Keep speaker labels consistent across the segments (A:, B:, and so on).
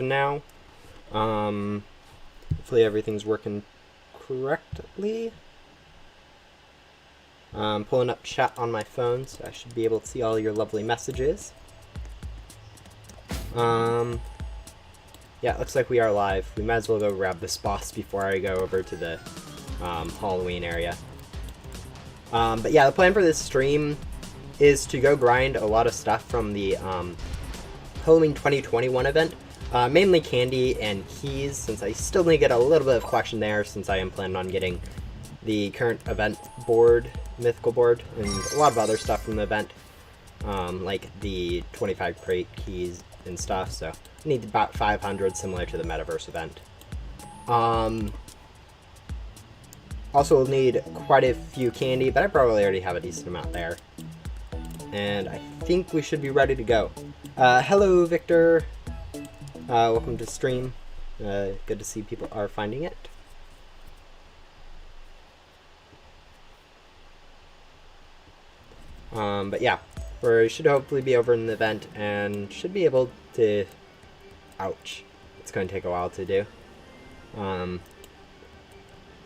A: now. Hopefully everything's working correctly. I'm pulling up chat on my phone, so I should be able to see all your lovely messages. Yeah, it looks like we are live. We might as well go grab this boss before I go over to the Halloween area. But yeah, the plan for this stream is to go grind a lot of stuff from the Halloween 2021 event. Mainly candy and keys, since I still need to get a little bit of collection there, since I am planning on getting the current event board, mythical board, and a lot of other stuff from the event, like the 25 crate keys and stuff, so I need about 500, similar to the Metaverse event. Also will need quite a few candy, but I probably already have a decent amount there. And I think we should be ready to go. Hello, Victor. Welcome to stream. Good to see people are finding it. But yeah, we should hopefully be over in the event and should be able to... Ouch. It's going to take a while to do. Looks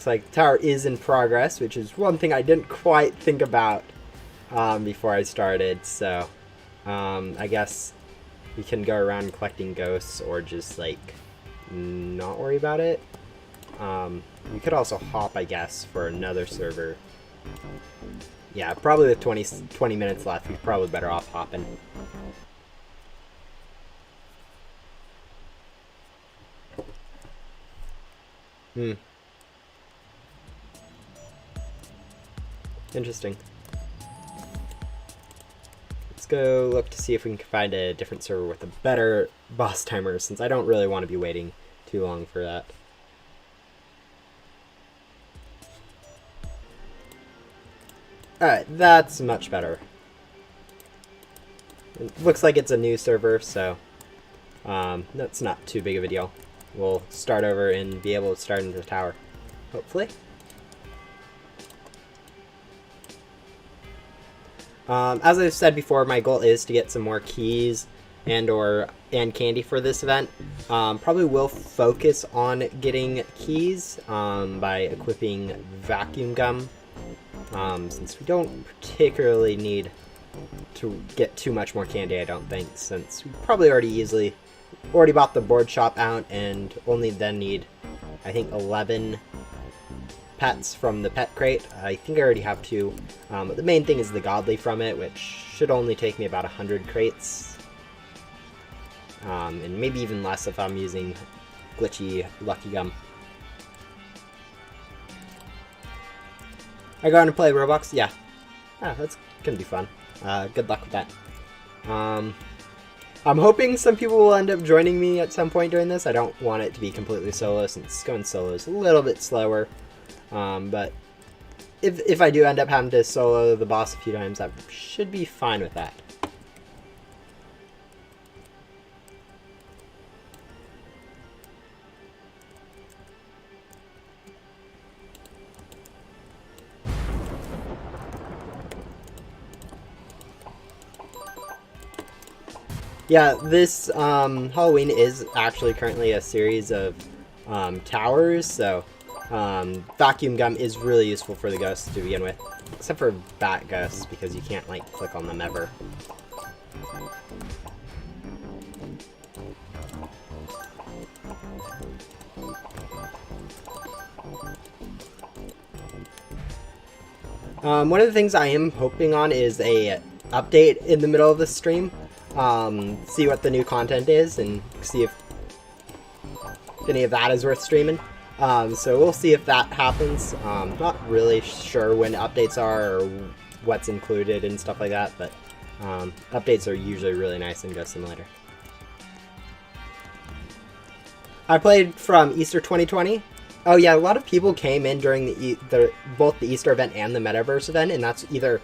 A: like the tower is in progress, which is one thing I didn't quite think about before I started, so I guess we can go around collecting ghosts or just like not worry about it. We could also hop, I guess, for another server. Yeah, probably with 20 minutes left, we're probably better off hopping. Interesting. Let's go look to see if we can find a different server with a better boss timer, since I don't really want to be waiting too long for that. Alright, that's much better. It looks like it's a new server, so that's not too big of a deal. We'll start over and be able to start into the tower, hopefully. As I've said before, my goal is to get some more keys and candy for this event. Probably will focus on getting keys by equipping vacuum gum, since we don't particularly need to get too much more candy, I don't think, since we probably already bought the board shop out and only then need, I think, 11 pets from the pet crate. I think I already have 2, but the main thing is the godly from it, which should only take me about 100 crates, and maybe even less if I'm using glitchy lucky gum. Are you going to play Roblox? Yeah. That's gonna be fun. Good luck with that. I'm hoping some people will end up joining me at some point during this. I don't want it to be completely solo, since going solo is a little bit slower. But if I do end up having to solo the boss a few times, I should be fine with that. Yeah, this Halloween is actually currently a series of towers, so vacuum gum is really useful for the ghosts to begin with, except for bat ghosts, because you can't like click on them ever. One of the things I am hoping on is a update in the middle of the stream. See what the new content is and see if any of that is worth streaming. So we'll see if that happens. Not really sure when updates are or what's included and stuff like that, but updates are usually really nice in Ghost Simulator. I played from Easter 2020. Oh yeah, a lot of people came in during both the Easter event and the Metaverse event, and that's either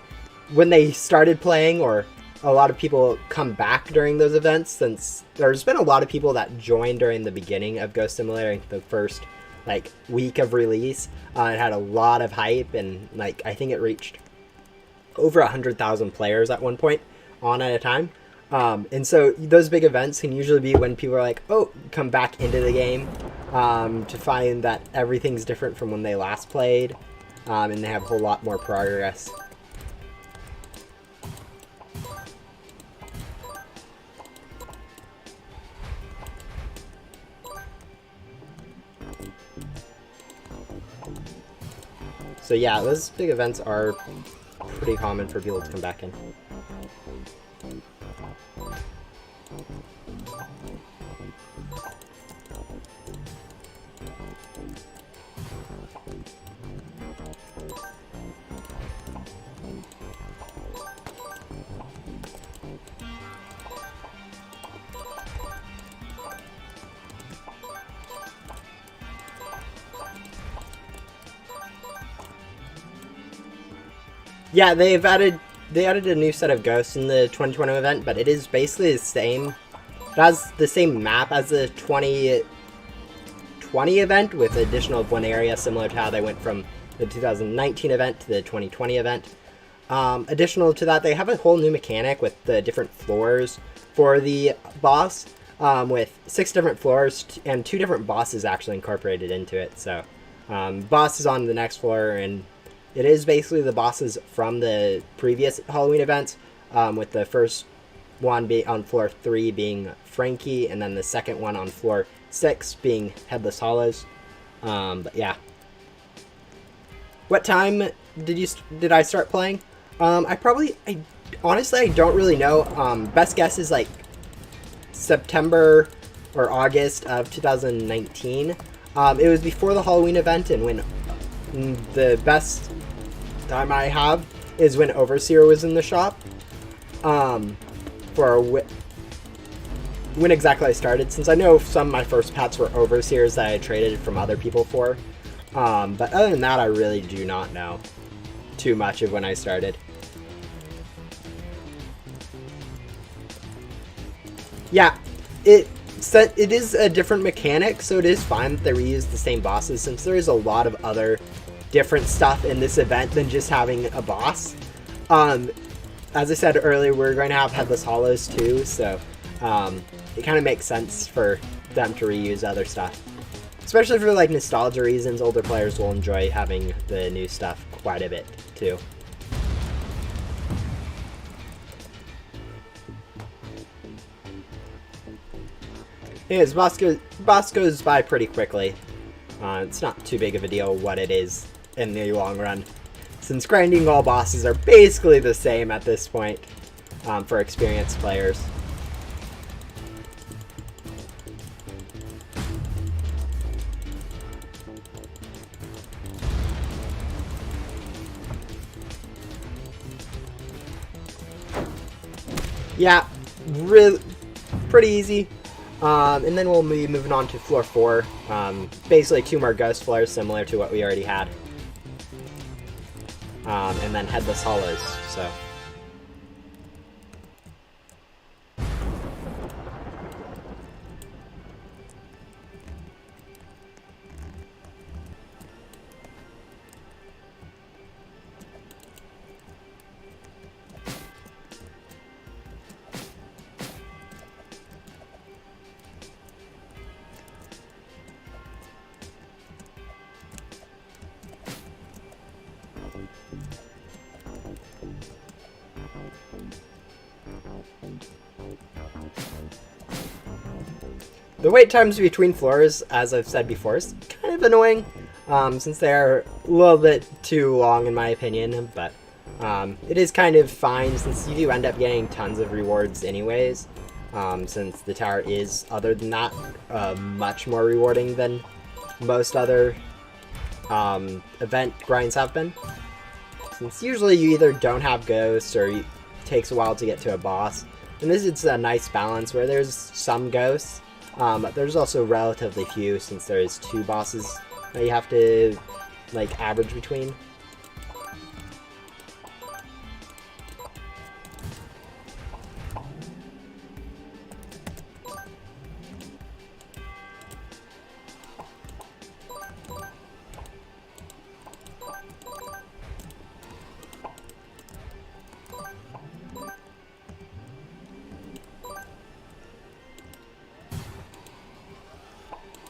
A: when they started playing or a lot of people come back during those events, since there's been a lot of people that joined during the beginning of Ghost Simulator, the first like week of release. It had a lot of hype, and like I think it reached over 100,000 players at one point on at a time. And so those big events can usually be when people are like, oh, come back into the game to find that everything's different from when they last played, and they have a whole lot more progress. So yeah, those big events are pretty common for people to come back in. Yeah, they added a new set of ghosts in the 2020 event, but it is basically the same. It has the same map as the 2020 event, with additional of one area, similar to how they went from the 2019 event to the 2020 event. Additional to that, they have a whole new mechanic with the different floors for the boss, with 6 different floors and 2 different bosses actually incorporated into it. So, boss is on the next floor, and it is basically the bosses from the previous Halloween events, with the first one being on floor 3 being Frankie, and then the second one on floor 6 being Headless Hollows. But yeah. What time did I start playing? I honestly, I don't really know. Best guess is like September or August of 2019. It was before the Halloween event, and when the best time I have is when Overseer was in the shop. For when exactly I started, since I know some of my first pets were Overseers that I traded from other people for. But other than that, I really do not know too much of when I started. Yeah, it is a different mechanic, so it is fine that they reuse the same bosses, since there is a lot of other different stuff in this event than just having a boss. As I said earlier, we're going to have Headless Hollows too, so it kind of makes sense for them to reuse other stuff. Especially for like nostalgia reasons, older players will enjoy having the new stuff quite a bit too. Anyways, boss goes by pretty quickly. It's not too big of a deal what it is in the long run, since grinding all bosses are basically the same at this point for experienced players. Yeah, really pretty easy. And then we'll be moving on to floor 4. Basically 2 more ghost floors, similar to what we already had. And then Headless Hollows, so. The wait times between floors, as I've said before, is kind of annoying, since they're a little bit too long in my opinion, but it is kind of fine since you do end up getting tons of rewards anyways, since the tower is, other than that, much more rewarding than most other event grinds have been. Since usually you either don't have ghosts or it takes a while to get to a boss, and this is a nice balance where there's some ghosts, but there's also relatively few, since there's 2 bosses that you have to like average between.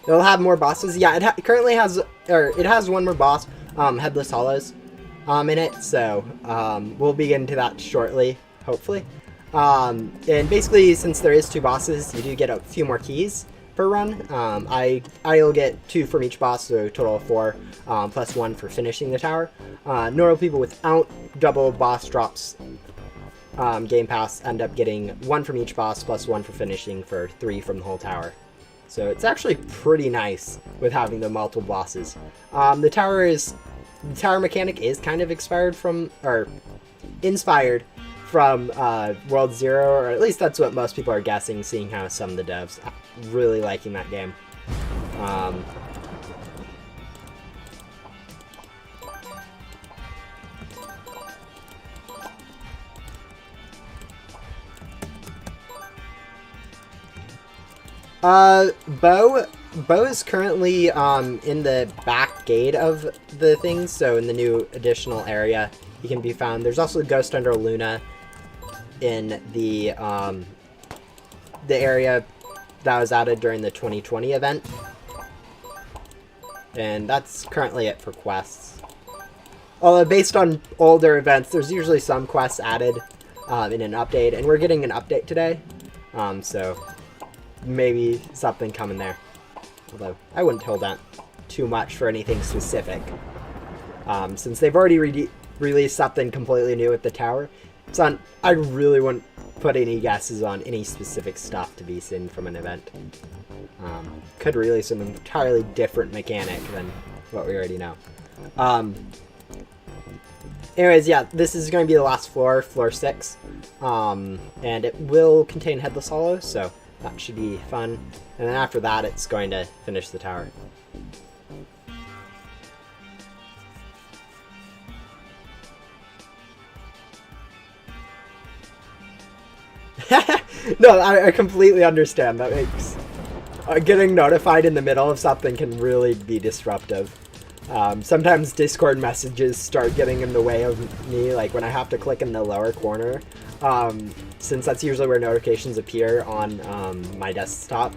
A: It'll have more bosses. Yeah, it currently has, or it has one more boss, Headless Hollows, in it. So we'll be getting to that shortly, hopefully. And basically, since there is 2 bosses, you do get a few more keys per run. I'll get 2 from each boss, so a total of 4, plus 1 for finishing the tower. Normal people without double boss drops Game Pass end up getting 1 from each boss, plus 1 for finishing, for 3 from the whole tower. So it's actually pretty nice with having the multiple bosses. The tower mechanic is kind of inspired from World Zero, or at least that's what most people are guessing, seeing how some of the devs are really liking that game. Bo is currently in the back gate of the thing, so in the new additional area he can be found. There's also Ghost Under Luna in the area that was added during the 2020 event. And that's currently it for quests. Although based on older events, there's usually some quests added in an update, and we're getting an update today. So maybe something coming there. Although I wouldn't hold out too much for anything specific. Since they've already released something completely new with the tower. So I really wouldn't put any guesses on any specific stuff to be seen from an event. Could release an entirely different mechanic than what we already know. Anyways, yeah, this is going to be the last floor, floor 6. And it will contain Headless Hollows, so that should be fun. And then after that, it's going to finish the tower. No, I completely understand. That makes... getting notified in the middle of something can really be disruptive. Sometimes Discord messages start getting in the way of me, like when I have to click in the lower corner. Since that's usually where notifications appear on my desktop.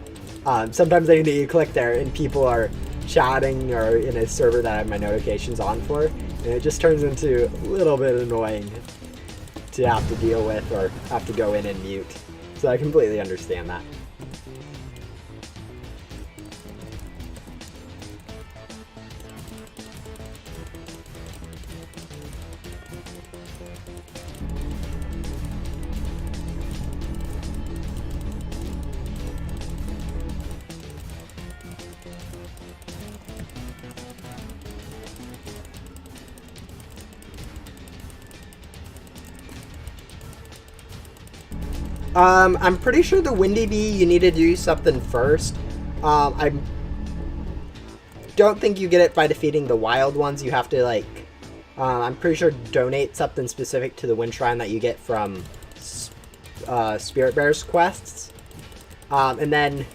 A: Sometimes I need to click there and people are chatting or in a server that I have my notifications on for. And it just turns into a little bit annoying to have to deal with or have to go in and mute. So I completely understand that. I'm pretty sure the Windy Bee, you need to do something first. I don't think you get it by defeating the wild ones. You have to, like, I'm pretty sure donate something specific to the Wind Shrine that you get from Spirit Bear's quests. And then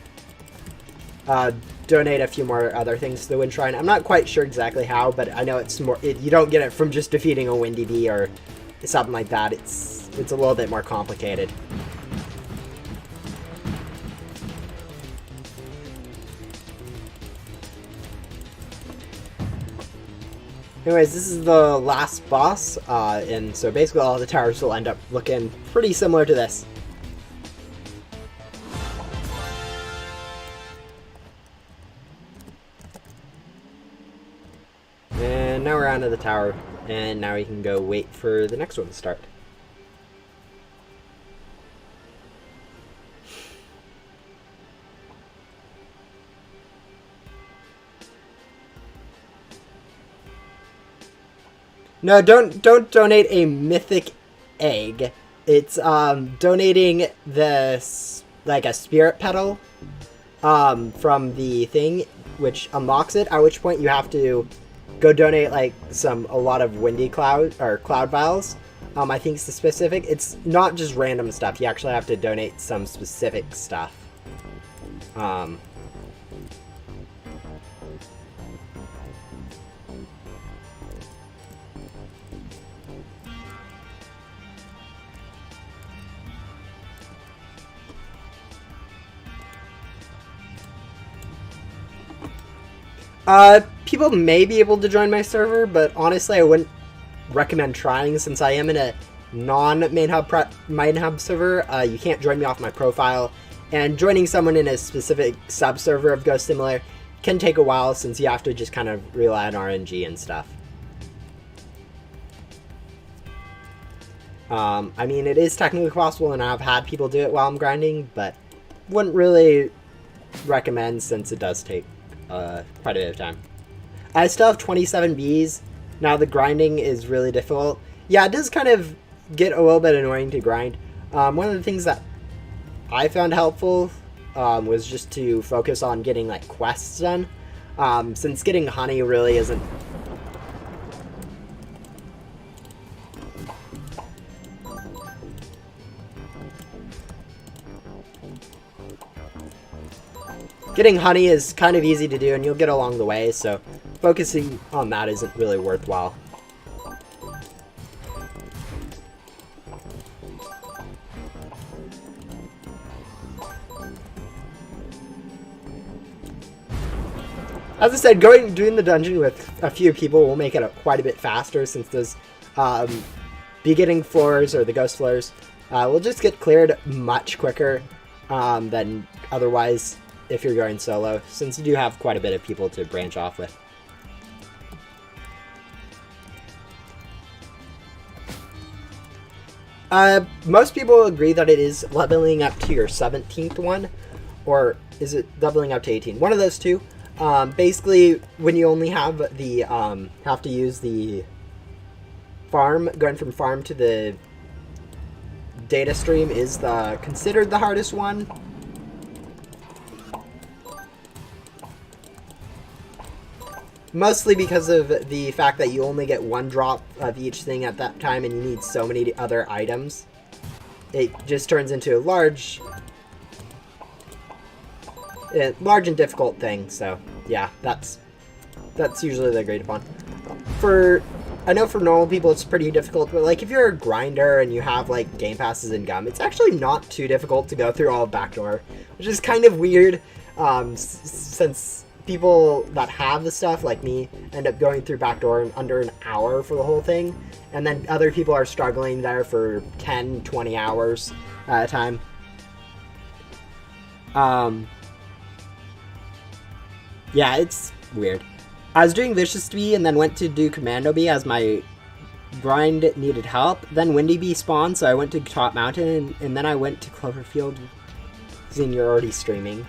A: donate a few more other things to the Wind Shrine. I'm not quite sure exactly how, but I know it's more, you don't get it from just defeating a Windy Bee or something like that. It's a little bit more complicated. Anyways, this is the last boss, and so basically all the towers will end up looking pretty similar to this. And now we're onto the tower, and now we can go wait for the next one to start. No, don't donate a mythic egg. It's donating this, like, a spirit petal from the thing, which unlocks it, at which point you have to go donate like a lot of windy cloud or cloud vials. I think it's the specific. It's not just random stuff. You actually have to donate some specific stuff. People may be able to join my server, but honestly I wouldn't recommend trying since I am in a non-main hub server. You can't join me off my profile, and joining someone in a specific sub-server of Ghost Simulator can take a while since you have to just kind of rely on RNG and stuff. I mean, it is technically possible, and I've had people do it while I'm grinding, but wouldn't really recommend since it does take quite a bit of time. I still have 27 Bs. Now the grinding is really difficult. Yeah, it does kind of get a little bit annoying to grind. One of the things that I found helpful was just to focus on getting like quests done, since getting honey really isn't Getting honey is kind of easy to do, and you'll get along the way, so focusing on that isn't really worthwhile. As I said, doing the dungeon with a few people will make it quite a bit faster, since those beginning floors, or the ghost floors, will just get cleared much quicker than otherwise if you're going solo, since you do have quite a bit of people to branch off with. Most people agree that it is leveling up to your 17th one, or is it leveling up to 18? One of those two. Basically, when you only have the, have to use the farm, going from farm to the data stream is considered the hardest one. Mostly because of the fact that you only get one drop of each thing at that time, and you need so many other items. It just turns into a large and difficult thing. So yeah, that's usually the agreed upon. I know for normal people it's pretty difficult, but like if you're a grinder and you have like game passes and gum, it's actually not too difficult to go through all of backdoor, which is kind of weird, since people that have the stuff, like me, end up going through backdoor in under an hour for the whole thing, and then other people are struggling there for 10, 20 hours at a time. Yeah, it's weird. I was doing Vicious Bee and then went to do Commando Bee as my grind needed help. Then Windy Bee spawned, so I went to Top Mountain, and then I went to Cloverfield. Seeing you're already streaming.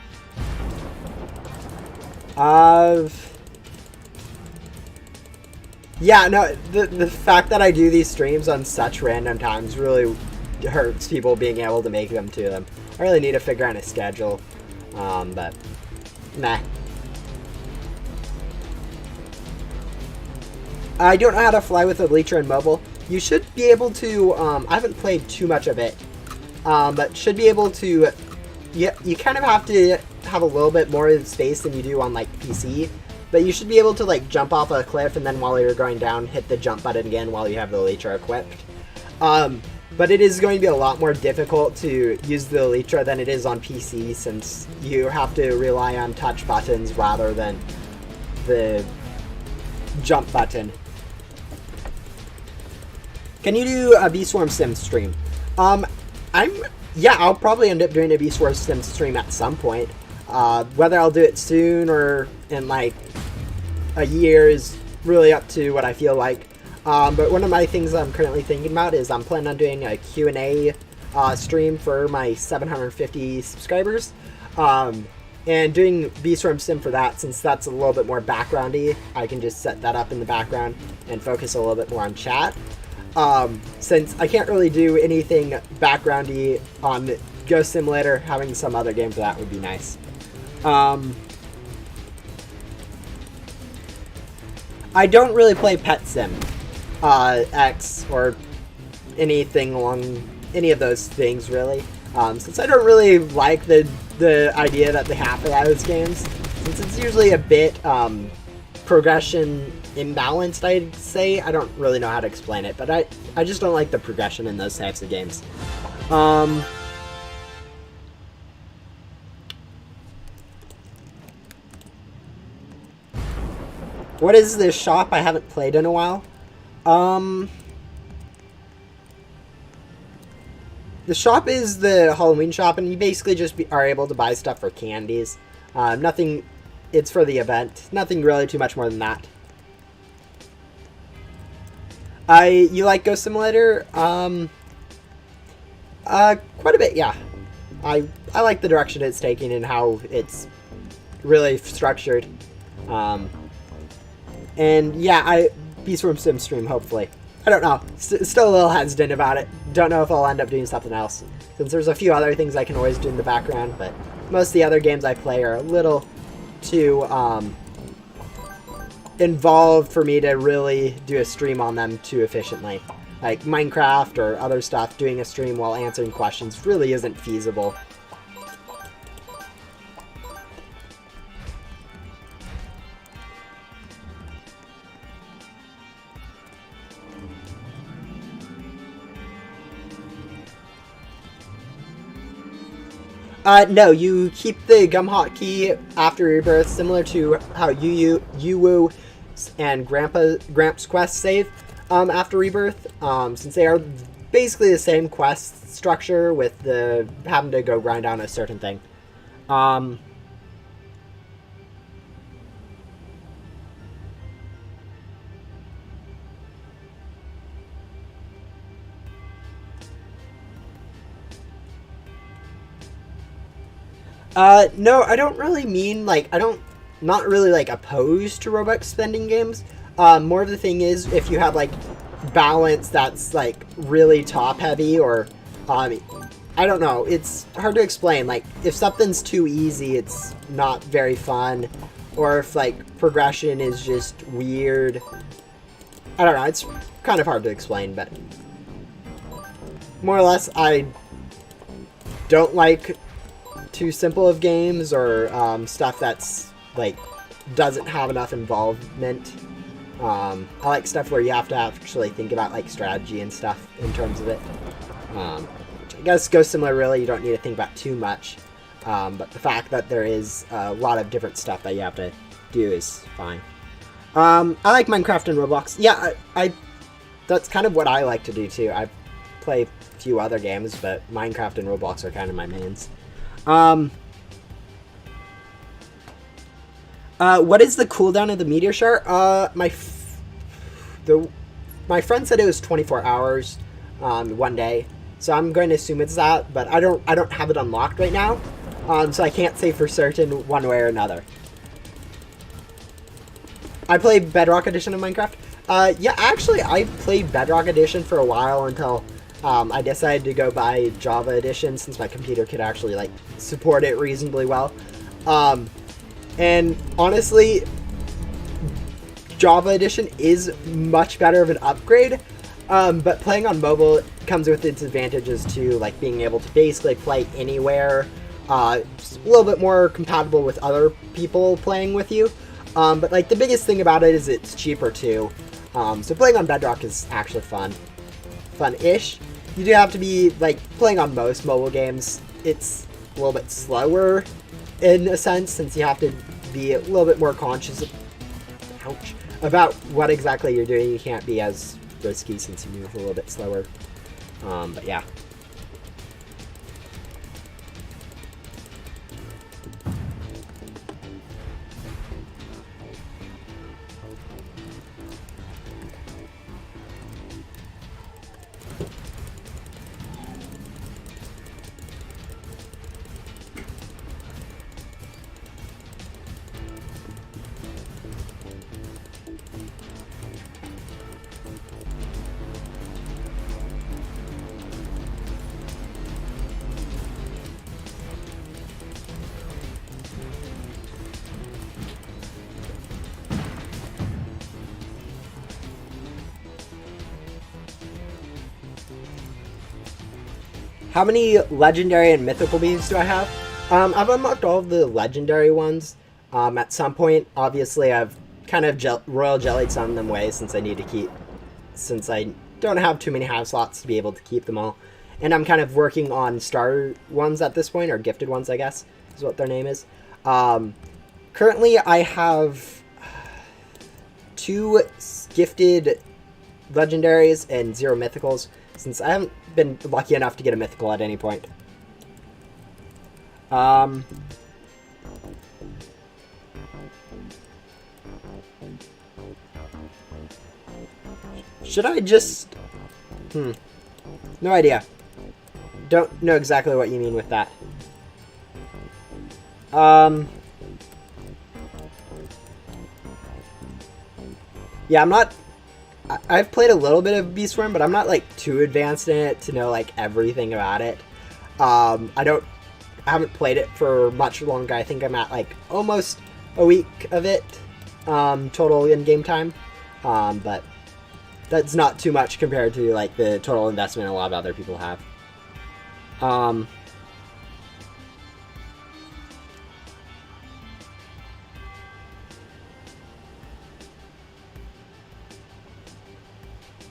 A: Yeah, no, the fact that I do these streams on such random times really hurts people being able to make them to them. I really need to figure out a schedule, but nah. I don't know how to fly with a Leecher in mobile. You should be able to, I haven't played too much of it, but should be able to, yeah, you kind of have to have a little bit more space than you do on like PC, but you should be able to like jump off a cliff and then while you're going down hit the jump button again while you have the Elytra equipped. But it is going to be a lot more difficult to use the Elytra than it is on PC, since you have to rely on touch buttons rather than the jump button. Can you do a Bee-Swarm Sim stream? Yeah, I'll probably end up doing a Bee-Swarm Sim stream at some point. Whether I'll do it soon or in like a year is really up to what I feel like. But one of my things I'm currently thinking about is I'm planning on doing a Q&A stream for my 750 subscribers. And doing Bee-Swarm Sim for that, since that's a little bit more backgroundy, I can just set that up in the background and focus a little bit more on chat. Since I can't really do anything backgroundy on Ghost Simulator, having some other game for that would be nice. I don't really play Pet Sim X or anything along any of those things really, since I don't really like the idea that they have for those games, since it's usually a bit progression imbalanced, I'd say. I don't really know how to explain it, but I just don't like the progression in those types of games. What is this shop? I haven't played in a while. The shop is the Halloween shop, and you basically just are able to buy stuff for candies. Nothing. It's for the event. Nothing really too much more than that. You like Ghost Simulator? Quite a bit, yeah. I like the direction it's taking and how it's really structured. And yeah, Beast from Sim stream, hopefully. I don't know. Still a little hesitant about it. Don't know if I'll end up doing something else. Since there's a few other things I can always do in the background, but most of the other games I play are a little too involved for me to really do a stream on them too efficiently. Like Minecraft or other stuff, doing a stream while answering questions really isn't feasible. No, you keep the gum hotkey after rebirth, similar to how Yu-Woo and Gramps quest save after rebirth, since they are basically the same quest structure with the having to go grind down a certain thing. No, I don't really mean, like, not really, like, opposed to Robux spending games. More of the thing is, if you have, like, balance that's, like, really top-heavy, or, I don't know, it's hard to explain. Like, if something's too easy, it's not very fun, or if, like, progression is just weird. I don't know, it's kind of hard to explain, but more or less, I don't like too simple of games or stuff that's like doesn't have enough involvement. I like stuff where you have to actually think about like strategy and stuff in terms of it. Which I guess Ghost Similar really you don't need to think about too much. But the fact that there is a lot of different stuff that you have to do is fine. I like Minecraft and Roblox. Yeah, I that's kind of what I like to do too. I play a few other games, but Minecraft and Roblox are kind of my mains. What is the cooldown of the Meteor shard? My friend said it was 24 hours, one day. So I'm going to assume it's that, but I don't have it unlocked right now. So I can't say for certain one way or another. I play Bedrock Edition of Minecraft. Yeah, actually, I played Bedrock Edition for a while until I decided to go buy Java Edition since my computer could actually like support it reasonably well. And honestly, Java Edition is much better of an upgrade. But playing on mobile comes with its advantages too, like being able to basically play anywhere. A little bit more compatible with other people playing with you. But like the biggest thing about it is it's cheaper too. So playing on Bedrock is actually fun-ish. You do have to be, like, playing on most mobile games, it's a little bit slower in a sense, since you have to be a little bit more conscious about what exactly you're doing. You can't be as risky since you move a little bit slower. But yeah. How many legendary and mythical beads do I have? I've unlocked all of the legendary ones. At some point, obviously, I've kind of royal jellied some of them away since I don't have too many hive slots to be able to keep them all. And I'm kind of working on star ones at this point, or gifted ones, I guess, is what their name is. Currently, I have 2 gifted legendaries and 0 mythicals, since I haven't been lucky enough to get a mythical at any point. Should I just... No idea. Don't know exactly what you mean with that. Yeah, I'm not... I've played a little bit of Beastworm, but I'm not, like, too advanced in it to know, like, everything about it. I haven't played it for much longer. I think I'm at, like, almost a week of it, total in-game time. But that's not too much compared to, like, the total investment a lot of other people have.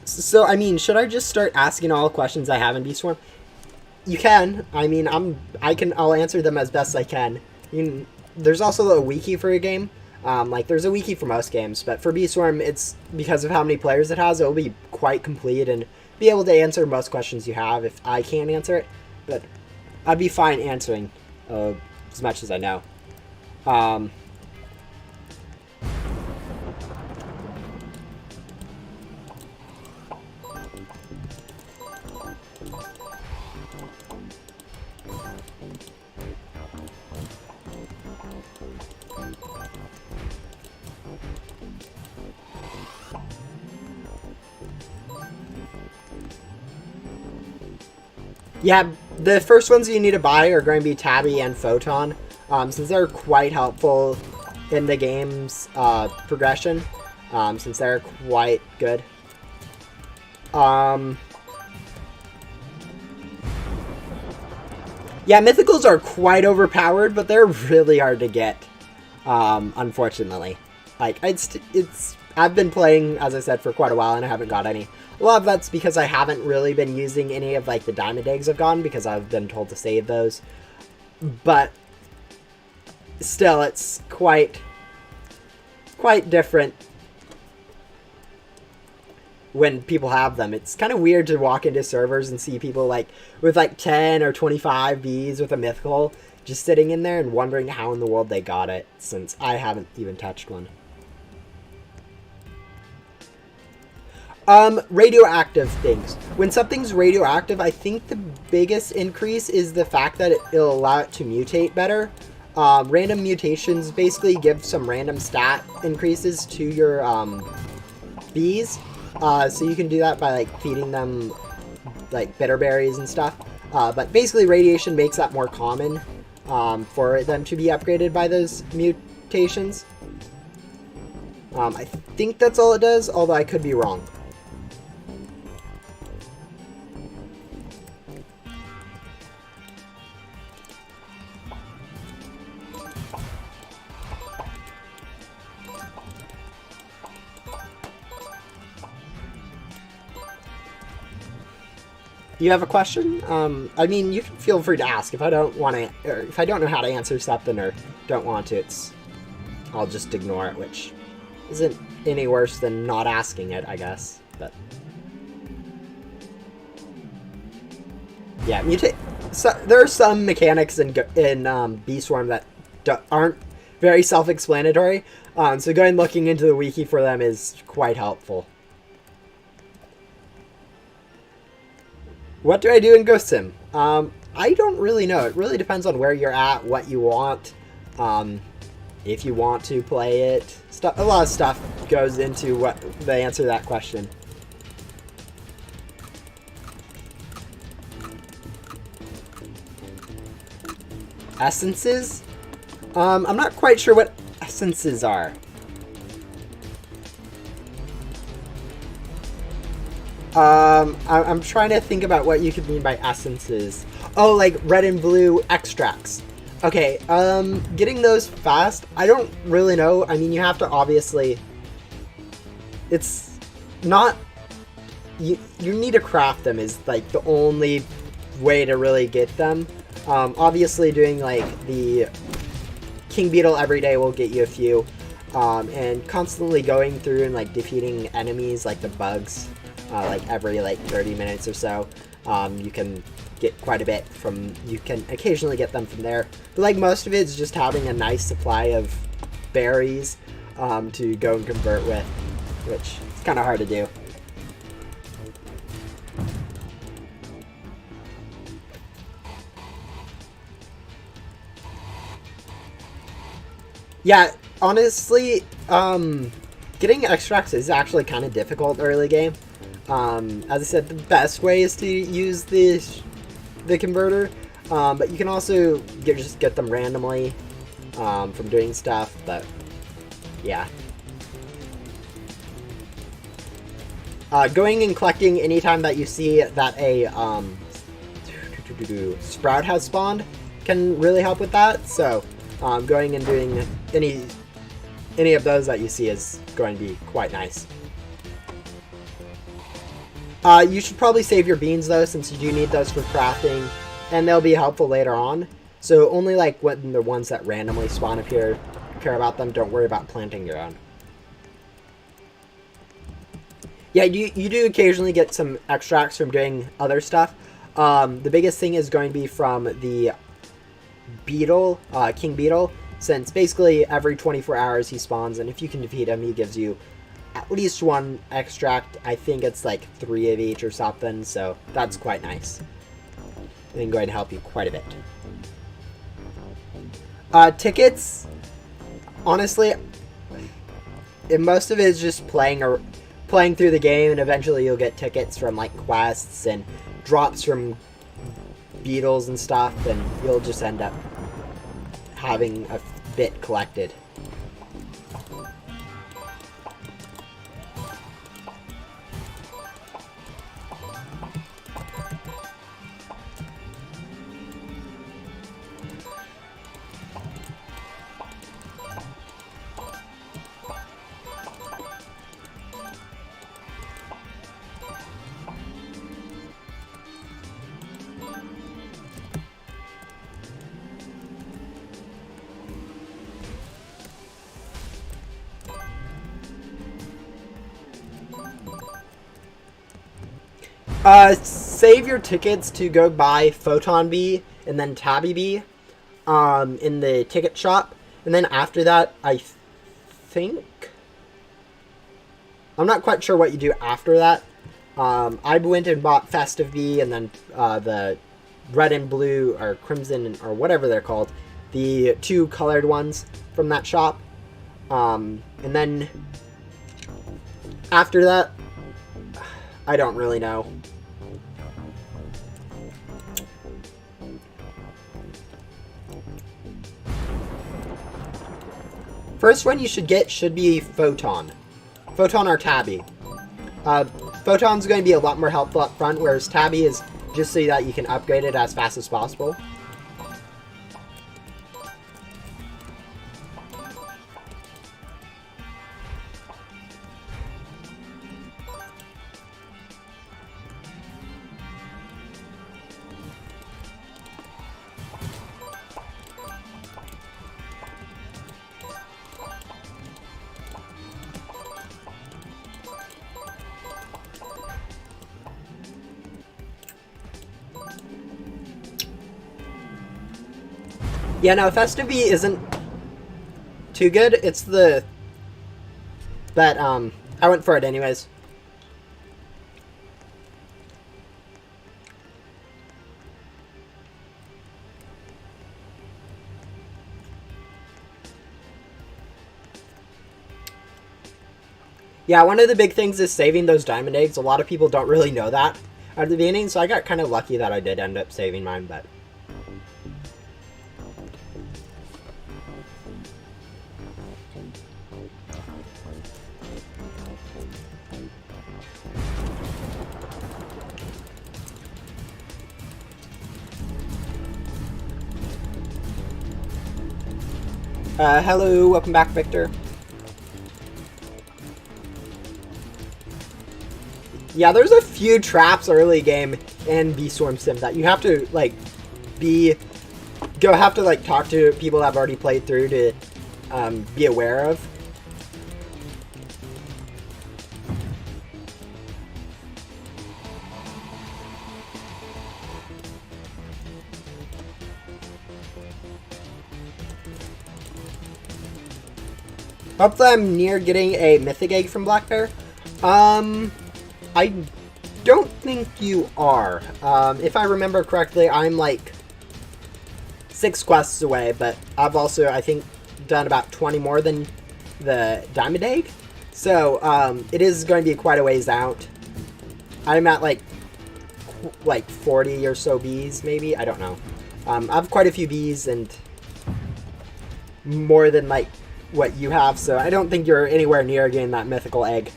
A: So, I mean, should I just start asking all the questions I have in Beastworm? You can. I mean, I'll answer them as best I can. There's also a wiki for a game. Like, there's a wiki for most games, but for Beastworm, it's because of how many players it has, it'll be quite complete and be able to answer most questions you have if I can't answer it. But I'd be fine answering as much as I know. Yeah, the first ones you need to buy are going to be Tabby and Photon, since they're quite helpful in the game's progression, since they're quite good. Yeah, mythicals are quite overpowered, but they're really hard to get, unfortunately. Like, I've been playing, as I said, for quite a while, and I haven't got any. A lot of that's because I haven't really been using any of, like, the diamond eggs I've gotten, because I've been told to save those. But still, it's quite different when people have them. It's kind of weird to walk into servers and see people, like, with, like, 10 or 25 bees with a mythical just sitting in there and wondering how in the world they got it, since I haven't even touched one. Radioactive things. When something's radioactive, I think the biggest increase is the fact that it'll allow it to mutate better. Random mutations basically give some random stat increases to your bees. So you can do that by, like, feeding them, like, bitter berries and stuff. But basically radiation makes that more common for them to be upgraded by those mutations. I think that's all it does, although I could be wrong. You have a question? I mean, you can feel free to ask. If I don't want to, or if I don't know how to answer something or don't want to, I'll just ignore it, which isn't any worse than not asking it, I guess. But yeah, there are some mechanics in Beastworm that aren't very self-explanatory. So going and looking into the wiki for them is quite helpful. What do I do in Ghost Sim? I don't really know. It really depends on where you're at, what you want, if you want to play it. A lot of stuff goes into the answer to that question. Essences? I'm not quite sure what essences are. I'm trying to think about what you could mean by essences. Oh, like red and blue extracts. Okay, getting those fast, I don't really know. I mean, you have to obviously... It's not... You need to craft them is, like, the only way to really get them. Obviously, doing, like, the King Beetle every day will get you a few. and constantly going through and like defeating enemies like the bugs, like every like 30 minutes or so. You can get quite a bit from, you can occasionally get them from there, but like most of it is just having a nice supply of berries to go and convert with, which is kind of hard to do. Yeah, honestly, getting extracts is actually kind of difficult early game. As I said, the best way is to use the converter, but you can also just get them randomly from doing stuff, but yeah. Going and collecting anytime that you see that a sprout has spawned can really help with that, so going and doing any of those that you see is going to be quite nice. You should probably save your beans though, since you do need those for crafting, and they'll be helpful later on. So only like when the ones that randomly spawn appear, care about them. Don't worry about planting your own. Yeah, you do occasionally get some extracts from doing other stuff. The biggest thing is going to be from the beetle, King Beetle, since basically every 24 hours he spawns, and if you can defeat him, he gives you at least one extract. I think it's like 3 of each or something, so that's quite nice. And going to help you quite a bit. Tickets, honestly, most of it is just playing through the game, and eventually you'll get tickets from like quests and drops from beetles and stuff, and you'll just end up having a bit collected. Save your tickets to go buy Photon Bee and then Tabby Bee in the ticket shop. And then after that, I think, I'm not quite sure what you do after that. I went and bought Festive Bee and then the red and blue, or crimson, or whatever they're called, the 2 colored ones from that shop. And then after that, I don't really know. First one you should get should be Photon. Photon or Tabby. Photon's going to be a lot more helpful up front, whereas Tabby is just so that you can upgrade it as fast as possible. Yeah, no, Festive Bee isn't too good. It's the... But, I went for it anyways. Yeah, one of the big things is saving those diamond eggs. A lot of people don't really know that at the beginning, so I got kind of lucky that I did end up saving mine, but... hello, welcome back, Victor. Yeah, there's a few traps early game in Bee Swarm Sim that you have to, like, have to, like, talk to people that have already played through to, be aware of. Hopefully I'm near getting a mythic egg from Black Bear. I don't think you are. If I remember correctly, I'm like 6 quests away, but I've also, I think, done about 20 more than the diamond egg. So, it is going to be quite a ways out. I'm at like 40 or so bees, maybe? I don't know. I have quite a few bees and more than like what you have, so I don't think you're anywhere near getting that mythical egg.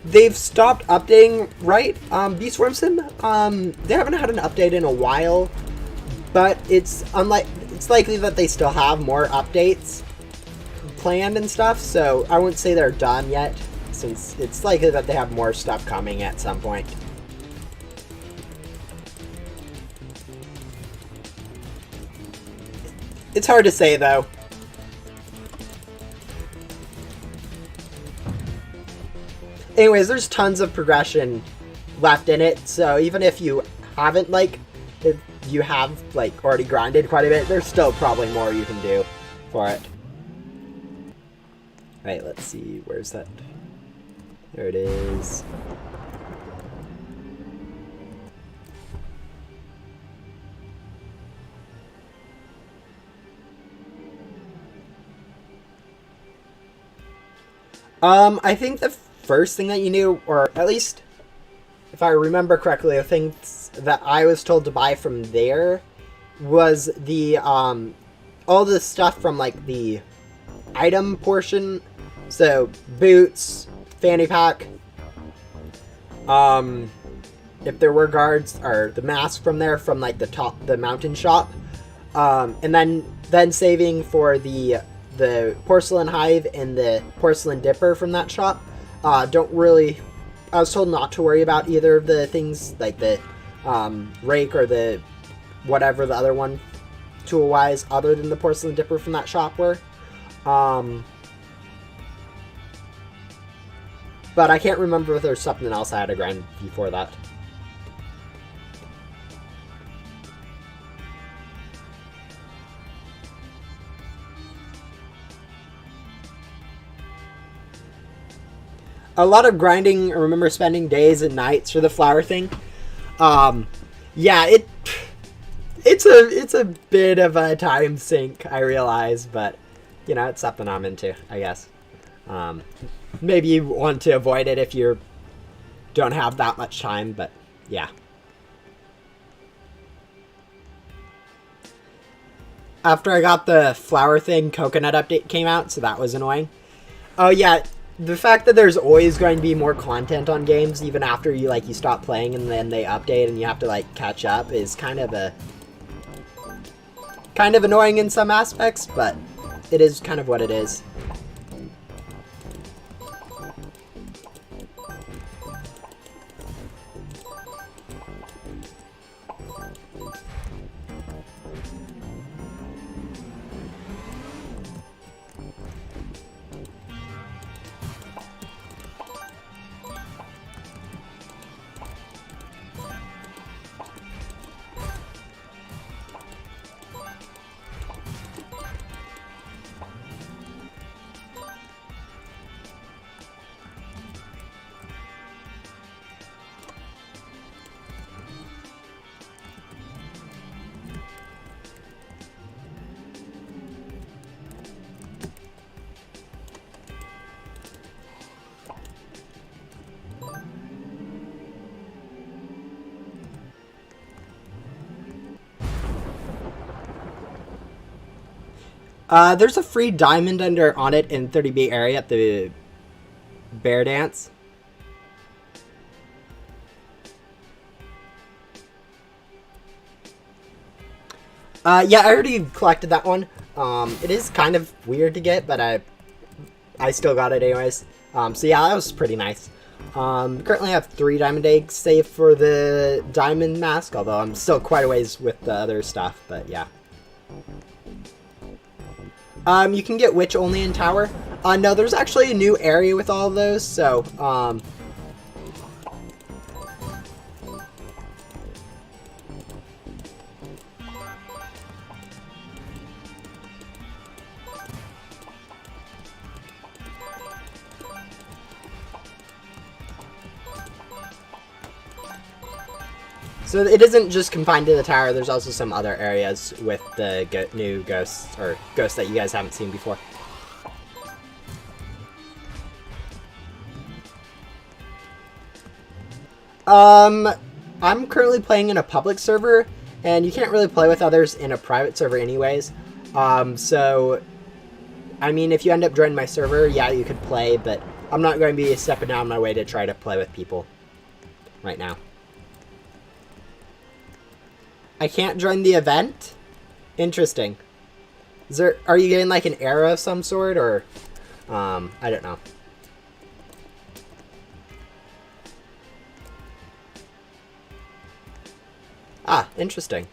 A: They've stopped updating, right? Bee Swarm Sim, they haven't had an update in a while, but it's likely that they still have more updates planned and stuff, so I wouldn't say they're done yet, since it's likely that they have more stuff coming at some point. It's hard to say, though. Anyways, there's tons of progression left in it, so even if you haven't, like, if you have, like, already grinded quite a bit, there's still probably more you can do for it. Alright, let's see, where's that? There it is. I think the first thing that you knew, or at least if I remember correctly, the things that I was told to buy from there was the, all the stuff from, like, the item portion. So, boots, fanny pack, if there were guards, or the mask from there, from, like, the mountain shop, and then saving for the porcelain hive and the porcelain dipper from that shop. I was told not to worry about either of the things, like the rake or the whatever the other one tool wise, other than the porcelain dipper from that shop were. But I can't remember if there's something else I had to grind before that. A lot of grinding. I remember spending days and nights for the flower thing. Yeah, it's a bit of a time sink, I realize, but you know, it's something I'm into, I guess. Maybe you want to avoid it if you don't have that much time, but yeah. After I got the flower thing, coconut update came out, so that was annoying. Oh yeah, the fact that there's always going to be more content on games, even after you stop playing and then they update and you have to catch up, is kind of annoying in some aspects, but it is kind of what it is. There's a free diamond on it in 30B area at the bear dance. Yeah, I already collected that one. It is kind of weird to get, but I still got it anyways. So yeah, that was pretty nice. Currently I have 3 diamond eggs saved for the diamond mask, although I'm still quite a ways with the other stuff, but yeah. You can get witch only in tower. No, there's actually a new area with all of those, so, So it isn't just confined to the tower. There's also some other areas with the new ghosts, or ghosts that you guys haven't seen before. I'm currently playing in a public server, and you can't really play with others in a private server anyways. So, I mean, if you end up joining my server, yeah, you could play, but I'm not going to be stepping out of my way to try to play with people right now. I can't join the event? Interesting. Are you getting like an error of some sort, or, I don't know. Ah, interesting.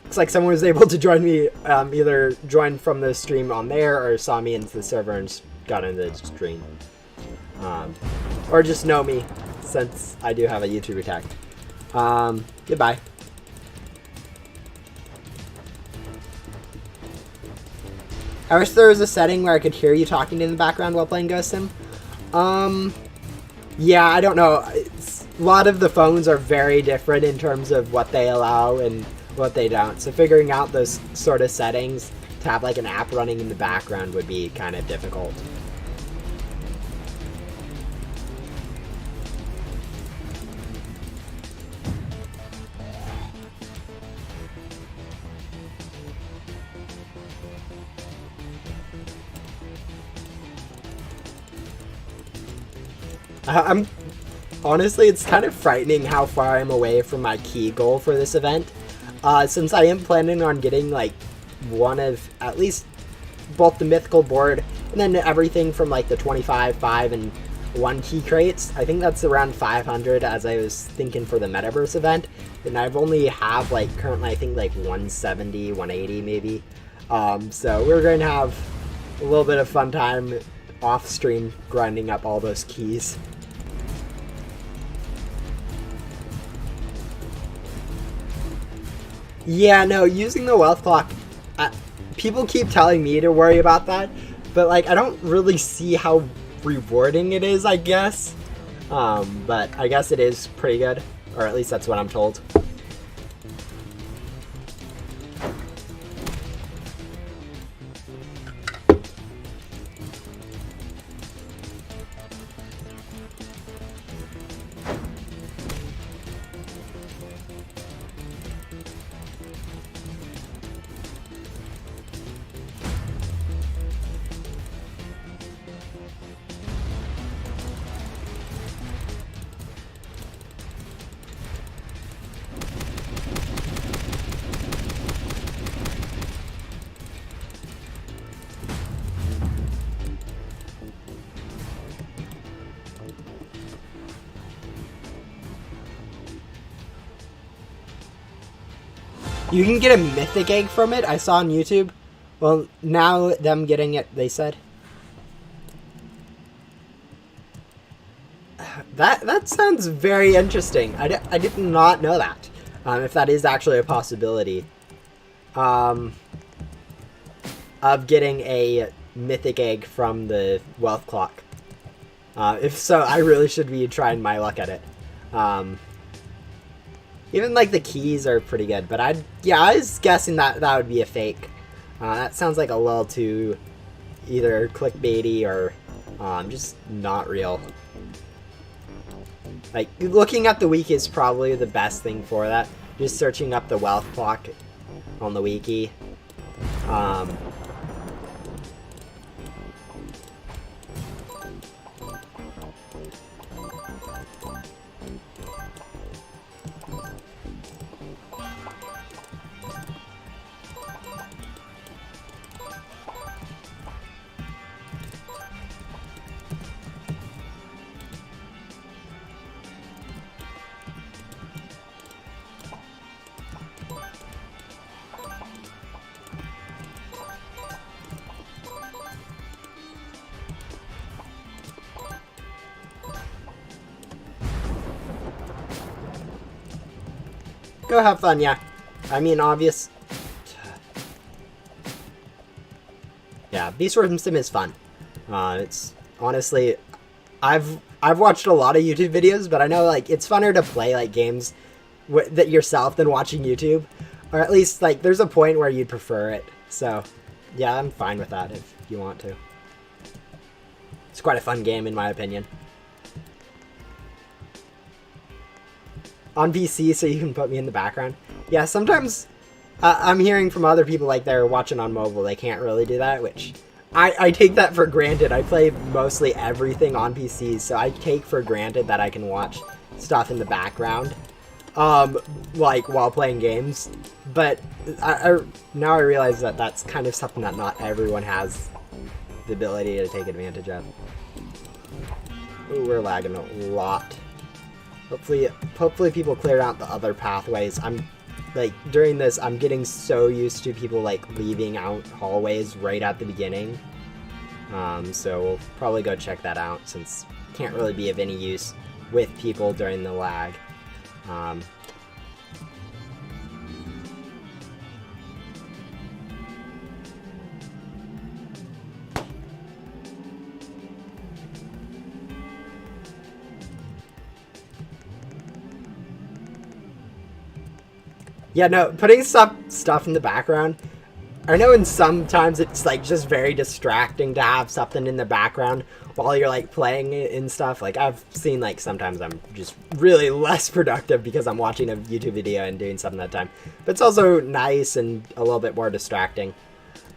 A: Looks like someone was able to join me, either join from the stream on there, or saw me into the server and just got into the stream. Or just know me, since I do have a YouTuber tag. Goodbye. I wish there was a setting where I could hear you talking in the background while playing Ghost Sim. Yeah, I don't know. A lot of the phones are very different in terms of what they allow and what they don't. So figuring out those sort of settings to have like an app running in the background would be kind of difficult. Honestly, it's kind of frightening how far I'm away from my key goal for this event. Since I am planning on getting like one of at least both the mythical board and then everything from like the 25, 5, and 1 key crates. I think that's around 500 as I was thinking for the Metaverse event. And I've only have like currently I think like 170, 180 maybe. So we're going to have a little bit of fun time off stream grinding up all those keys. Yeah, no, using the wealth clock, people keep telling me to worry about that, but like I don't really see how rewarding it is, I guess. But I guess it is pretty good, or at least that's what I'm told. You can get a mythic egg from it, I saw on YouTube. Well, now them getting it, they said. That sounds very interesting. I did not know that. If that is actually a possibility. Of getting a mythic egg from the wealth clock. If so, I really should be trying my luck at it. Even like the keys are pretty good, but I was guessing that would be a fake. That sounds like a little too either clickbaity or just not real. Like looking at the wiki is probably the best thing for that. Just searching up the wealth clock on the wiki. Go have fun, yeah. I mean, obvious. Yeah, Beast Wars Sim is fun. It's honestly, I've watched a lot of YouTube videos, but I know like it's funner to play like games that yourself than watching YouTube, or at least like there's a point where you'd prefer it. So yeah, I'm fine with that if you want to. It's quite a fun game in my opinion. On PC, so you can put me in the background. Yeah, sometimes I'm hearing from other people like they're watching on mobile, they can't really do that, which I take that for granted. I play mostly everything on PC, so I take for granted that I can watch stuff in the background, like while playing games. But now I realize that that's kind of something that not everyone has the ability to take advantage of. Ooh, we're lagging a lot. Hopefully people cleared out the other pathways. I'm like, during this, I'm getting so used to people like leaving out hallways right at the beginning. So we'll probably go check that out since it can't really be of any use with people during the lag. Yeah, no, putting stuff in the background, I know in sometimes it's like just very distracting to have something in the background while you're like playing it and stuff. Like I've seen like sometimes I'm just really less productive because I'm watching a YouTube video and doing something that time. But it's also nice and a little bit more distracting.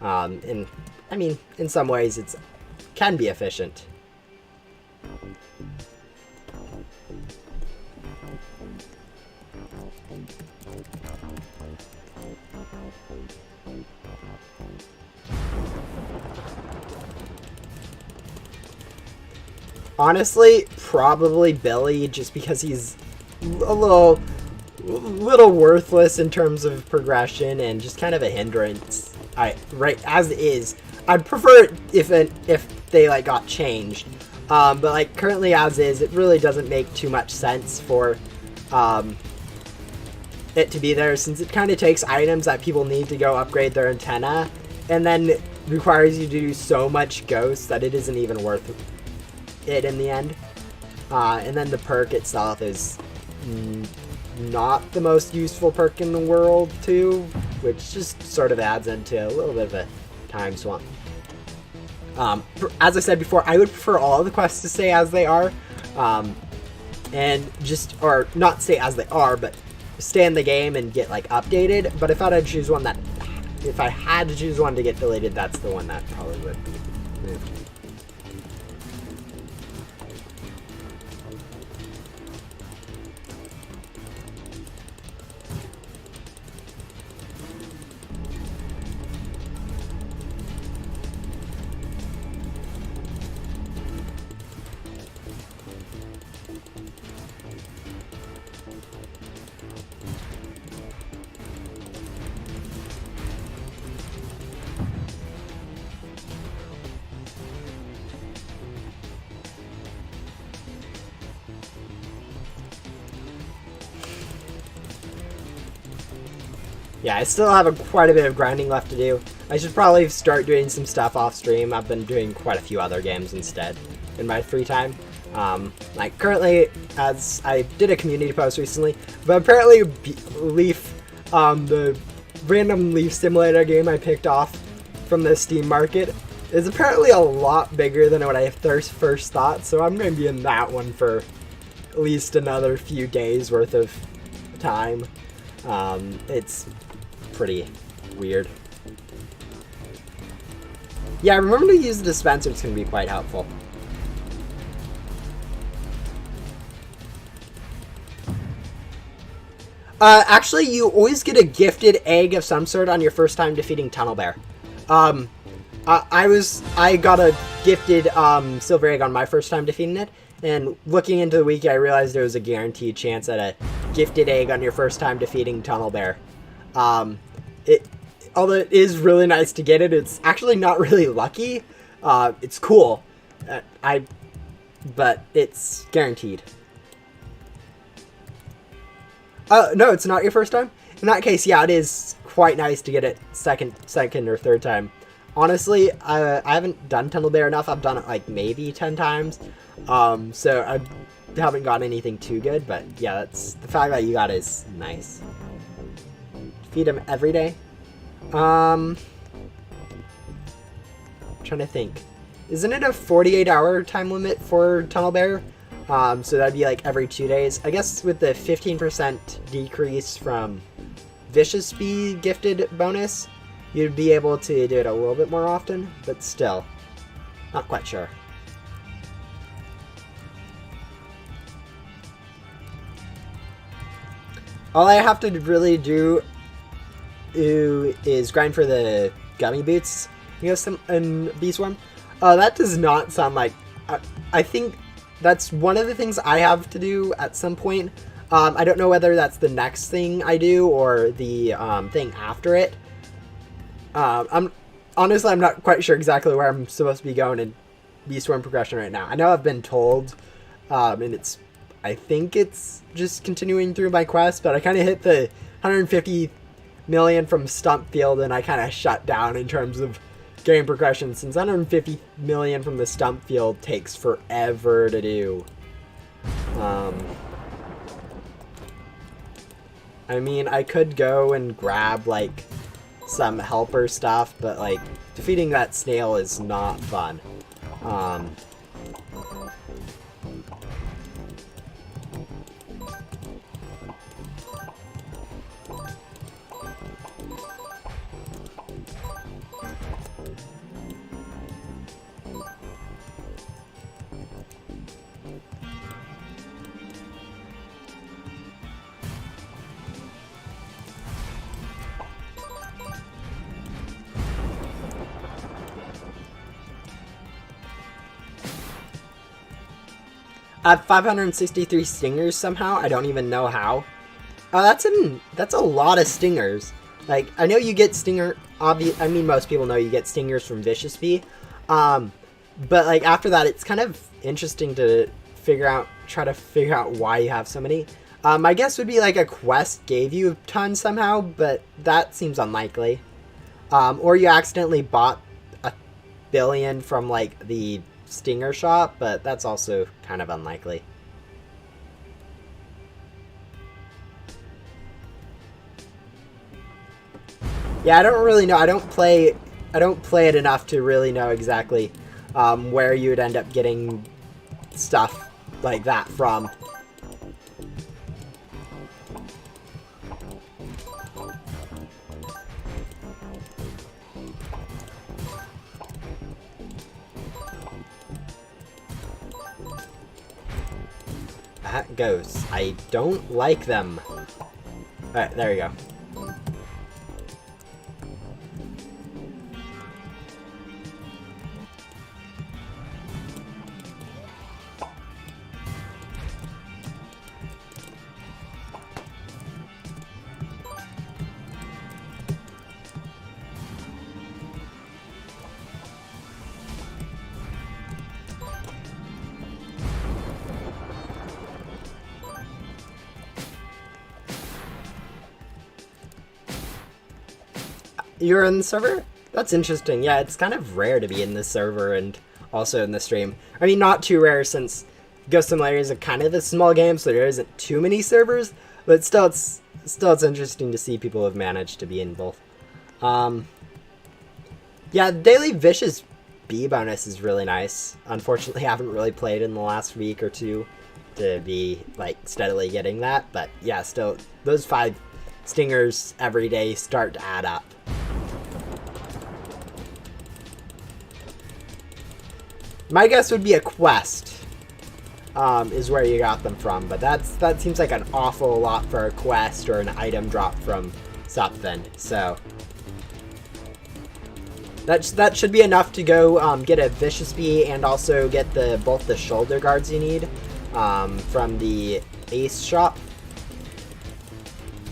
A: And I mean, in some ways it can be efficient. Honestly, probably Billy, just because he's a little worthless in terms of progression and just kind of a hindrance. Right as is. I'd prefer it if they like got changed, but like currently as is, it really doesn't make too much sense for it to be there, since it kind of takes items that people need to go upgrade their antenna, and then requires you to do so much ghost that it isn't even worth it in the end. And then the perk itself is not the most useful perk in the world too, which just sort of adds into a little bit of a time swamp. As I said before, I would prefer all the quests to stay as they are, and just, or not stay as they are, but stay in the game and get like updated. But if I had to choose one if I had to choose one to get deleted, that's the one that probably would be moved. Yeah, I still have quite a bit of grinding left to do. I should probably start doing some stuff off stream. I've been doing quite a few other games instead in my free time. Like currently, as I did a community post recently, but apparently Leaf, the random Leaf Simulator game I picked off from the Steam market, is apparently a lot bigger than what I first thought. So I'm going to be in that one for at least another few days worth of time. It's pretty weird. Yeah, remember to use the dispenser, it's going to be quite helpful. Actually, you always get a gifted egg of some sort on your first time defeating Tunnel Bear. I got a gifted silver egg on my first time defeating it, and looking into the wiki, I realized there was a guaranteed chance at a gifted egg on your first time defeating Tunnel Bear. Although it is really nice to get it, it's actually not really lucky. It's cool. But it's guaranteed. No, it's not your first time? In that case, yeah, it is quite nice to get it second or third time. Honestly, I haven't done Tunnel Bear enough. I've done it like maybe 10 times. So haven't gotten anything too good, but yeah, that's the fact that you got is nice. Feed him every day. Trying to think. Isn't it a 48-hour time limit for Tunnel Bear? So that'd be like every 2 days. I guess with the 15% decrease from Vicious Bee gifted bonus, you'd be able to do it a little bit more often, but still, not quite sure. All I have to really do is grind for the gummy boots, and Bee Swarm. That does not sound like... I think that's one of the things I have to do at some point. I don't know whether that's the next thing I do or the thing after it. Honestly, I'm not quite sure exactly where I'm supposed to be going in Bee Swarm progression right now. I know I've been told, and I think it's just continuing through my quest, but I kind of hit the 150 million from Stump Field, and I kind of shut down in terms of game progression, since 150 million from the Stump Field takes forever to do. I mean, I could go and grab, like, some helper stuff, but, like, defeating that snail is not fun. I have 563 stingers somehow. I don't even know how. Oh, that's a lot of stingers. Like, I know you get stinger. I mean, most people know you get stingers from Vicious Bee. But like after that, it's kind of interesting to try to figure out why you have so many. My guess would be like a quest gave you a ton somehow, but that seems unlikely. Or you accidentally bought 1 billion from like the stinger shop, but that's also kind of unlikely. Yeah, I don't really know. I don't play it enough to really know exactly where you would end up getting stuff like that from. That goes. I don't like them. Alright, there you go. You're in the server? That's interesting. Yeah, it's kind of rare to be in the server and also in the stream. I mean, not too rare since Ghost Simulator is a kind of a small game, so there isn't too many servers. But still, it's interesting to see people have managed to be in both. Yeah, the daily Vicious Bee bonus is really nice. Unfortunately, I haven't really played in the last week or two to be like steadily getting that. But yeah, still, those 5 stingers every day start to add up. My guess would be a quest is where you got them from, but that seems like an awful lot for a quest or an item drop from something. So that should be enough to go get a Vicious Bee and also get both the shoulder guards you need from the Ace shop.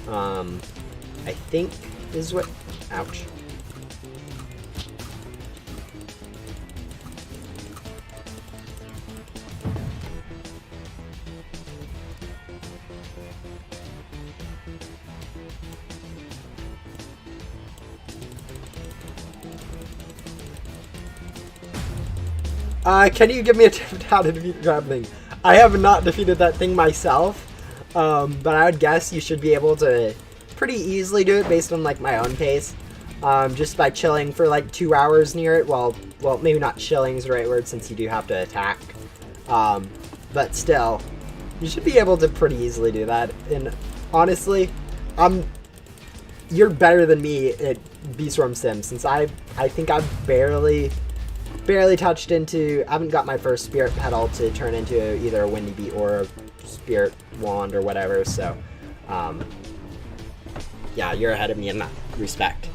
A: I think is what. Ouch. Can you give me a tip on how to defeat grappling? I have not defeated that thing myself, but I would guess you should be able to pretty easily do it based on like my own pace, just by chilling for like 2 hours near it. Well, maybe not chilling is the right word since you do have to attack, but still, you should be able to pretty easily do that. And honestly, you're better than me at Beeswarm Sim since I think I've barely touched into. I haven't got my first spirit petal to turn into either a windy beat or a spirit wand or whatever. So, yeah, you're ahead of me in that respect.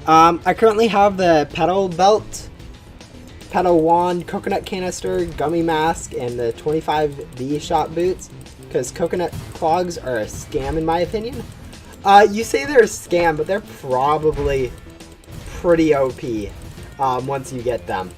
A: I currently have the petal belt, petal wand, coconut canister, gummy mask, and the 25V shot boots. Because coconut clogs are a scam in my opinion. You say they're a scam, but they're probably pretty OP once you get them.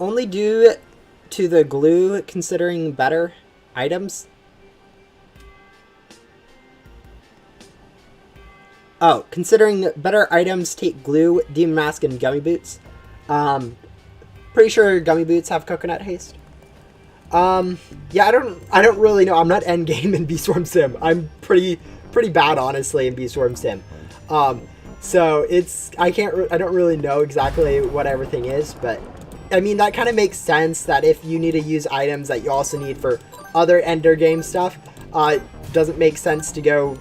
A: Only due to the glue considering better items. Oh, considering better items take glue, demon mask, and gummy boots. Pretty sure gummy boots have coconut haste. Yeah, I don't really know. I'm not endgame in Beeswarm Sim. I'm pretty bad honestly in Beeswarm Sim. So I don't really know exactly what everything is, but I mean, that kind of makes sense that if you need to use items that you also need for other Ender game stuff, it doesn't make sense to go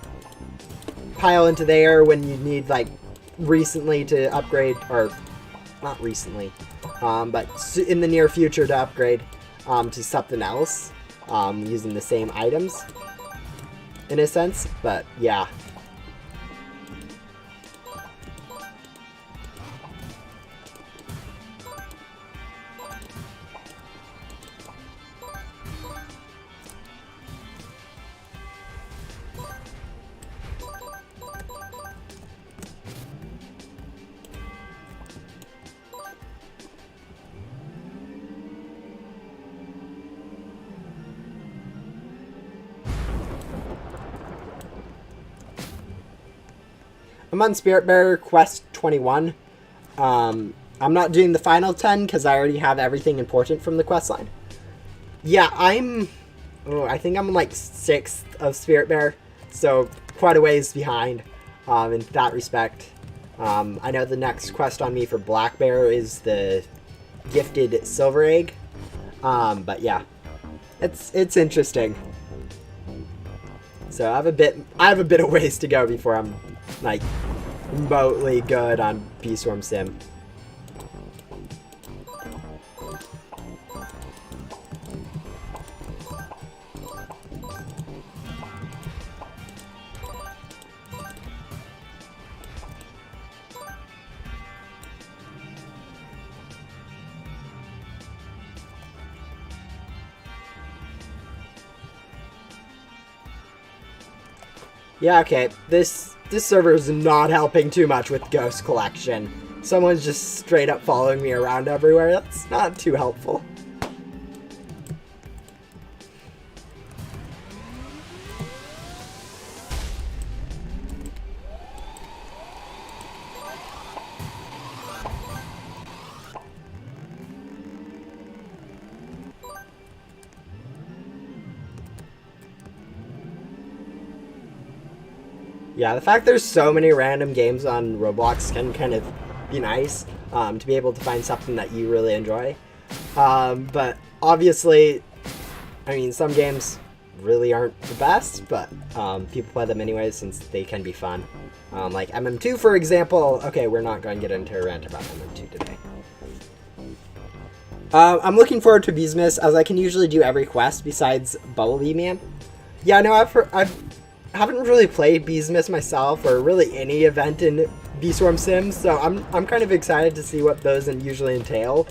A: pile into there when you need, like, recently to upgrade, or not recently, but in the near future to upgrade to something else using the same items, in a sense, but yeah. I'm on Spirit Bearer Quest 21. I'm not doing the final 10 because I already have everything important from the quest line. Yeah, I think I'm like 6th of Spirit Bearer, so quite a ways behind in that respect. I know the next quest on me for Black Bear is the gifted silver egg, but yeah, it's interesting. So I have a bit of ways to go before I'm like remotely good on Beeswarm Sim. Yeah, okay, this server is not helping too much with Ghost Collection. Someone's just straight up following me around everywhere. That's not too helpful. Yeah, the fact there's so many random games on Roblox can kind of be nice, to be able to find something that you really enjoy. But obviously, I mean, some games really aren't the best, but people play them anyways since they can be fun. Like MM2, for example. Okay, we're not going to get into a rant about MM2 today. I'm looking forward to Beesmas, as I can usually do every quest besides Bumblebee Man. Yeah, no, I haven't really played Beesmas myself, or really any event in Beeswarm Sims, so I'm kind of excited to see what those usually entail.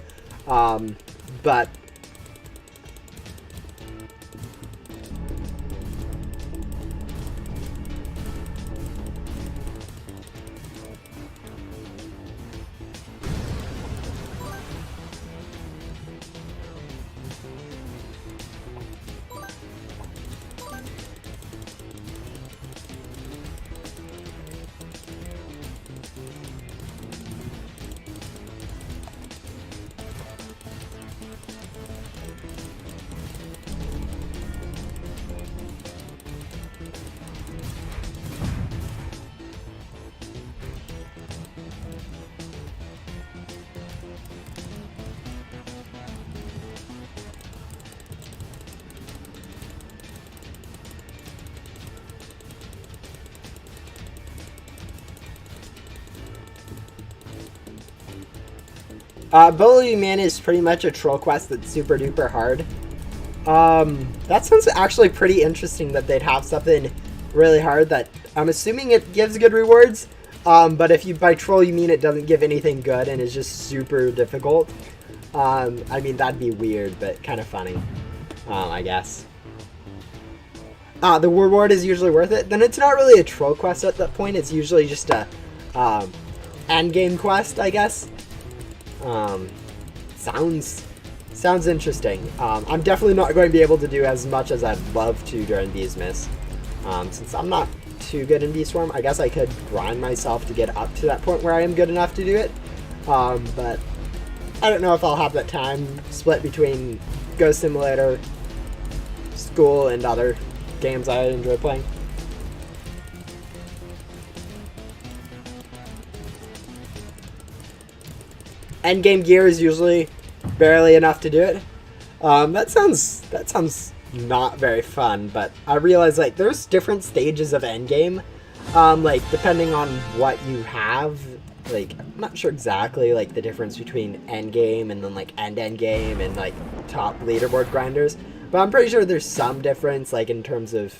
A: But Bumblebee Man is pretty much a troll quest that's super duper hard. That sounds actually pretty interesting that they'd have something really hard that I'm assuming it gives good rewards. But if you by troll you mean it doesn't give anything good and is just super difficult. I mean, that'd be weird, but kind of funny, I guess. The reward is usually worth it. Then it's not really a troll quest at that point. It's usually just a end game quest, I guess. Sounds interesting. I'm definitely not going to be able to do as much as I'd love to during Beesmas. Since I'm not too good in Beeswarm, I guess I could grind myself to get up to that point where I am good enough to do it. But I don't know if I'll have that time split between Ghost Simulator, school, and other games I enjoy playing. Endgame gear is usually barely enough to do it. That sounds not very fun, but I realize like there's different stages of endgame. Like depending on what you have, like I'm not sure exactly like the difference between endgame and then like endgame and like top leaderboard grinders, but I'm pretty sure there's some difference like in terms of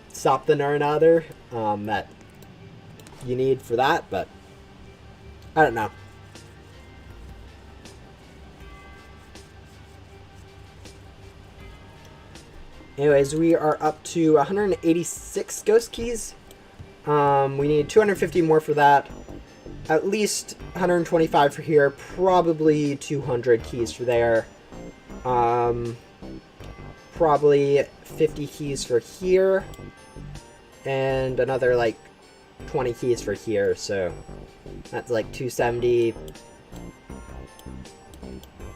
A: something or another that you need for that, but I don't know. Anyways, we are up to 186 Ghost Keys. We need 250 more for that. At least 125 for here. Probably 200 keys for there. Probably 50 keys for here. And another, like, 20 keys for here. So, that's like 270.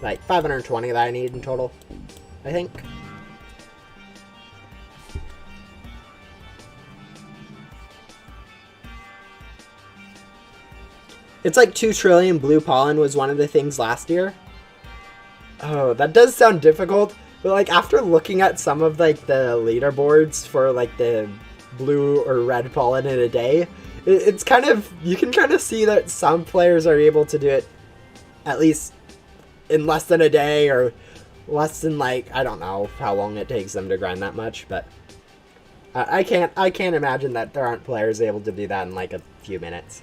A: Like, 520 that I need in total, I think. It's like 2 trillion blue pollen was one of the things last year. Oh, that does sound difficult. But like after looking at some of like the leaderboards for like the blue or red pollen in a day, it's kind of, you can kind of see that some players are able to do it at least in less than a day or less than like, I don't know how long it takes them to grind that much, but I can't imagine that there aren't players able to do that in like a few minutes.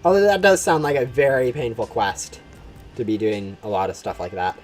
A: Although that does sound like a very painful quest to be doing a lot of stuff like that.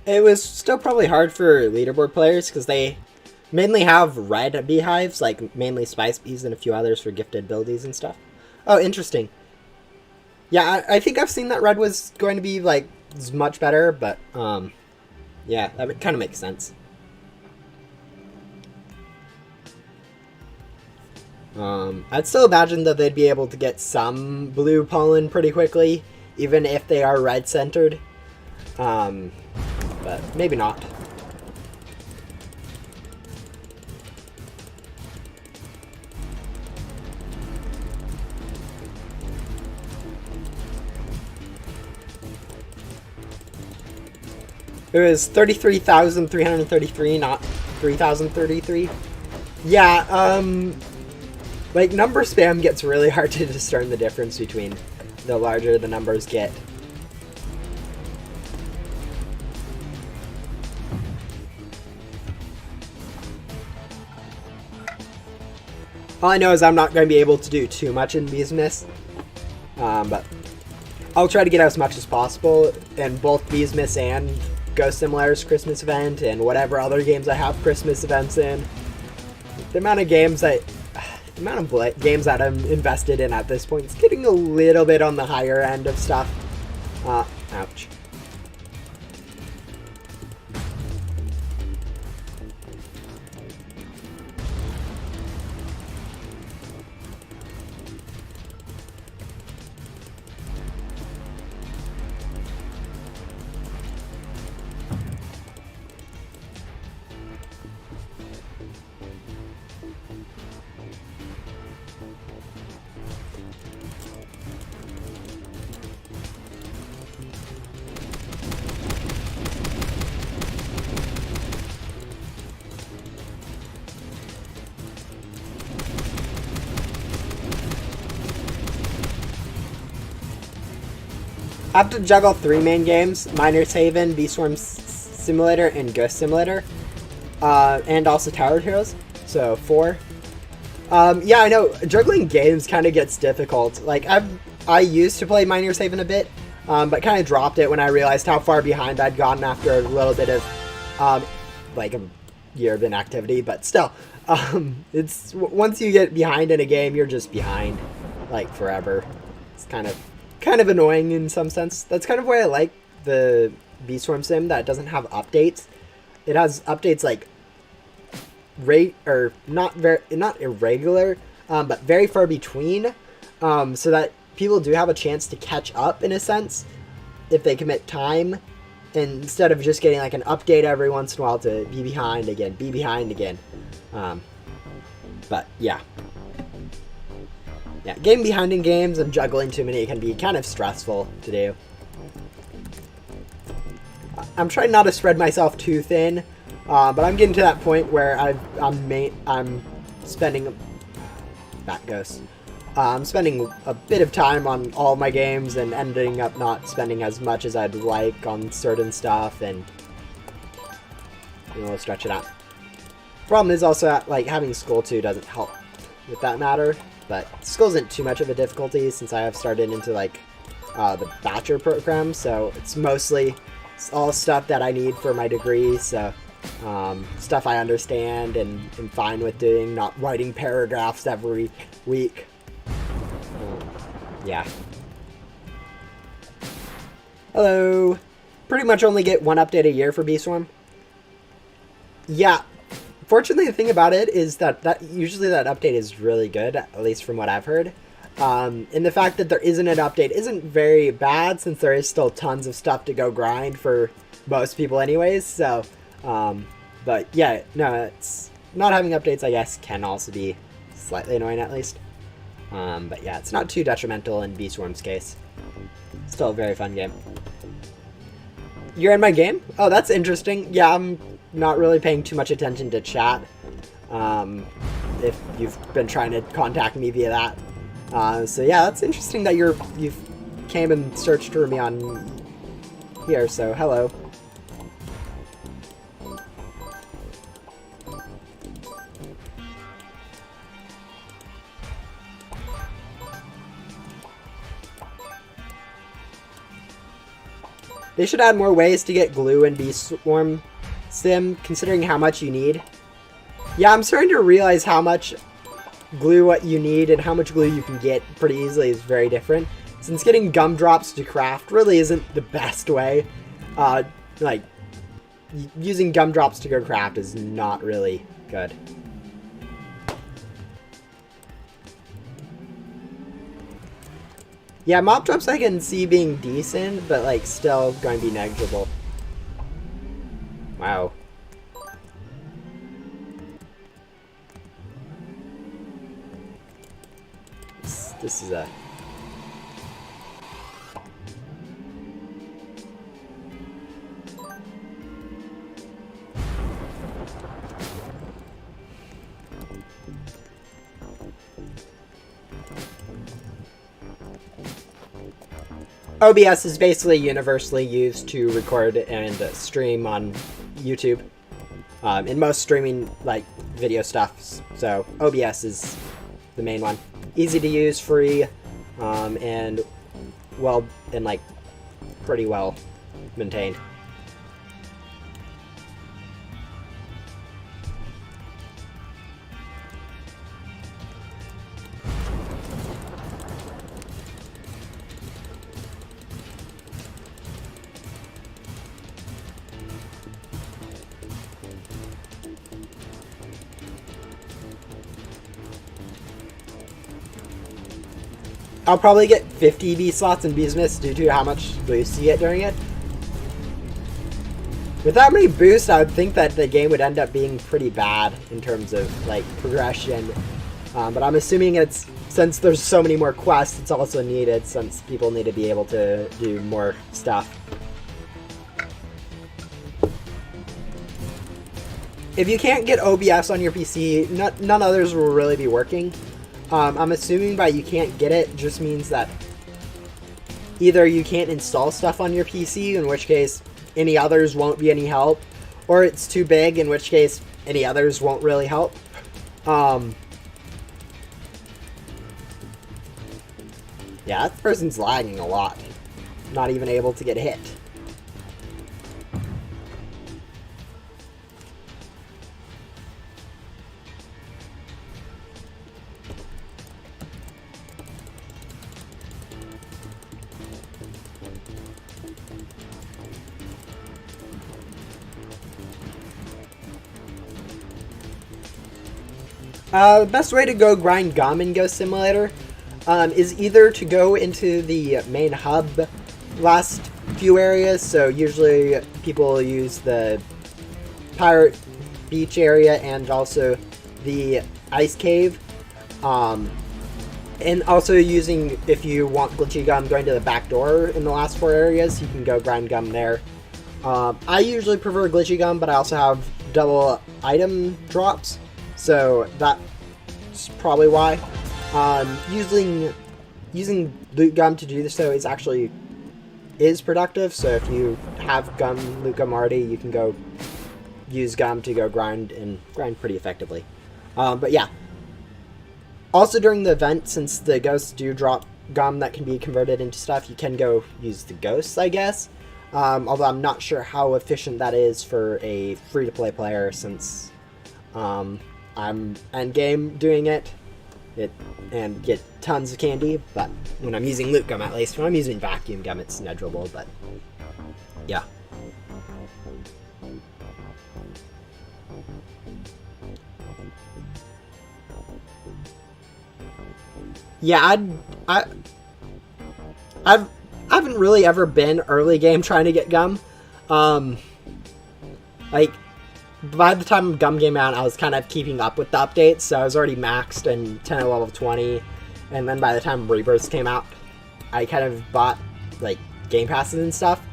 A: It was still probably hard for leaderboard players because they mainly have red beehives, like mainly spice bees and a few others for gifted abilities and stuff. Oh, interesting. Yeah, I think I've seen that red was going to be like much better, but yeah, that would kind of make sense. I'd still imagine that they'd be able to get some blue pollen pretty quickly, even if they are red centered. But maybe not. It was 33,333, not 3,033. Yeah, like number spam gets really hard to discern the difference between the larger the numbers get. All I know is I'm not going to be able to do too much in Bees Miss, but I'll try to get as much as possible in both Bees Miss and Ghost Simulator's Christmas event and whatever other games I have Christmas events in. The amount of games that I'm invested in at this point is getting a little bit on the higher end of stuff. Ouch. I have to juggle 3 main games: Miner's Haven, Beeswarm Simulator, and Ghost Simulator. And also Tower Heroes, so 4. Yeah, I know, juggling games kind of gets difficult. Like, I used to play Miner's Haven a bit, but kind of dropped it when I realized how far behind I'd gotten after a little bit of, like, a year of inactivity, but still, it's, once you get behind in a game, you're just behind, like, forever. It's kind of annoying in some sense. That's kind of why I like the Beeswarm Sim, that it doesn't have updates. It has updates like not irregular, but very far between, so that people do have a chance to catch up in a sense if they commit time, instead of just getting like an update every once in a while to be behind again. But yeah. Yeah, getting behind in games and juggling too many can be kind of stressful to do. I'm trying not to spread myself too thin, but I'm getting to that point where I'm spending... That goes. I'm spending a bit of time on all my games and ending up not spending as much as I'd like on certain stuff, and we'll stretch it out. Problem is also that, like, having school too doesn't help with that matter. But school isn't too much of a difficulty since I have started into like the bachelor program, so it's all stuff that I need for my degree, so stuff I understand and am fine with doing, not writing paragraphs every week. Yeah. Hello. Pretty much only get 1 update a year for Beeswarm. Yeah. Fortunately, the thing about it is that usually that update is really good, at least from what I've heard. And the fact that there isn't an update isn't very bad, since there is still tons of stuff to go grind for most people anyways, so, but yeah, no, it's, not having updates, I guess, can also be slightly annoying at least. But yeah, it's not too detrimental in Beeswarm's case. Still a very fun game. You're in my game? Oh, that's interesting. Yeah, I'm not really paying too much attention to chat. If you've been trying to contact me via that. So yeah, that's interesting that you've came and searched for me on here, so hello. They should add more ways to get glue and bee swarm sim, considering how much you need. Yeah, I'm starting to realize how much glue what you need and how much glue you can get pretty easily is very different. Since getting gumdrops to craft really isn't the best way. Like, using gumdrops to go craft is not really good. Yeah, mob drops I can see being decent, but like still going to be negligible. Wow. This is a... OBS is basically universally used to record and stream on YouTube. In most streaming like video stuff, so OBS is the main one. Easy to use, free, and well, and like pretty well maintained. I'll probably get 50 bee slots in Beesmiths due to how much boost you get during it. With that many boosts, I would think that the game would end up being pretty bad in terms of like progression. But I'm assuming it's, since there's so many more quests, it's also needed since people need to be able to do more stuff. If you can't get OBS on your PC, none others will really be working. I'm assuming by you can't get it just means that either you can't install stuff on your PC, in which case any others won't be any help, or it's too big, in which case any others won't really help. Yeah, that person's lagging a lot. Not even able to get hit. The best way to go grind gum in Ghost Simulator is either to go into the main hub last few areas. So usually people use the Pirate Beach area and also the Ice Cave. And also using, if you want glitchy gum, going to the back door in the last 4 areas, you can go grind gum there. I usually prefer glitchy gum, but I also have double item drops. So that's probably why. Using loot gum to do this though is productive. So if you have loot gum already, you can go use gum to go grind pretty effectively. But yeah. Also during the event, since the ghosts do drop gum that can be converted into stuff, you can go use the ghosts, I guess. Although I'm not sure how efficient that is for a free-to-play player, since I'm endgame doing it and get tons of candy, but when I'm using loot gum, at least when I'm using vacuum gum, it's negligible. But yeah. Yeah, I haven't really ever been early game trying to get gum. Like, by the time gum came out, I was kind of keeping up with the updates, so I was already maxed in 10 or level 20, and then by the time Rebirths came out, I kind of bought, like, game passes and stuff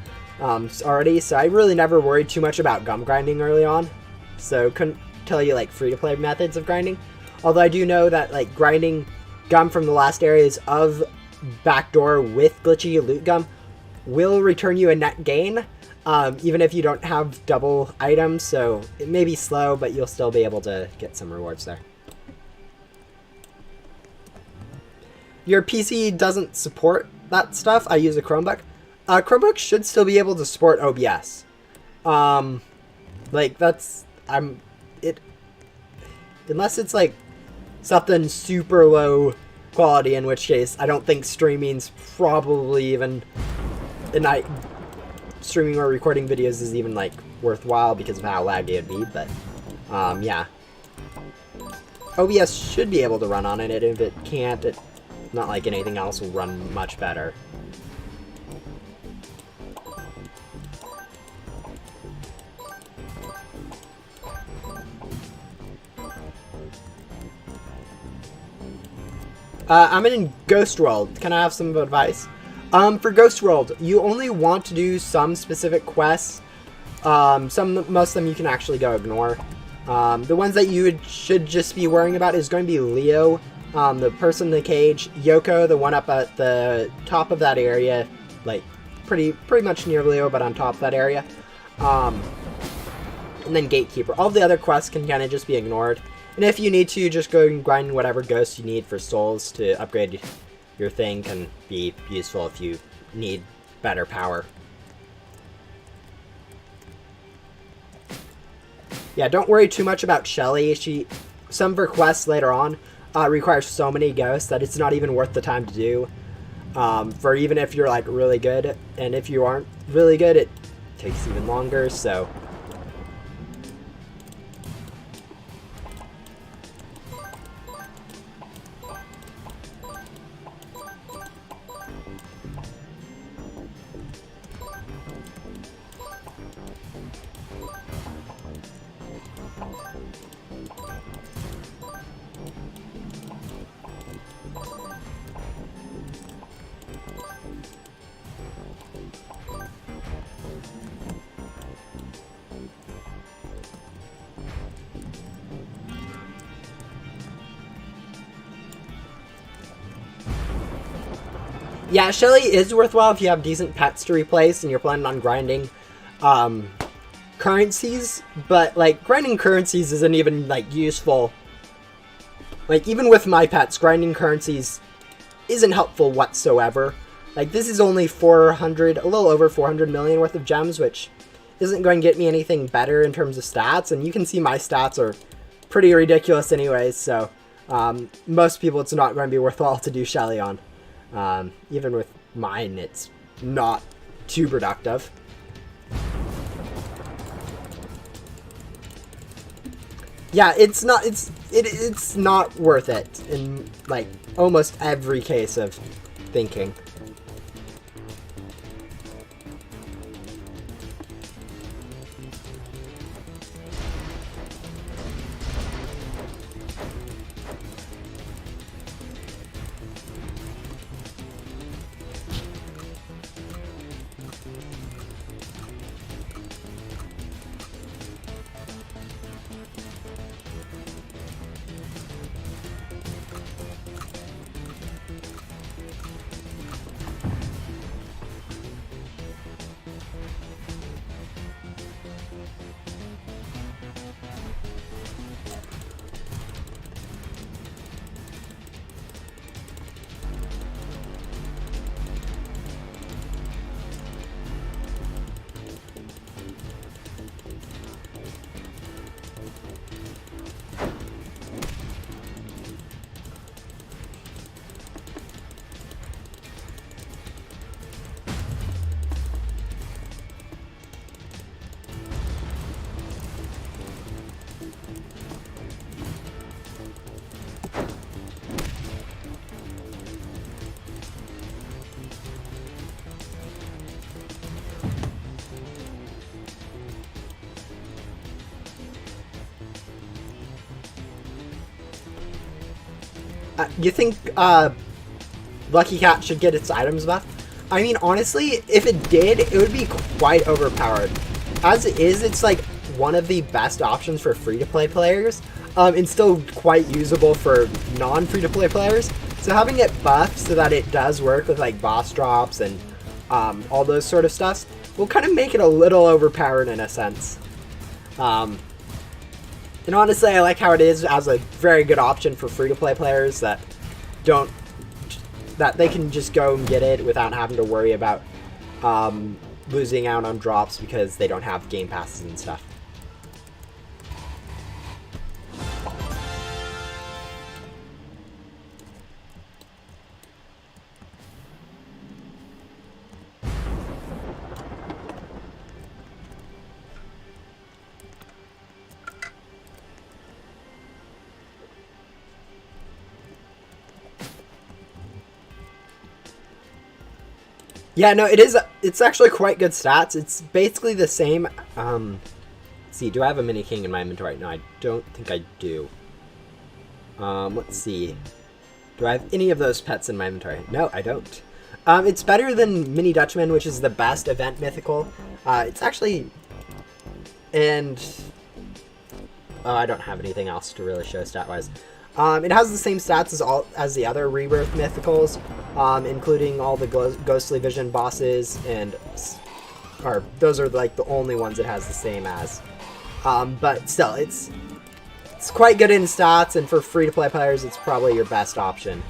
A: already, so I really never worried too much about gum grinding early on, so couldn't tell you, like, free-to-play methods of grinding. Although I do know that, like, grinding gum from the last areas of Backdoor with glitchy loot gum will return you a net gain, even if you don't have double items, so it may be slow, but you'll still be able to get some rewards there. Your PC doesn't support that stuff. I use a Chromebook. Chromebooks should still be able to support OBS. Like unless it's like something super low quality, in which case I don't think streaming's probably even, streaming or recording videos is even like worthwhile because of how laggy it'd be. But yeah, OBS should be able to run on it. If it can't, it's not like anything else will run much better. I'm in Ghost World. Can I have some advice? For Ghost World, you only want to do some specific quests. Most of them you can actually go ignore. The ones that you should just be worrying about is going to be Leo, the person in the cage, Yoko, the one up at the top of that area, like pretty much near Leo, but on top of that area. And then Gatekeeper. All the other quests can kind of just be ignored. And if you need to, just go and grind whatever ghosts you need for souls to upgrade your thing. Can be useful if you need better power. Yeah, don't worry too much about Shelly. Some of her quests later on require so many ghosts that it's not even worth the time to do. For even if you're like really good, and if you aren't really good, it takes even longer. So. Yeah, Shelly is worthwhile if you have decent pets to replace and you're planning on grinding currencies, but like grinding currencies isn't even like useful. Like even with my pets, grinding currencies isn't helpful whatsoever. Like this is only a little over 400 million worth of gems, which isn't going to get me anything better in terms of stats, and you can see my stats are pretty ridiculous anyways, so most people it's not going to be worthwhile to do Shelly on. Even with mine, it's not too productive. Yeah, it's not worth it in like almost every case of thinking. You think Lucky Cat should get its items buff? I mean, honestly, if it did, it would be quite overpowered. As it is, it's like one of the best options for free-to-play players, and still quite usable for non-free-to-play players. So having it buffed so that it does work with like boss drops and all those sort of stuff will kind of make it a little overpowered in a sense. And honestly, I like how it is as a very good option for free-to-play players that they can just go and get it without having to worry about losing out on drops because they don't have game passes and stuff. Yeah, no, it is. It's actually quite good stats. It's basically the same. Let's see, do I have a mini king in my inventory? No, I don't think I do. Let's see. Do I have any of those pets in my inventory? No, I don't. It's better than Mini Dutchman, which is the best event mythical. It's actually, and I don't have anything else to really show stat-wise. It has the same stats as the other Rebirth mythicals, including all the Ghostly Vision bosses, and those are like the only ones it has the same as. But still, it's quite good in stats, and for free-to-play players, it's probably your best option.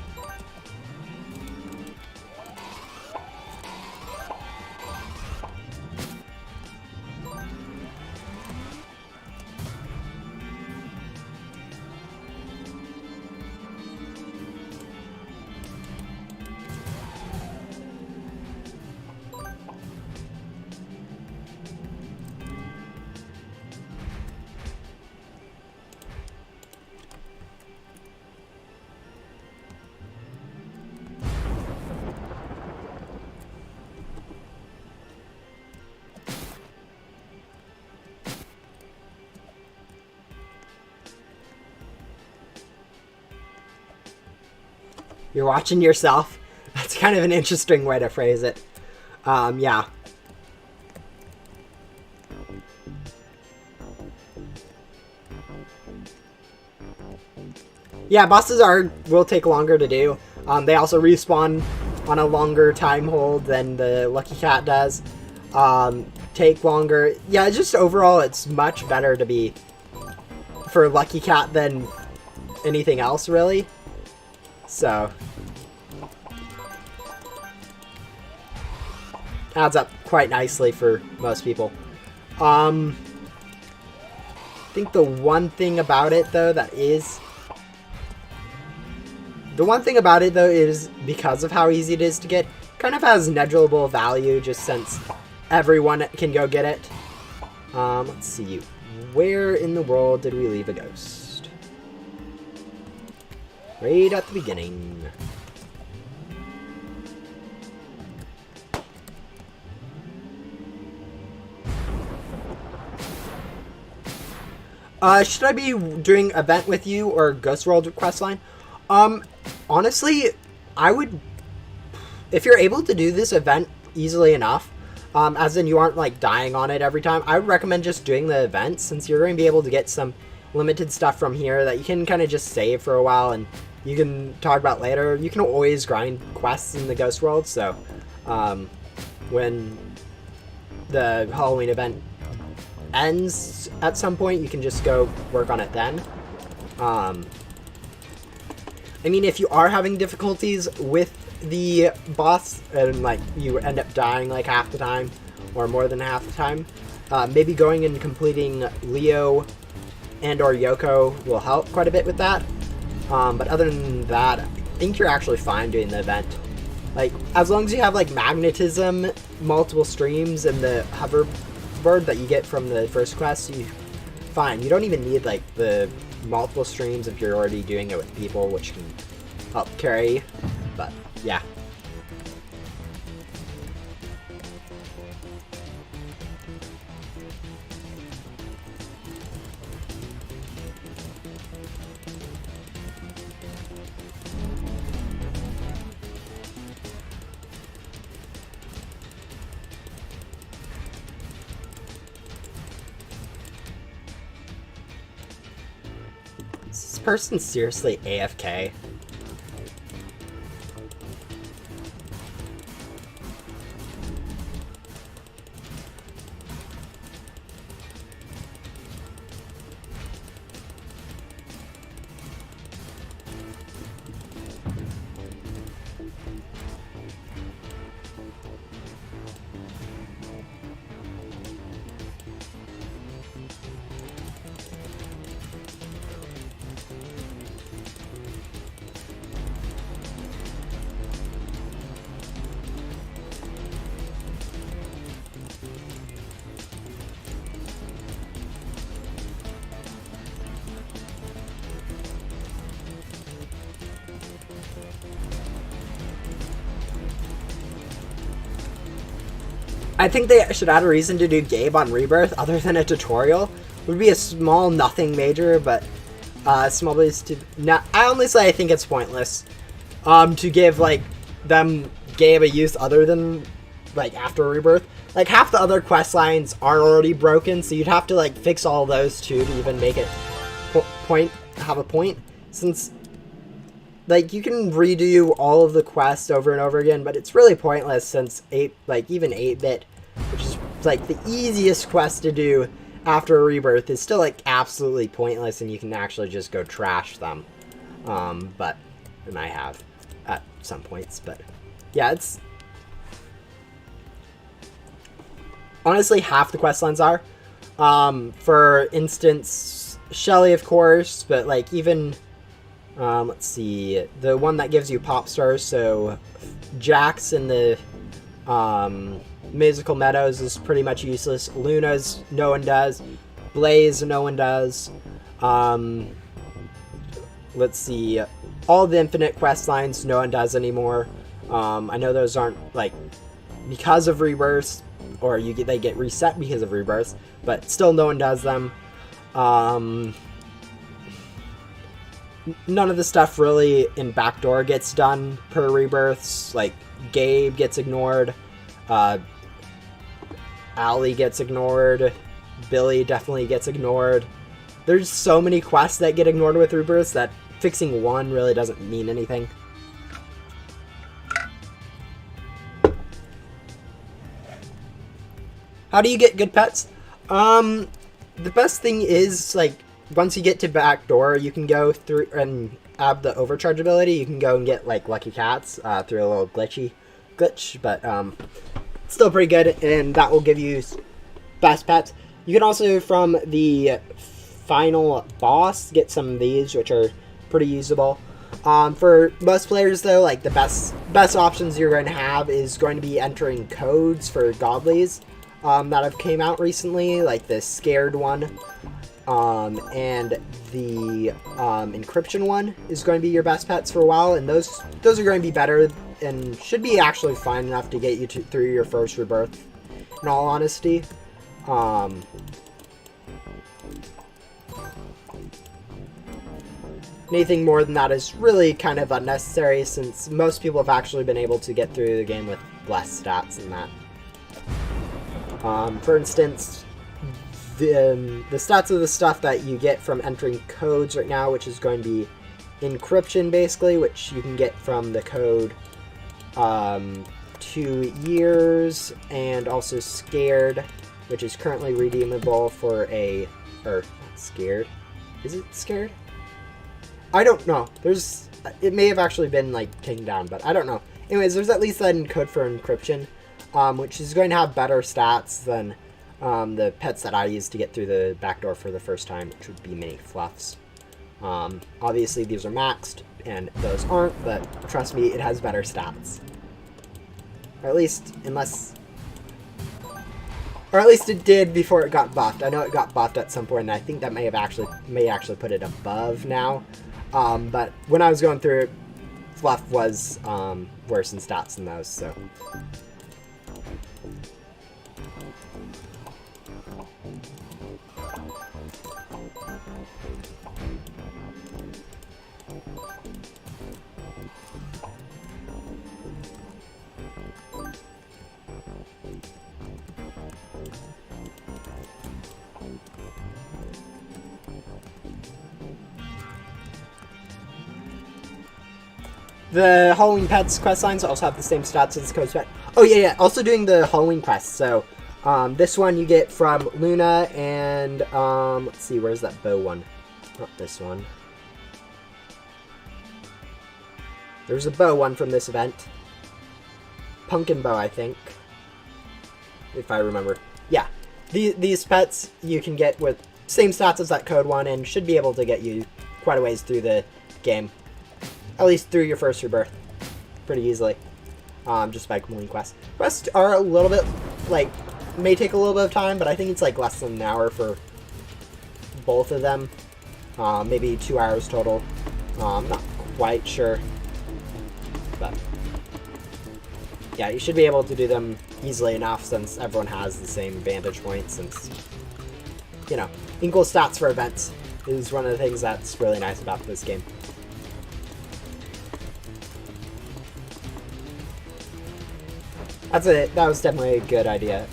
A: You're watching yourself? That's kind of an interesting way to phrase it. Yeah. Yeah, bosses will take longer to do. They also respawn on a longer time hold than the Lucky Cat does. Take longer. Yeah, just overall, it's much better to be for Lucky Cat than anything else, really. So, adds up quite nicely for most people. I think the one thing about it, though, is because of how easy it is to get, kind of has negligible value just since everyone can go get it. Let's see. Where in the world did we leave a ghost? Right at the beginning. Should I be doing event with you or Ghost World questline? Honestly, I would, if you're able to do this event easily enough, as in you aren't like dying on it every time, I would recommend just doing the event, since you're going to be able to get some limited stuff from here that you can kind of just save for a while and you can talk about later. You can always grind quests in the Ghost World, so when the Halloween event ends at some point, you can just go work on it then. I mean, if you are having difficulties with the boss and like you end up dying like half the time or more than half the time, maybe going and completing Leo and or Yoko will help quite a bit with that. But other than that, I think you're actually fine doing the event. Like, as long as you have like magnetism, multiple streams, and the hoverboard that you get from the first quest, you fine. You don't even need like the multiple streams if you're already doing it with people, which can help carry. But yeah. Is this person seriously AFK? I think they should add a reason to do Gabe on Rebirth other than a tutorial. It would be a small nothing major, but small ways to not. I honestly I think it's pointless to give like them Gabe a use other than like after Rebirth. Like half the other quest lines are already broken, so you'd have to like fix all those too to even make it have a point. Since like you can redo all of the quests over and over again, but it's really pointless since even 8-bit, which is like the easiest quest to do after a Rebirth, is still like absolutely pointless, and you can actually just go trash them. But and I have at some points, but yeah, it's honestly half the quest lines are. For instance, Shelly, of course, but like even let's see, the one that gives you pop stars, so Jax in the Musical Meadows is pretty much useless. Luna's no one does. Blaze no one does. Let's see, all the infinite quest lines no one does anymore. I know those aren't like because of Rebirths, or they get reset because of Rebirths, but still no one does them. None of the stuff really in Backdoor gets done per Rebirths. Like Gabe gets ignored. Allie gets ignored. Billy definitely gets ignored. There's so many quests that get ignored with Rebirths that fixing one really doesn't mean anything. How do you get good pets? The best thing is, like, once you get to Backdoor, you can go through and have the overcharge ability. You can go and get, like, lucky cats through a little glitch, but it's still pretty good, and that will give you best pets. You can also, from the final boss, get some of these, which are pretty usable. For most players, though, like, the best options you're going to have is going to be entering codes for godlies that have came out recently, like the Scared one, and the Encryption one is going to be your best pets for a while, and those are going to be better and should be actually fine enough to get you through your first Rebirth, in all honesty. Anything more than that is really kind of unnecessary, since most people have actually been able to get through the game with less stats than that. For instance, the stats of the stuff that you get from entering codes right now, which is going to be Encryption, basically, which you can get from the code 2 years, and also Scared, which is currently redeemable for Scared? Is it Scared? I don't know. It may have actually been, like, taken down, but I don't know. Anyways, there's at least that in code for Encryption, which is going to have better stats than the pets that I used to get through the backdoor for the first time, which would be mini fluffs. Obviously, these are maxed, and those aren't, but trust me, it has better stats. Or at least it did before it got buffed. I know it got buffed at some point, and I think that may actually put it above now. But when I was going through it, fluff was worse in stats than those, so. The Halloween Pets quest lines also have the same stats as the Code's Pet. Oh, yeah. Also doing the Halloween quest. So, this one you get from Luna and, let's see, where's that bow one? Not this one. There's a bow one from this event. Pumpkin bow, I think. If I remember. Yeah. These pets you can get with same stats as that code one and should be able to get you quite a ways through the game. At least through your first Rebirth. Pretty easily. Just by completing quests. Quests are a little bit, like, may take a little bit of time, but I think it's like less than an hour for both of them. Maybe 2 hours total. I'm not quite sure. But yeah, you should be able to do them easily enough since everyone has the same vantage point, since, you know, equal stats for events is one of the things that's really nice about this game. That was definitely a good idea.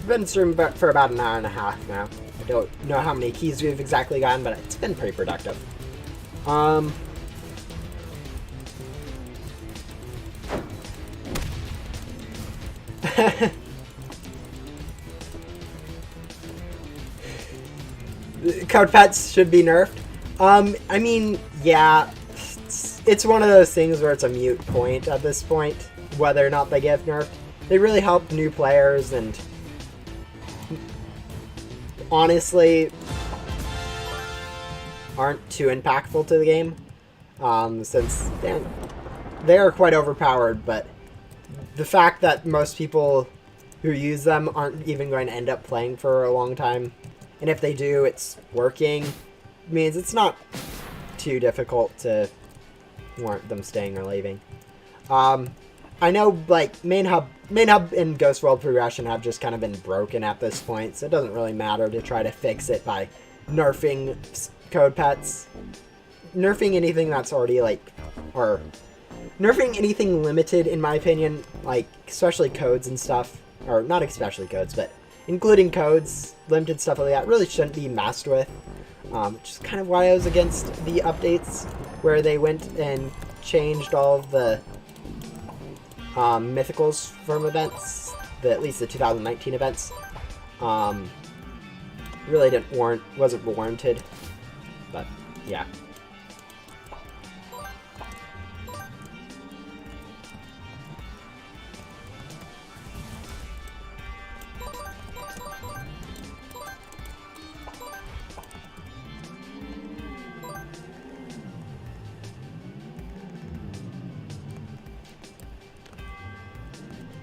A: Been streaming for about an hour and a half now. I don't know how many keys we've exactly gotten, but it's been pretty productive. Code pets should be nerfed. I mean, yeah, it's one of those things where it's a moot point at this point, whether or not they get nerfed. They really help new players, and honestly aren't too impactful to the game, since they are quite overpowered, but the fact that most people who use them aren't even going to end up playing for a long time, and if they do, it's working, means it's not too difficult to warrant them staying or leaving. I know, like, main hub and Ghost World Progression have just kind of been broken at this point, so it doesn't really matter to try to fix it by nerfing code pets. Nerfing anything that's already, like, or nerfing anything limited, in my opinion, like, especially codes and stuff, or not especially codes, but including codes, limited stuff like that, really shouldn't be messed with, which is kind of why I was against the updates, where they went and changed all of the mythicals from events, at least the 2019 events. Really wasn't warranted, but yeah.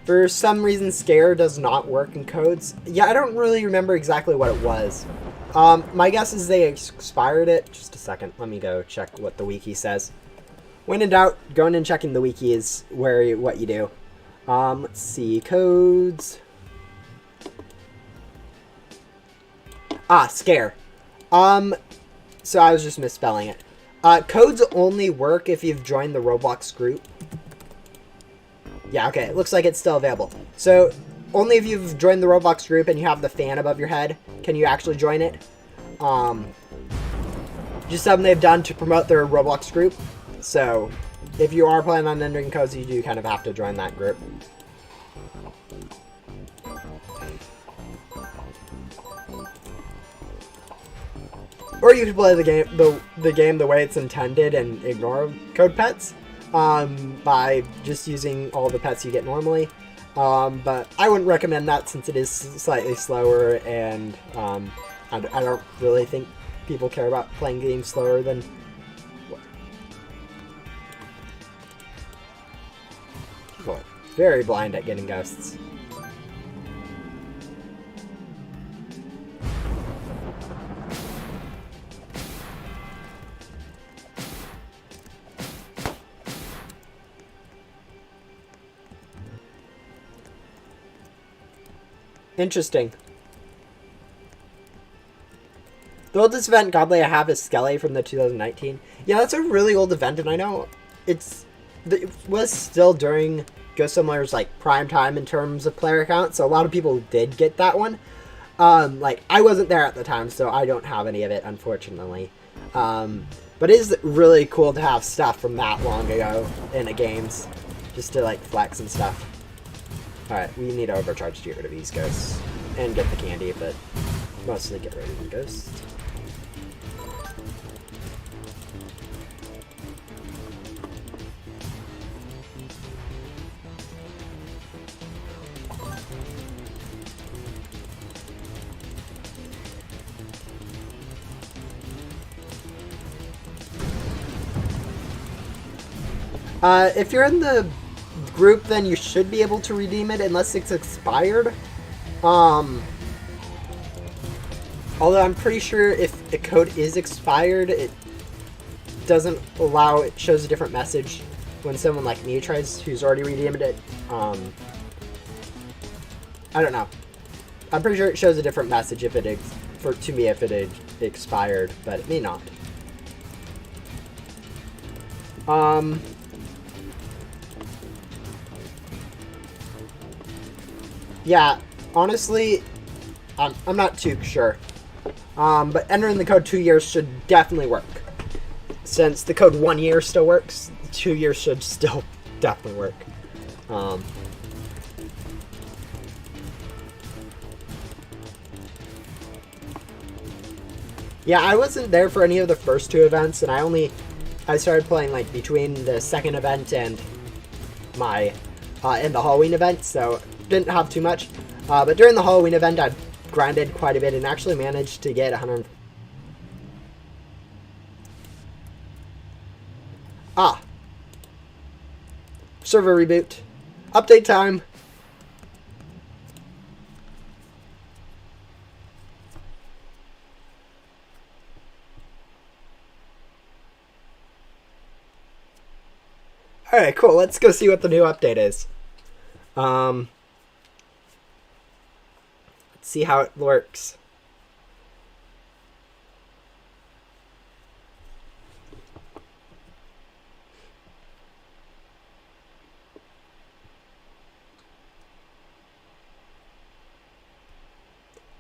A: For some reason, Scare does not work in codes. Yeah, I don't really remember exactly what it was. My guess is they expired it. Just a second. Let me go check what the wiki says. When in doubt, going and checking the wiki is what you do. Let's see. Codes. Scare. So I was just misspelling it. Codes only work if you've joined the Roblox group. Yeah, okay, it looks like it's still available. So, only if you've joined the Roblox group and you have the fan above your head can you actually join it. Just something they've done to promote their Roblox group. So, if you are planning on entering codes, you do kind of have to join that group. Or you can play the game the way it's intended and ignore code pets. By just using all the pets you get normally. But I wouldn't recommend that since it is slightly slower, and I don't really think people care about playing games slower than... People are very blind at getting ghosts. Interesting. The oldest event Godly I have is Skelly from the 2019. Yeah, that's a really old event, and I know it was still during Ghost Simulator's like prime time in terms of player count, so a lot of people did get that one. Like, I wasn't there at the time, so I don't have any of it, unfortunately. But it is really cool to have stuff from that long ago in the games, just to like flex and stuff. Alright, we need to overcharge to get rid of these ghosts and get the candy, but mostly get rid of the ghosts. If you're in the group, then you should be able to redeem it unless it's expired. Although I'm pretty sure if the code is expired, it doesn't allow, it shows a different message when someone like me tries, who's already redeemed it. I don't know. I'm pretty sure it shows a different message if it to me if it had expired, but it may not. Yeah, honestly, I'm not too sure. But entering the code 2 years should definitely work. Since the code 1 year still works, 2 years should still definitely work. Yeah, I wasn't there for any of the first 2 events, and I started playing like between the second event and my and the Halloween event, so didn't have too much. But during the Halloween event, I grinded quite a bit and actually managed to get 100. Server reboot. Update time. Alright, cool. Let's go see what the new update is. Let's see how it works.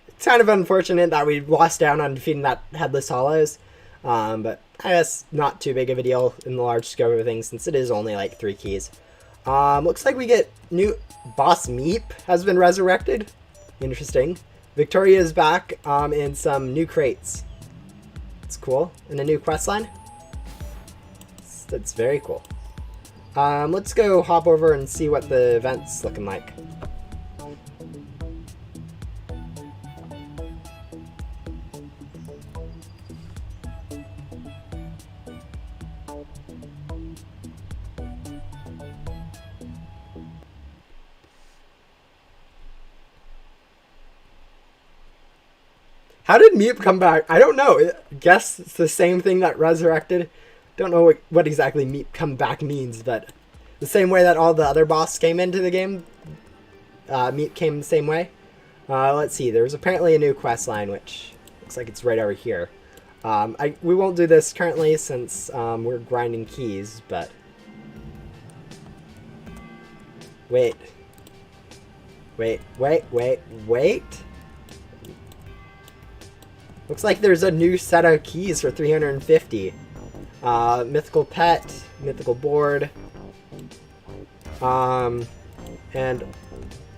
A: It's kind of unfortunate that we lost down on defeating that Headless Hollows, but I guess not too big of a deal in the large scope of things since it is only like 3 keys. Looks like we get new boss Meep has been resurrected. Interesting. Victoria is back in some new crates. It's cool. And a new questline. That's very cool. Let's go hop over and see what the event's looking like. How did Meep come back? I don't know. I guess it's the same thing that resurrected. Don't know what exactly Meep come back means, but the same way that all the other boss came into the game, Meep came the same way. Let's see. There's apparently a new quest line, which looks like it's right over here. We won't do this currently since we're grinding keys, but wait. Looks like there's a new set of keys for 350. Mythical pet, mythical board, and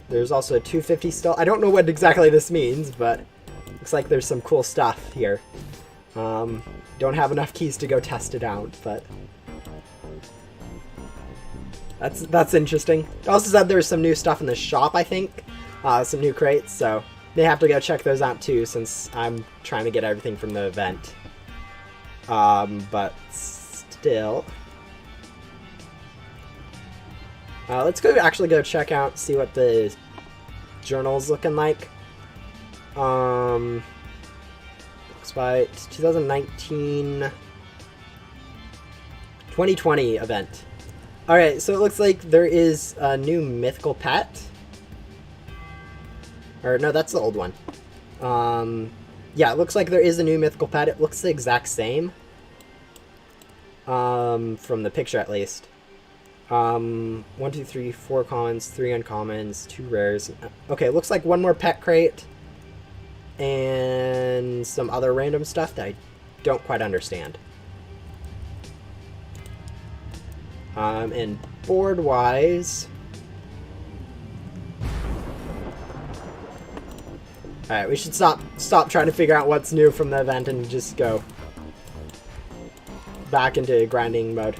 A: there's also a 250 still. I don't know what exactly this means, but looks like there's some cool stuff here. Don't have enough keys to go test it out, but that's interesting. It also said there's some new stuff in the shop, I think, some new crates, so they have to go check those out too, since I'm trying to get everything from the event. But still, let's actually go check out, see what the journal's looking like. Looks by 2019, 2020 event. All right, so it looks like there is a new mythical pet. Or no, that's the old one. Yeah, it looks like there is a new mythical pet. It looks the exact same. From the picture at least. 1, 2, 3, 4 commons, 3 uncommons, 2 rares. Okay, it looks like one more pet crate. And some other random stuff that I don't quite understand. And board-wise... Alright, we should stop trying to figure out what's new from the event and just go back into grinding mode.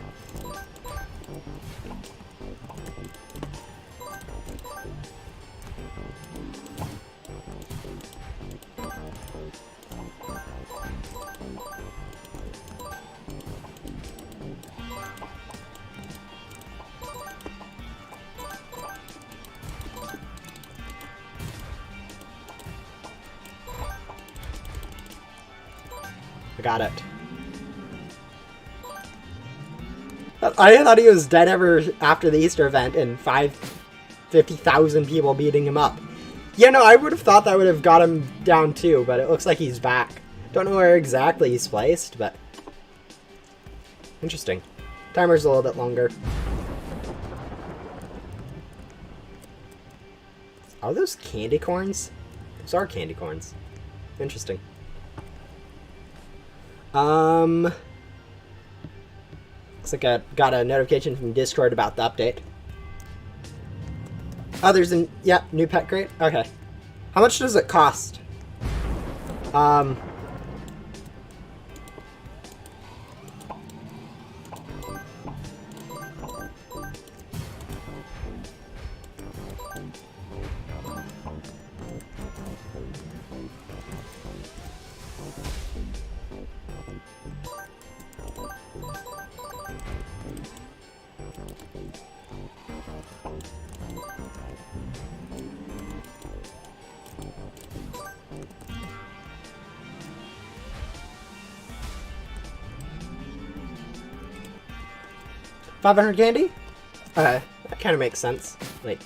A: I got it. I thought he was dead ever after the Easter event and 50,000 people beating him up. Yeah, no, I would have thought that would have got him down too, but it looks like he's back. Don't know where exactly he's placed, but... Interesting. Timer's a little bit longer. Are those candy corns? Those are candy corns. Interesting. Looks like I got a notification from Discord about the update. Oh, there's an... Yeah, new pet crate? Okay. How much does it cost? 500 candy? That kind of makes sense. Like,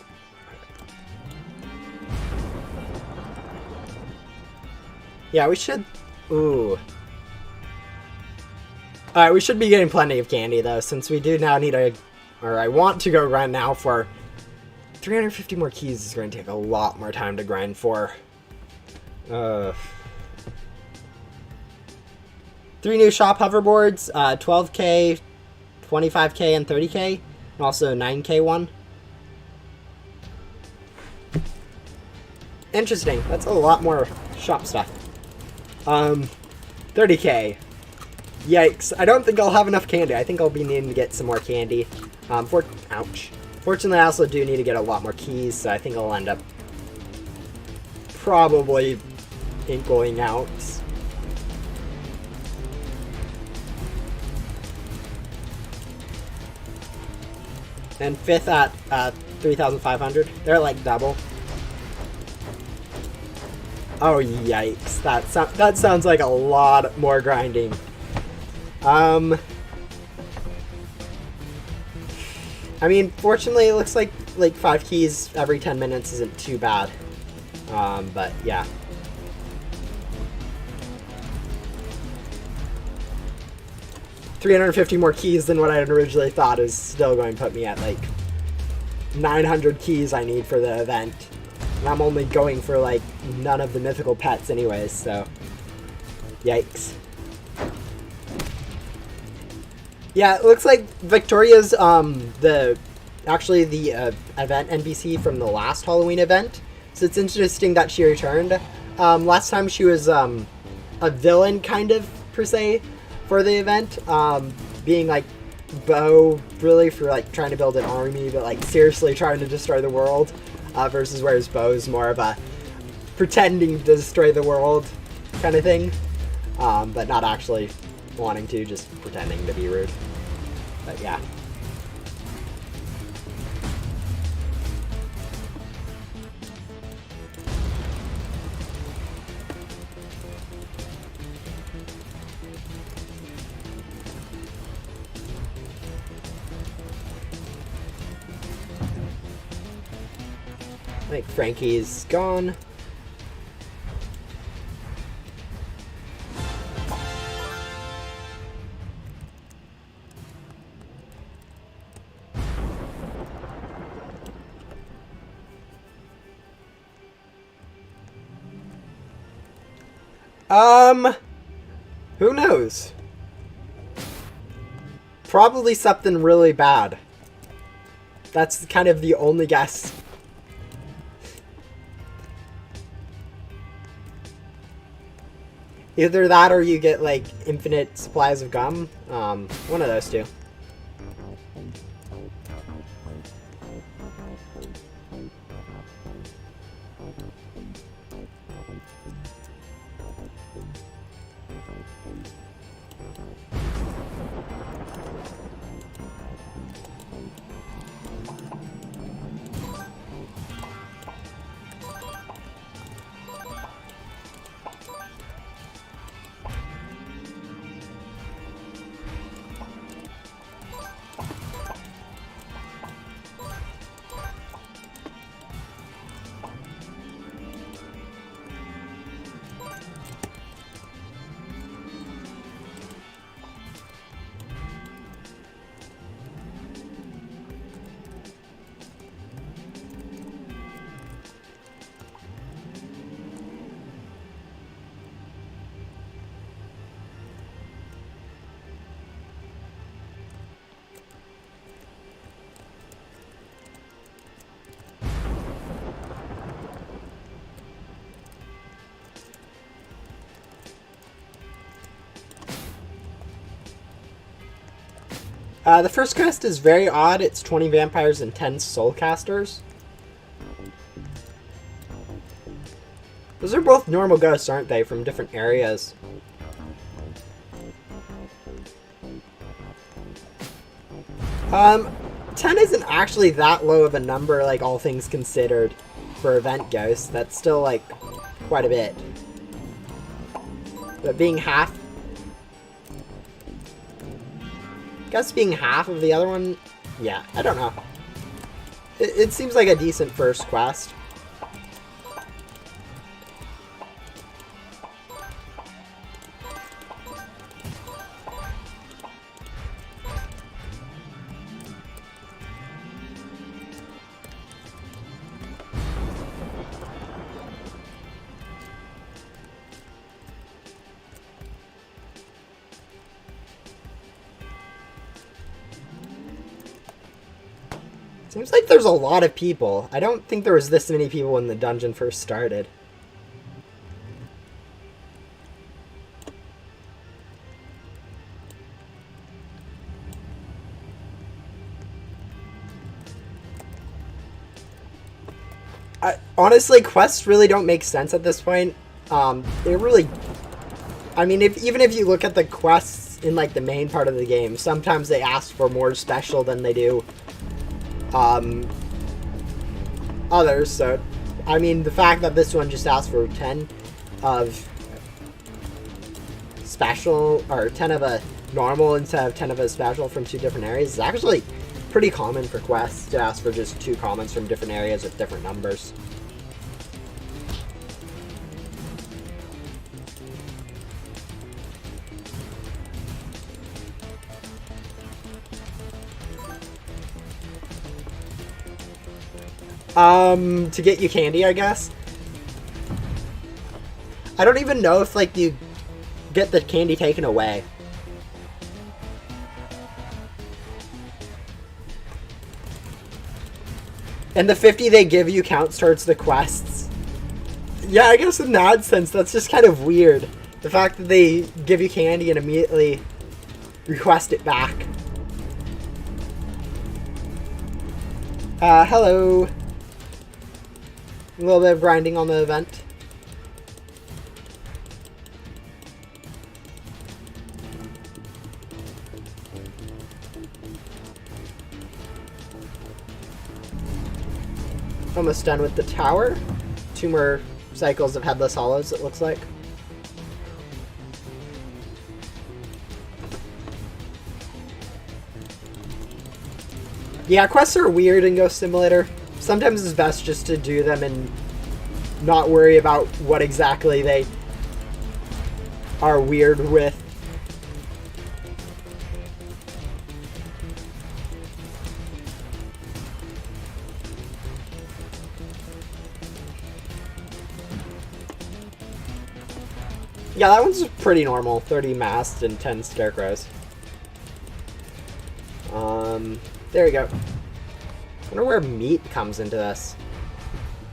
A: yeah, we should... Ooh. Alright, we should be getting plenty of candy, though, since we do now need a... Or I want to go grind now for... 350 more keys is going to take a lot more time to grind for. 3 new shop hoverboards, 12k, 25k, and 30k, and also 9k one. Interesting. That's a lot more shop stuff. 30k. Yikes. I don't think I'll have enough candy. I think I'll be needing to get some more candy. Ouch. Fortunately, I also do need to get a lot more keys, so I think I'll end up probably going out. And 5th at 3,500. They're like double. Oh, yikes. That sounds like a lot more grinding. I mean, fortunately, it looks like 5 keys every 10 minutes isn't too bad. But yeah. $350 more keys than what I had originally thought is still going to put me at like 900 keys I need for the event. And I'm only going for like none of the mythical pets anyways, so yikes. Yeah, it looks like Victoria's event NPC from the last Halloween event. So it's interesting that she returned. Last time she was a villain kind of per se for the event, being like Bo really for like trying to build an army, but like seriously trying to destroy the world, versus whereas Bo's more of a pretending to destroy the world kind of thing, but not actually wanting to, just pretending to be rude. But yeah. I think Frankie's gone. Who knows? Probably something really bad. That's kind of the only guess. Either that or you get, like, infinite supplies of gum. One of those two. The first quest is very odd. It's 20 vampires and 10 soulcasters. Those are both normal ghosts, aren't they, from different areas? Um, 10 isn't actually that low of a number, like, all things considered, for event ghosts. That's still, like, quite a bit. But being half... I guess being half of the other one, yeah, I don't know. It seems like a decent first quest. Seems like there's a lot of people. I don't think there was this many people when the dungeon first started. Honestly, quests really don't make sense at this point. They really... I mean, even if you look at the quests in, like, the main part of the game, sometimes they ask for more special than they do others. So, I mean, the fact that this one just asks for 10 of special, or 10 of a normal instead of 10 of a special from 2 different areas is actually pretty common for quests to ask for just 2 commons from different areas with different numbers. To get you candy, I guess. I don't even know if, like, you get the candy taken away. And the 50 they give you counts towards the quests. Yeah, I guess in that sense, that's just kind of weird. The fact that they give you candy and immediately request it back. Hello. A little bit of grinding on the event. Almost done with the tower. 2 more cycles of Headless Hollows, it looks like. Yeah, quests are weird in Ghost Simulator. Sometimes it's best just to do them and not worry about what exactly they are weird with. Yeah, that one's pretty normal. 30 masts and 10 scarecrows. There we go. I wonder where meat comes into this.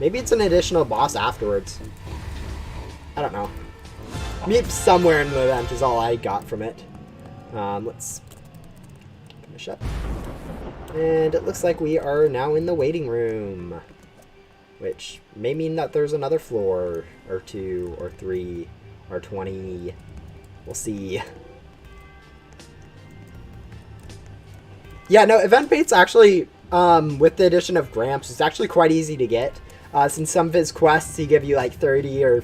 A: Maybe it's an additional boss afterwards. I don't know. Meat somewhere in the event is all I got from it. Let's finish up. And it looks like we are now in the waiting room. Which may mean that there's another floor, or 2, or 3, or 20. We'll see. Yeah, no, event bait's actually, with the addition of Gramps, it's actually quite easy to get. Since some of his quests, he give you like 30 or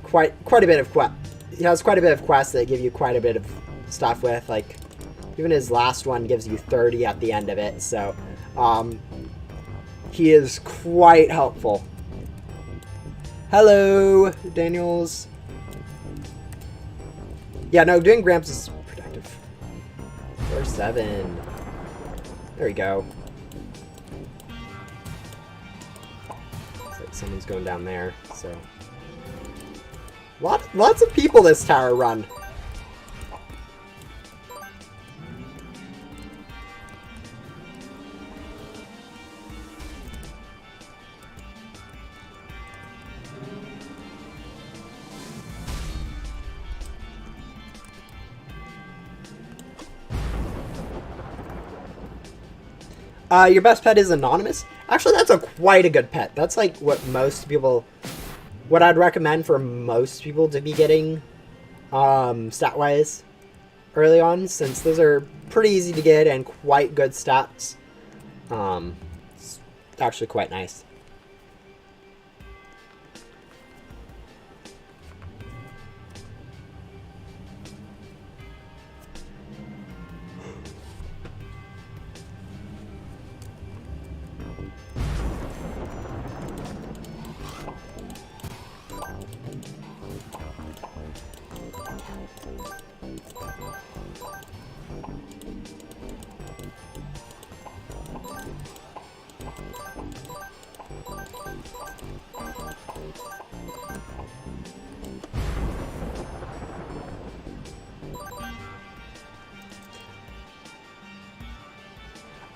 A: quite a bit of quests. He has quite a bit of quests that give you quite a bit of stuff with, like, even his last one gives you 30 at the end of it, so, he is quite helpful. Hello, Daniels. Yeah, no, doing Gramps is productive. 4-7. There we go. Looks like someone's going down there, so. Lots of people this tower run. Your best pet is anonymous. Actually, that's quite a good pet. That's like what I'd recommend for most people to be getting, stat-wise, early on, since those are pretty easy to get and quite good stats. It's actually quite nice.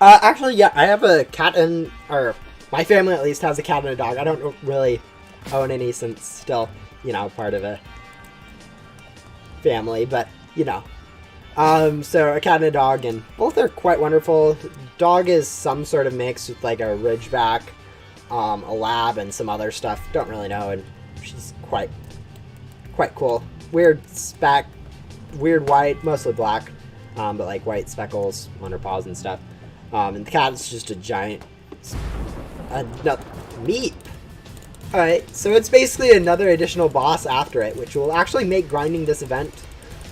A: Actually, yeah, I have a cat or my family at least has a cat and a dog. I don't really own any since still, you know, part of a family, but, you know. So a cat and a dog, and both are quite wonderful. Dog is some sort of mix with like a Ridgeback, a lab, and some other stuff. Don't really know, and she's quite cool. Weird speck, weird white, mostly black, but like white speckles on her paws and stuff. And the cat is just a giant meat. Alright, so it's basically another additional boss after it, which will actually make grinding this event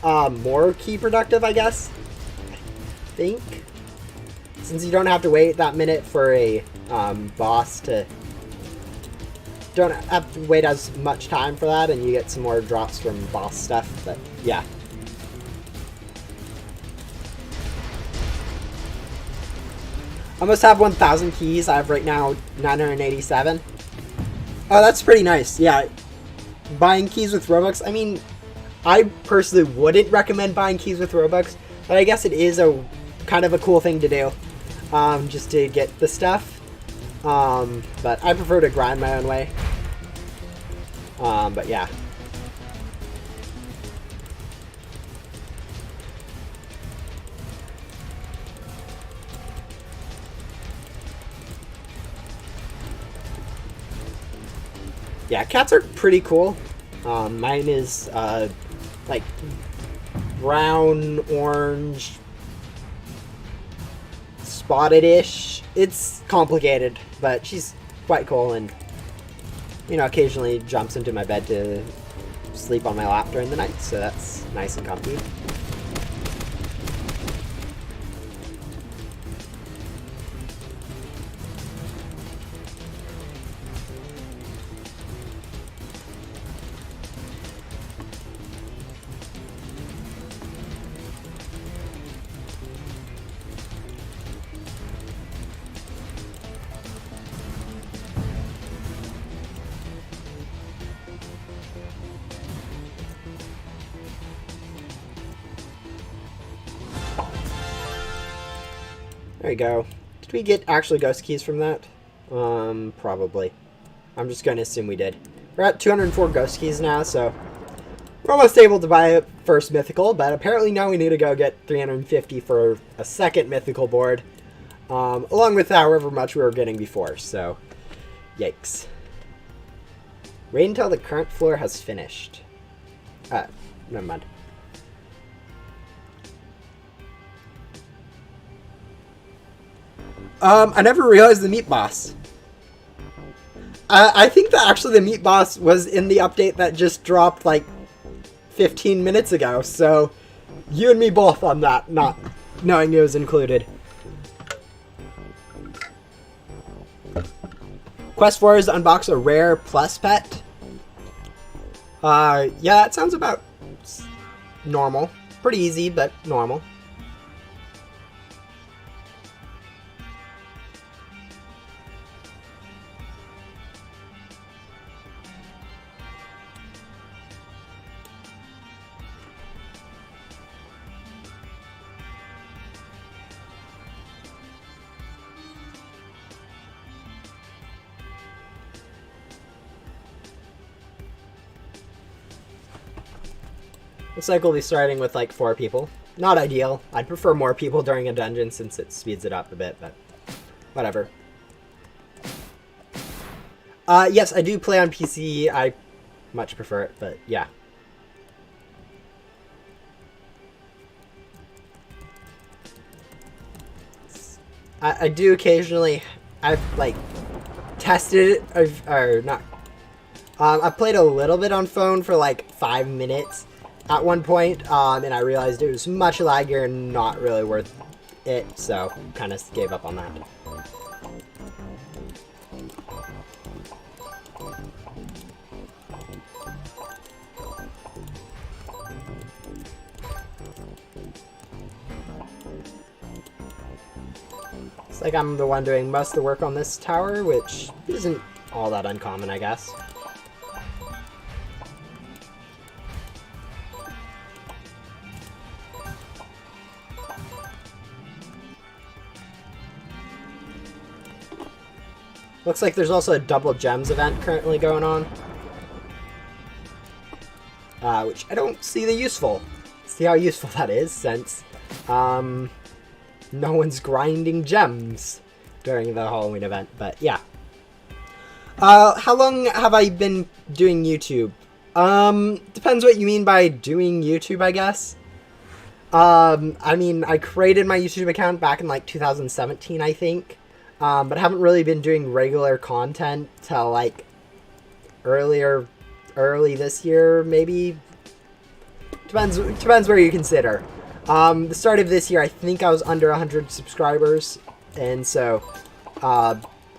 A: more key productive, I guess. I think. Since you don't have to wait that minute for a boss to... Don't have to wait as much time for that, and you get some more drops from boss stuff, but yeah. I almost have 1,000 keys. I have right now 987. Oh, that's pretty nice. Yeah, buying keys with Robux. I mean, I personally wouldn't recommend buying keys with Robux, but I guess it is a kind of a cool thing to do, just to get the stuff. But I prefer to grind my own way. But yeah. Yeah, cats are pretty cool. Mine is, like, brown, orange, spotted-ish. It's complicated, but she's quite cool, and, you know, occasionally jumps into my bed to sleep on my lap during the night, so that's nice and comfy. There you go. Did we get actually ghost keys from that? Probably. I'm just going to assume we did. We're at 204 ghost keys now, so we're almost able to buy a first mythical, but apparently now we need to go get 350 for a second mythical board, along with however much we were getting before, so yikes. Wait until the current floor has finished. Never mind. I never realized the meat boss. I think that actually the meat boss was in the update that just dropped like 15 minutes ago, so you and me both on that, not knowing it was included. Quest 4 is to unbox a rare plus pet. Yeah, that sounds about normal. Pretty easy, but normal. Looks like we'll be starting with like 4 people. Not ideal. I'd prefer more people during a dungeon since it speeds it up a bit, but whatever. Yes, I do play on PC. I much prefer it, but yeah. I do occasionally. I've like tested it, or not. I played a little bit on phone for like 5 minutes at one point, and I realized it was much laggier and not really worth it, so kind of gave up on that. It's like I'm the one doing most of the work on this tower, which isn't all that uncommon, I guess. Looks like there's also a double gems event currently going on. Which I don't see see how useful that is, since no one's grinding gems during the Halloween event, but yeah. How long have I been doing YouTube? Depends what you mean by doing YouTube, I guess. I mean, I created my YouTube account back in like 2017, I think. But I haven't really been doing regular content till like early this year, maybe. Depends where you consider. The start of this year, I think I was under 100 subscribers, and so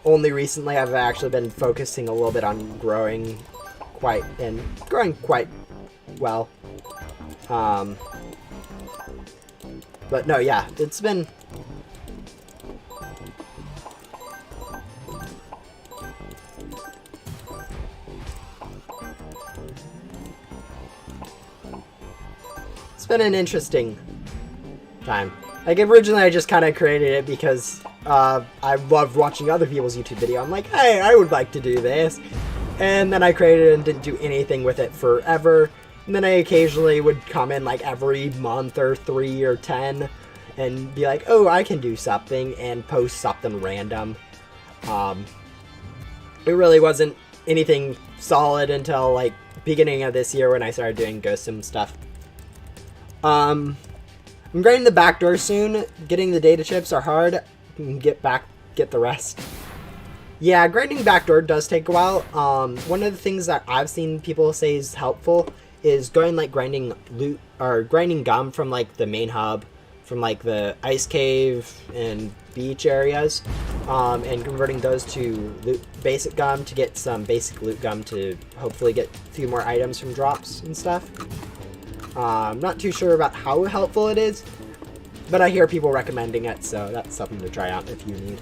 A: only recently I've actually been focusing a little bit on growing quite well. But no, yeah, it's been. It's been an interesting time. Like, originally I just kind of created it because I loved watching other people's YouTube video. I'm like, hey, I would like to do this. And then I created it and didn't do anything with it forever. And then I occasionally would come in like every month or 3 or 10 and be like, oh, I can do something, and post something random. It really wasn't anything solid until like beginning of this year when I started doing Ghost Sim stuff. I'm grinding the back door soon. Getting the data chips are hard. Get the rest. Yeah, grinding backdoor does take a while. One of the things that I've seen people say is helpful is going like grinding loot or grinding gum from like the main hub, from like the ice cave and beach areas, and converting those to basic gum to get some basic loot gum to hopefully get a few more items from drops and stuff. I'm not too sure about how helpful it is, but I hear people recommending it, so that's something to try out if you need.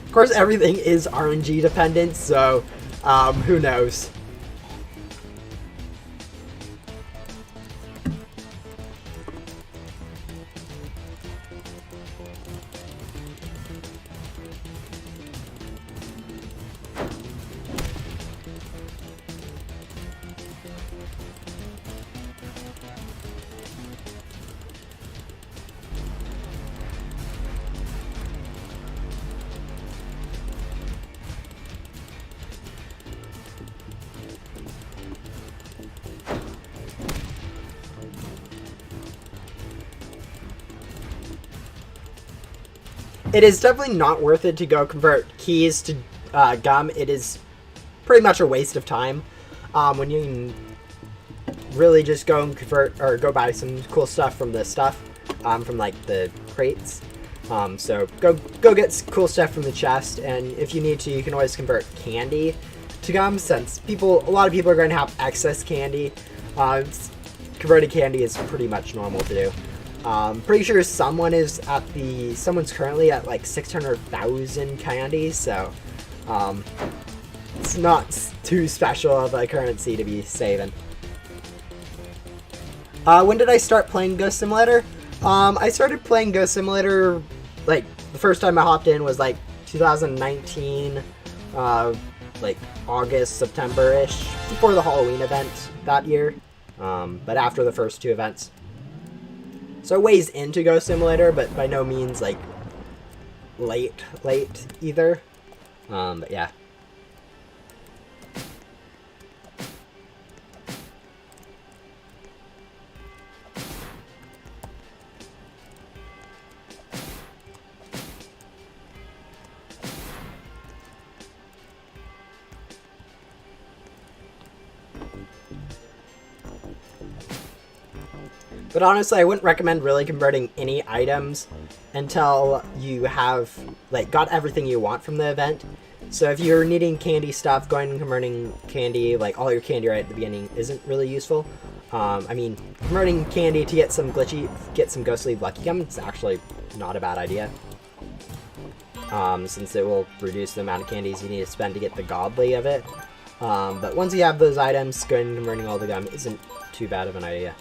A: Of course, everything is RNG dependent, so Who knows? It is definitely not worth it to go convert keys to gum. It is pretty much a waste of time when you can really just go and convert or go buy some cool stuff from the stuff from like the crates. So go get some cool stuff from the chest, and if you need to, you can always convert candy to gum, since a lot of people are going to have excess candy. Converted candy is pretty much normal to do. Pretty sure someone's currently at like 600,000 candies, so it's not too special of a currency to be saving. When did I start playing Ghost Simulator? I started playing Ghost Simulator, like, the first time I hopped in was like 2019, like August, September-ish, before the Halloween event that year, but after the first two events. So ways into Ghost Simulator, but by no means like late either. But yeah. But honestly, I wouldn't recommend really converting any items until you have like got everything you want from the event. So if you're needing candy stuff, going and converting candy, like all your candy right at the beginning, isn't really useful. I mean, converting candy to get some ghostly lucky gum is actually not a bad idea. Since it will reduce the amount of candies you need to spend to get the godly of it. But once you have those items, going and converting all the gum isn't too bad of an idea.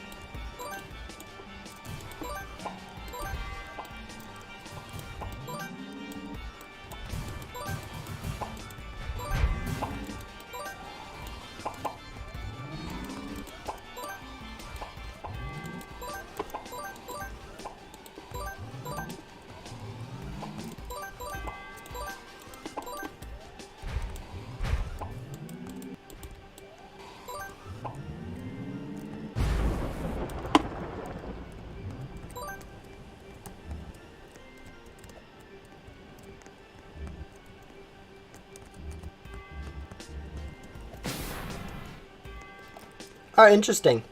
A: Oh, interesting.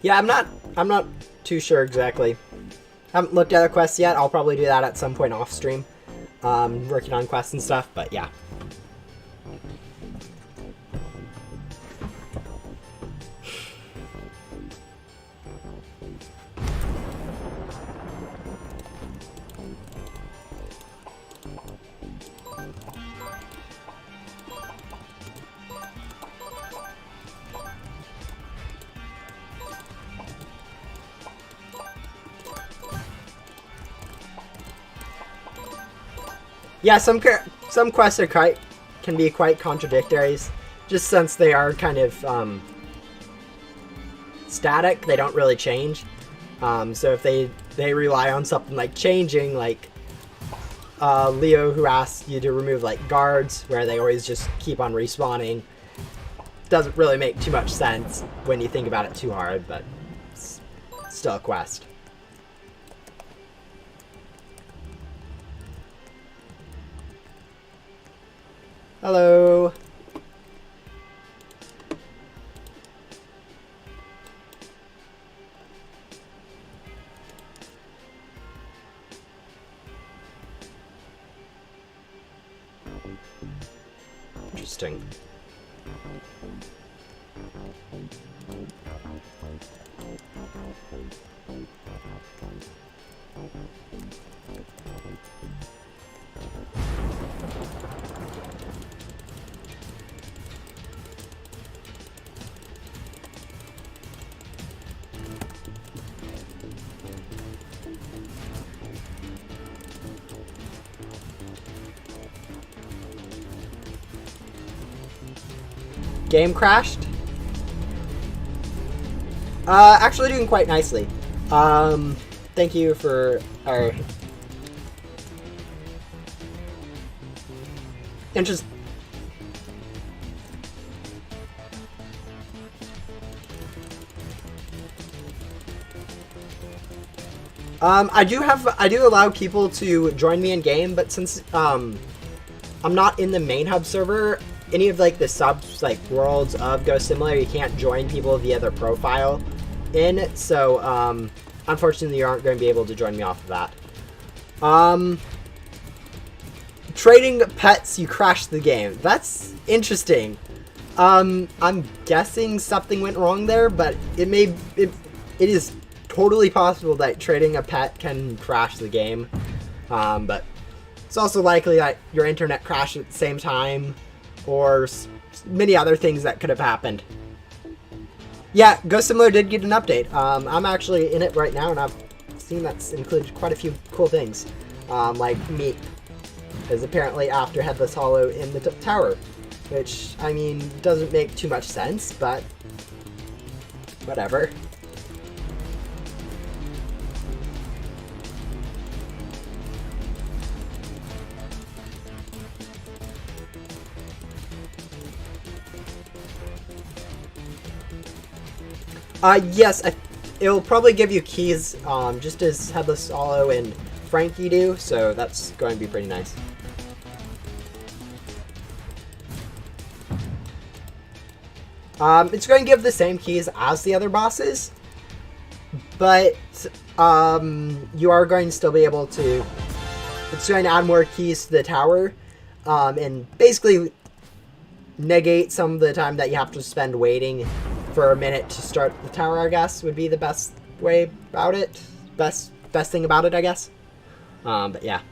A: Yeah, I'm not too sure exactly. Haven't looked at the quests yet. I'll probably do that at some point off stream. Working on quests and stuff, but yeah. Yeah, some quests can be quite contradictory, just since they are kind of static. They don't really change. So if they rely on something like changing, like Leo, who asks you to remove like guards, where they always just keep on respawning, doesn't really make too much sense when you think about it too hard, but it's still a quest. Hello. Interesting. Game crashed. Actually doing quite nicely. Thank you for our interest. I do allow people to join me in game, but since I'm not in the main hub server, any of like the subs like worlds of Ghost Simulator, you can't join people via their profile in. So unfortunately, you aren't going to be able to join me off of that. Trading pets, you crashed the game. That's interesting. I'm guessing something went wrong there, but it is totally possible that trading a pet can crash the game. But it's also likely that your internet crashed at the same time, or many other things that could have happened. Yeah, Ghost Simulator did get an update. I'm actually in it right now, and I've seen that's included quite a few cool things. Like Meat is apparently after Headless Hollow in the tower, which, I mean, doesn't make too much sense, but whatever. Yes, it'll probably give you keys, just as Headless Hollow and Frankie do, so that's going to be pretty nice. It's going to give the same keys as the other bosses, but you are going to still be able to... It's going to add more keys to the tower, and basically negate some of the time that you have to spend waiting for a minute to start the tower, I guess, would be the best way about it. Best thing about it, I guess. But yeah.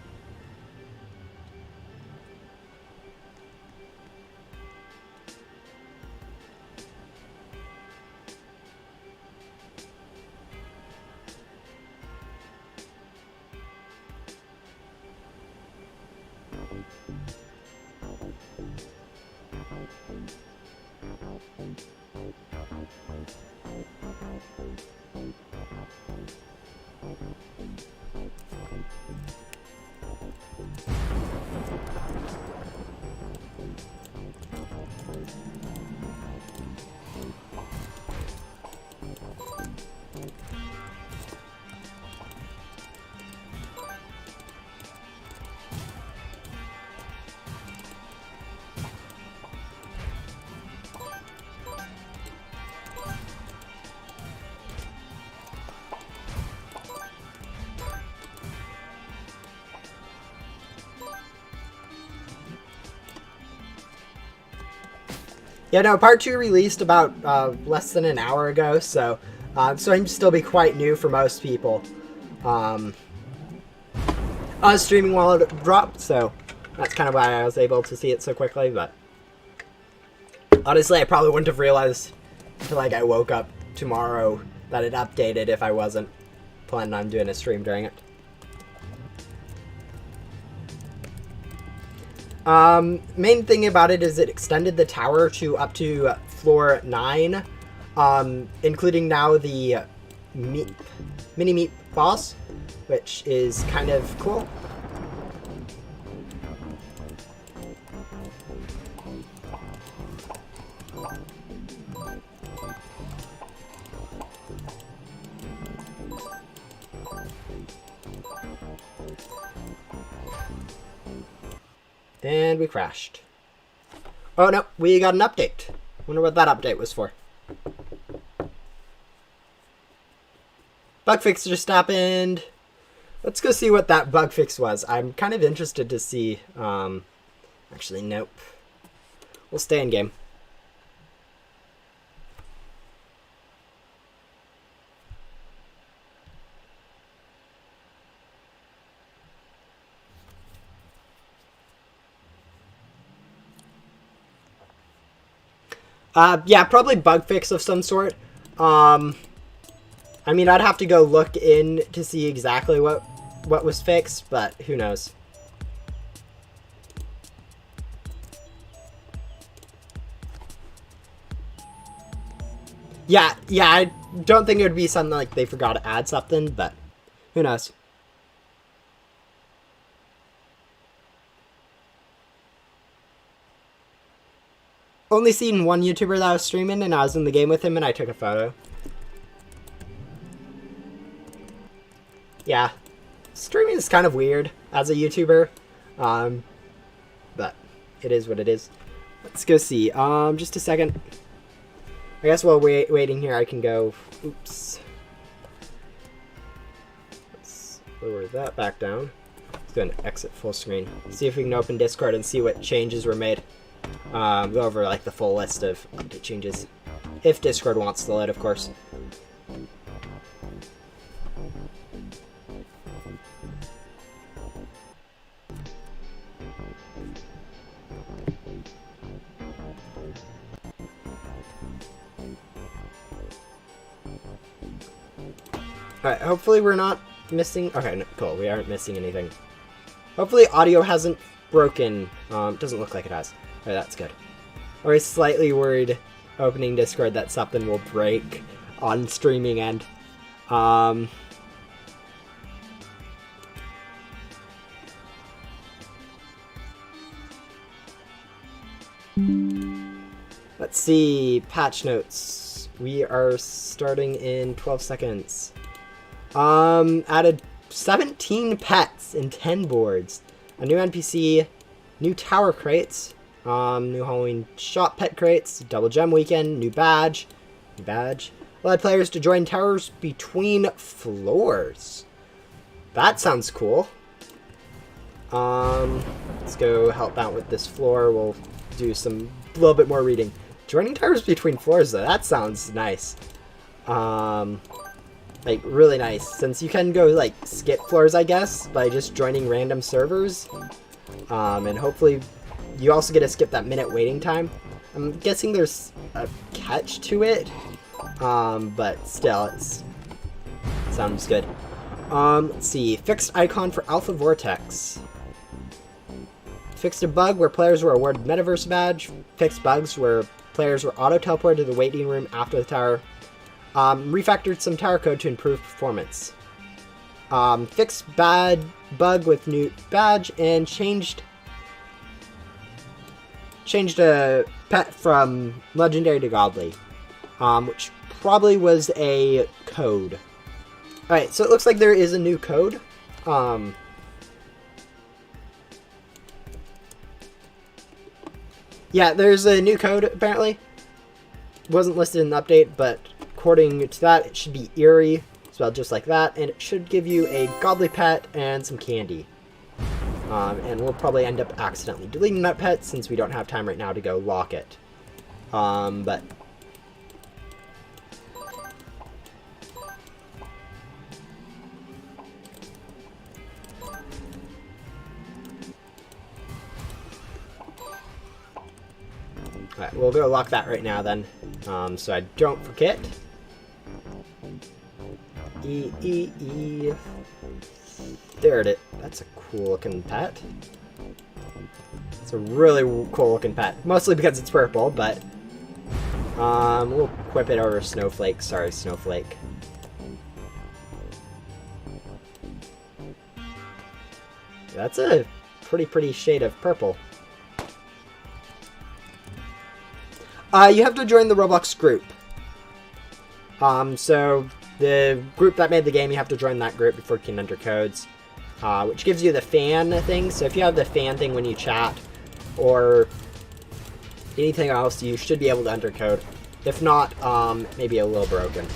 A: Yeah, no, part 2 released about less than an hour ago, so it's going to still be quite new for most people. I was streaming while it dropped, so that's kind of why I was able to see it so quickly, but honestly, I probably wouldn't have realized until like I woke up tomorrow that it updated if I wasn't planning on doing a stream during it. Main thing about it is it extended the tower to up to floor 9, including now the mini-meat boss, which is kind of cool. And we crashed. Oh no, we got an update. Wonder what that update was for. Bug fix just happened. Let's go see what that bug fix was. I'm kind of interested to see. Actually, nope. We'll stay in game. Yeah, probably bug fix of some sort. I mean, I'd have to go look in to see exactly what was fixed, but who knows. Yeah, I don't think it would be something like they forgot to add something, but who knows. Only seen one YouTuber that was streaming, and I was in the game with him, and I took a photo. Yeah, streaming is kind of weird as a YouTuber, but it is what it is. Let's go see. Just a second. I guess while waiting here, I can go. Oops. Let's lower that back down. Let's go and exit full screen. See if we can open Discord and see what changes were made. Go over like the full list of update changes, if Discord wants to load, of course. Alright, hopefully we're not missing... Okay, no, cool, we aren't missing anything. Hopefully audio hasn't broken. Doesn't look like it has. Alright, that's good. I was slightly worried opening Discord that something will break on streaming end. Let's see, patch notes. We are starting in 12 seconds. Added 17 pets and 10 boards. A new NPC, new tower crates, new Halloween shop pet crates, double gem weekend, new badge. Allowed players to join towers between floors. That sounds cool. Let's go help out with this floor. We'll do a little bit more reading. Joining towers between floors, though, that sounds nice. Like, really nice. Since you can go, like, skip floors, I guess, by just joining random servers. And hopefully you also get to skip that minute waiting time. I'm guessing there's a catch to it. But still, it sounds good. Let's see. Fixed icon for Alpha Vortex. Fixed a bug where players were awarded Metaverse badge. Fixed bugs where players were auto-teleported to the waiting room after the tower. Refactored some tower code to improve performance. Fixed bug with new badge and changed a pet from legendary to godly, which probably was a code. Alright, so it looks like there is a new code. Yeah, there's a new code, apparently. It wasn't listed in the update, but according to that, it should be eerie, spelled just like that, and it should give you a godly pet and some candy. And we'll probably end up accidentally deleting that pet since we don't have time right now to go lock it. But... Alright, we'll go lock that right now then, so I don't forget. There it is. That's a cool looking pet. It's a really cool looking pet. Mostly because it's purple, but we'll equip it over Snowflake. Sorry, Snowflake. That's a pretty shade of purple. You have to join the Roblox group. So the group that made the game, you have to join that group before you can enter codes, which gives you the fan thing. So if you have the fan thing when you chat or anything else, you should be able to enter code. If not, maybe a little broken.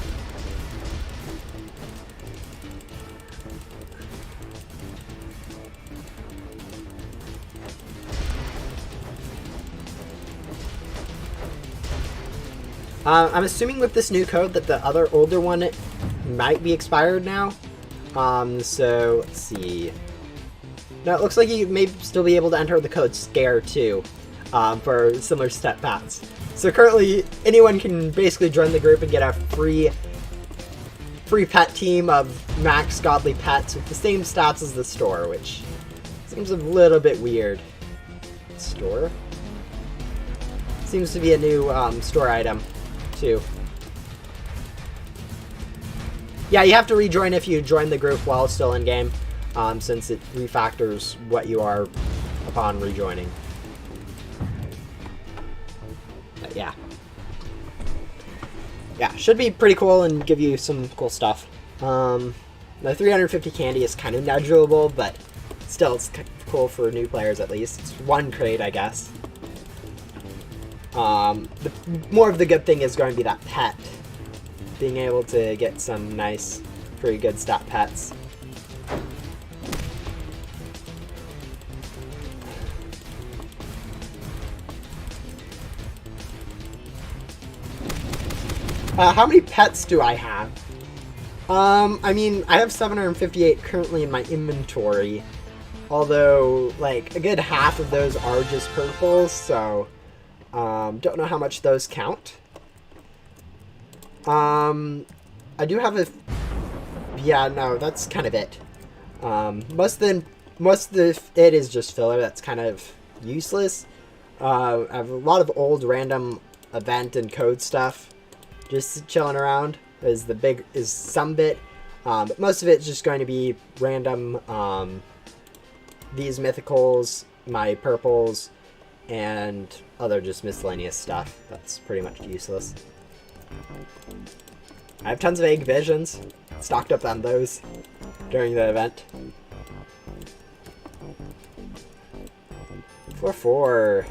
A: I'm assuming with this new code that the other older one might be expired now. So, let's see. No, it looks like you may still be able to enter the code SCARE too, for similar step paths. So currently, anyone can basically join the group and get a free pet team of max godly pets with the same stats as the store, which seems a little bit weird. Store? Seems to be a new store item, too. Yeah, you have to rejoin if you join the group while still in game, since it refactors what you are upon rejoining. But yeah. Yeah, should be pretty cool and give you some cool stuff. The 350 candy is kind of negligible, but still, it's cool for new players at least. It's one crate, I guess. More of the good thing is going to be that pet. Being able to get some nice, pretty good stat pets. How many pets do I have? I mean, I have 758 currently in my inventory. Although, like, a good half of those are just purples, so don't know how much those count. I do have a... Yeah, no, that's kind of it. Most of it is just filler. That's kind of useless. I have a lot of old random event and code stuff just chilling around. Is some bit, but most of it's just going to be random. These mythicals, my purples, and other just miscellaneous stuff. That's pretty much useless. I have tons of egg visions. Stocked up on those during the event. 4-4.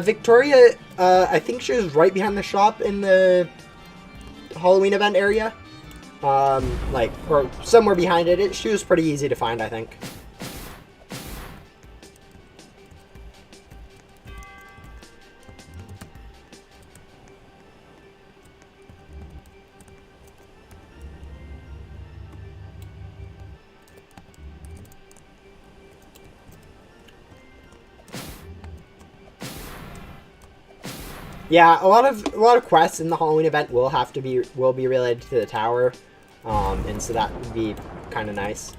A: Victoria, I think she was right behind the shop in the Halloween event area. Or somewhere behind it. She was pretty easy to find, I think. Yeah, a lot of quests in the Halloween event will be related to the tower, and so that would be kind of nice.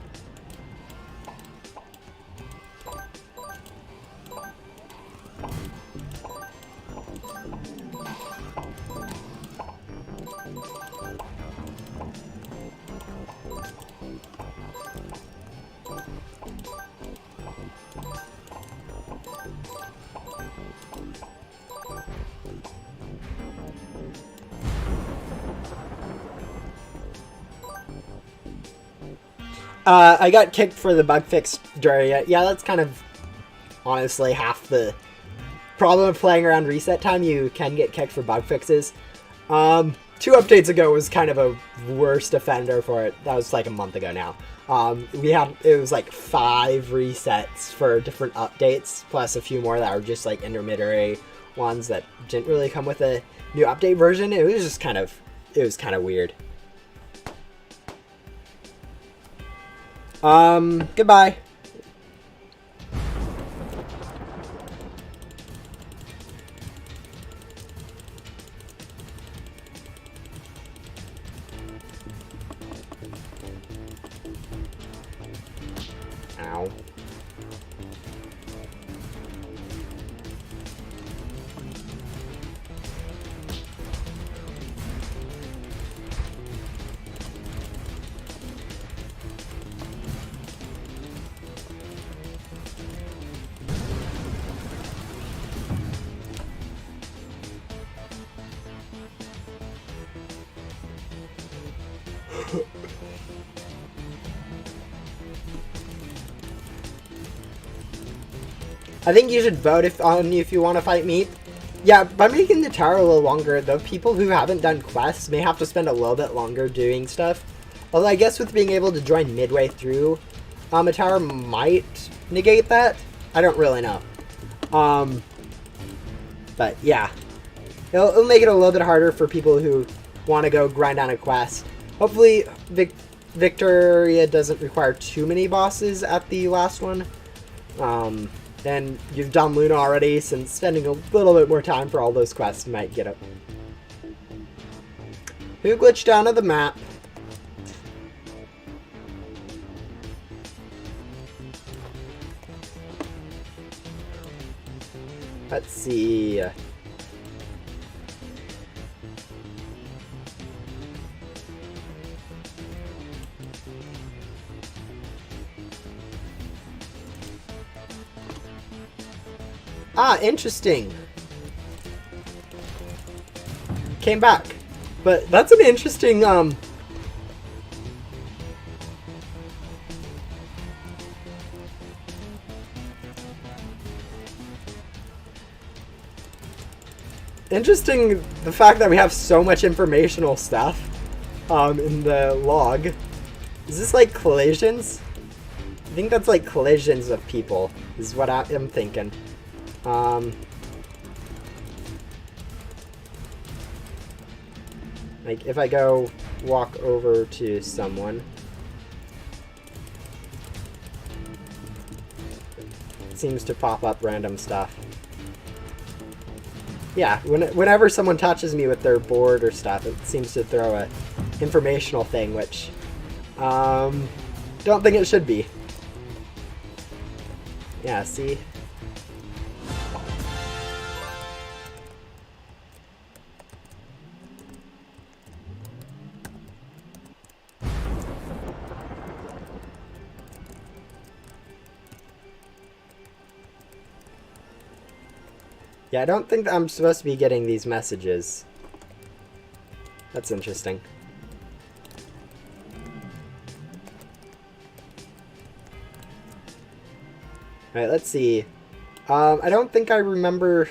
A: I got kicked for the bug fix during it. Yeah, that's kind of honestly half the problem of playing around reset time. You can get kicked for bug fixes. 2 updates ago was kind of a worst offender for it. That was like a month ago now. It was like 5 resets for different updates, plus a few more that were just like intermediary ones that didn't really come with a new update version. It was kind of weird. Goodbye. Ow. I think you should vote if you want to fight me. Yeah, by making the tower a little longer, the people who haven't done quests may have to spend a little bit longer doing stuff. Although I guess with being able to join midway through, a tower might negate that. I don't really know. But yeah, it'll make it a little bit harder for people who want to go grind on a quest. Hopefully, Victoria doesn't require too many bosses at the last one. And you've done Luna already, since spending a little bit more time for all those quests might get up. Who glitched down to the map? Let's see. Ah, interesting. Came back. But that's an interesting, interesting the fact that we have so much informational stuff, in the log. Is this like collisions? I think that's like collisions of people, is what I'm thinking. Like, if I go walk over to someone, it seems to pop up random stuff. Yeah, whenever someone touches me with their board or stuff, it seems to throw a informational thing, which, don't think it should be. Yeah, see? Yeah, I don't think I'm supposed to be getting these messages. That's interesting. Alright, let's see. I don't think I remember...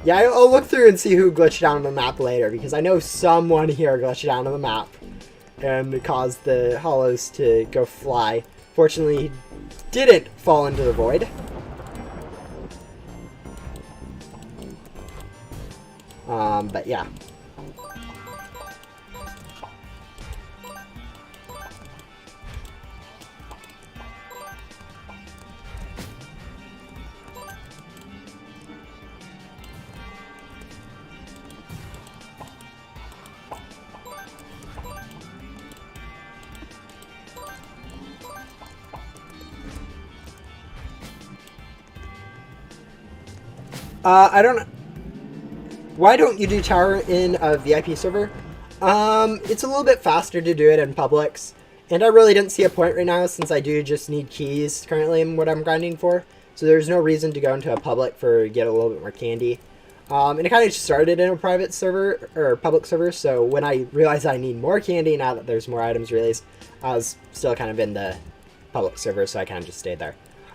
A: Yeah, I'll look through and see who glitched down on the map later, because I know someone here glitched down on the map and caused the hollows to go fly. Fortunately, he didn't fall into the void. But yeah. I don't... Why don't you do tower in a VIP server? It's a little bit faster to do it in publics. And I really didn't see a point right now, since I do just need keys currently in what I'm grinding for. So there's no reason to go into a public for get a little bit more candy. And it kind of just started in a private server, or public server, so when I realized I need more candy now that there's more items released, I was still kind of in the public server, so I kind of just stayed there.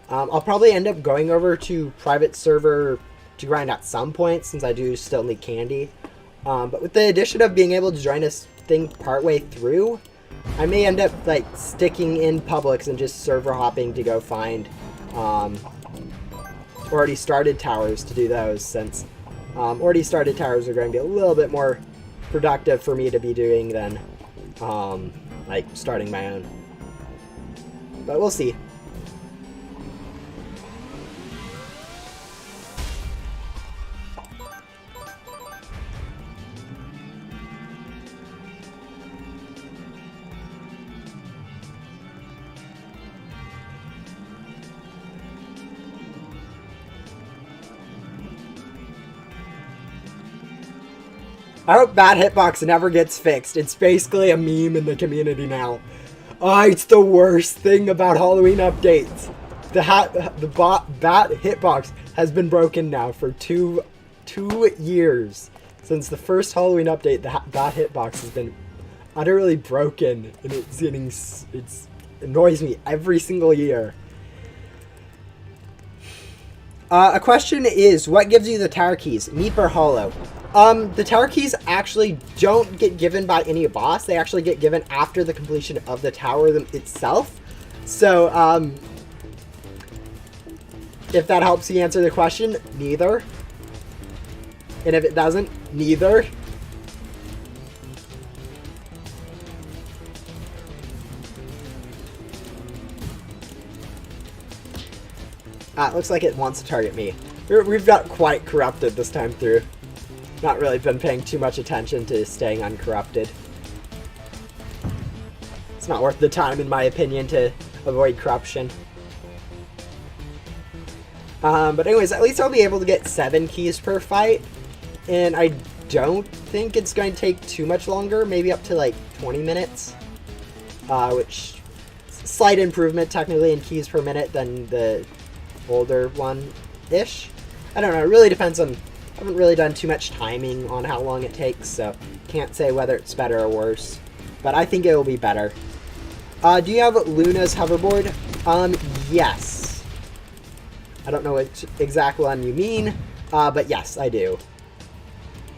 A: I'll probably end up going over to private server to grind at some point, since I do still need candy. But with the addition of being able to join this thing partway through, I may end up like sticking in publics and just server hopping to go find already started towers to do those, since already started towers are going to be a little bit more productive for me to be doing than like starting my own. But we'll see. I hope bad hitbox never gets fixed. It's basically a meme in the community now. Oh, it's the worst thing about Halloween updates. The bad hitbox has been broken now for two years. Since the first Halloween update, the bad hitbox has been utterly broken, and it's annoys me every single year. A question is, what gives you the tower keys? Meep or hollow? The tower keys actually don't get given by any boss. They actually get given after the completion of the tower itself. So, if that helps you answer the question, neither. And if it doesn't, neither. It looks like it wants to target me. We've got quite corrupted this time through. Not really been paying too much attention to staying uncorrupted. It's not worth the time, in my opinion, to avoid corruption. But anyways, at least I'll be able to get 7 keys per fight. And I don't think it's going to take too much longer. Maybe up to like 20 minutes. Which, slight improvement technically in keys per minute than the older one-ish. I don't know, it really depends on... I haven't really done too much timing on how long it takes, so can't say whether it's better or worse. But I think it will be better. Do you have Luna's hoverboard? Yes. I don't know which exact one you mean, but yes, I do.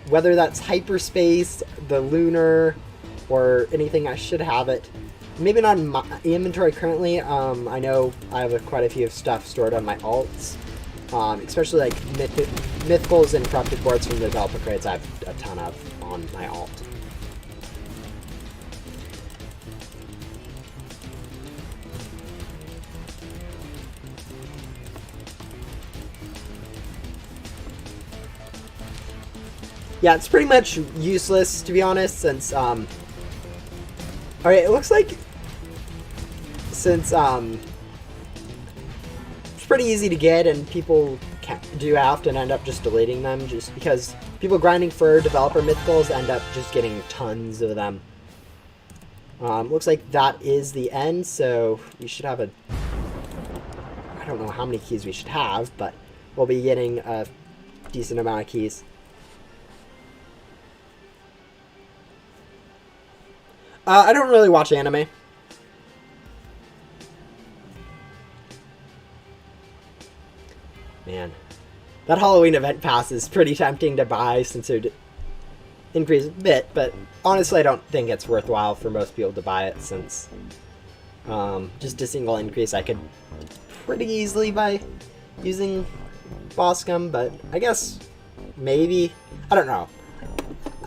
A: Whether that's hyperspace, the lunar, or anything, I should have it. Maybe not in my inventory currently. I know I have quite a few stuff stored on my alts. Especially like mythicals and corrupted boards from the developer crates. I have a ton of on my alt. Yeah, it's pretty much useless, to be honest, since, alright, it looks like, since, it's pretty easy to get, and people do often end up just deleting them, just because people grinding for developer mythicals end up just getting tons of them. Looks like that is the end, so we should have I don't know how many keys we should have, but we'll be getting a decent amount of keys. I don't really watch anime. Man, that Halloween event pass is pretty tempting to buy since it would increase a bit, but honestly I don't think it's worthwhile for most people to buy it since just a single increase I could pretty easily buy using boss gum, but I guess maybe, I don't know.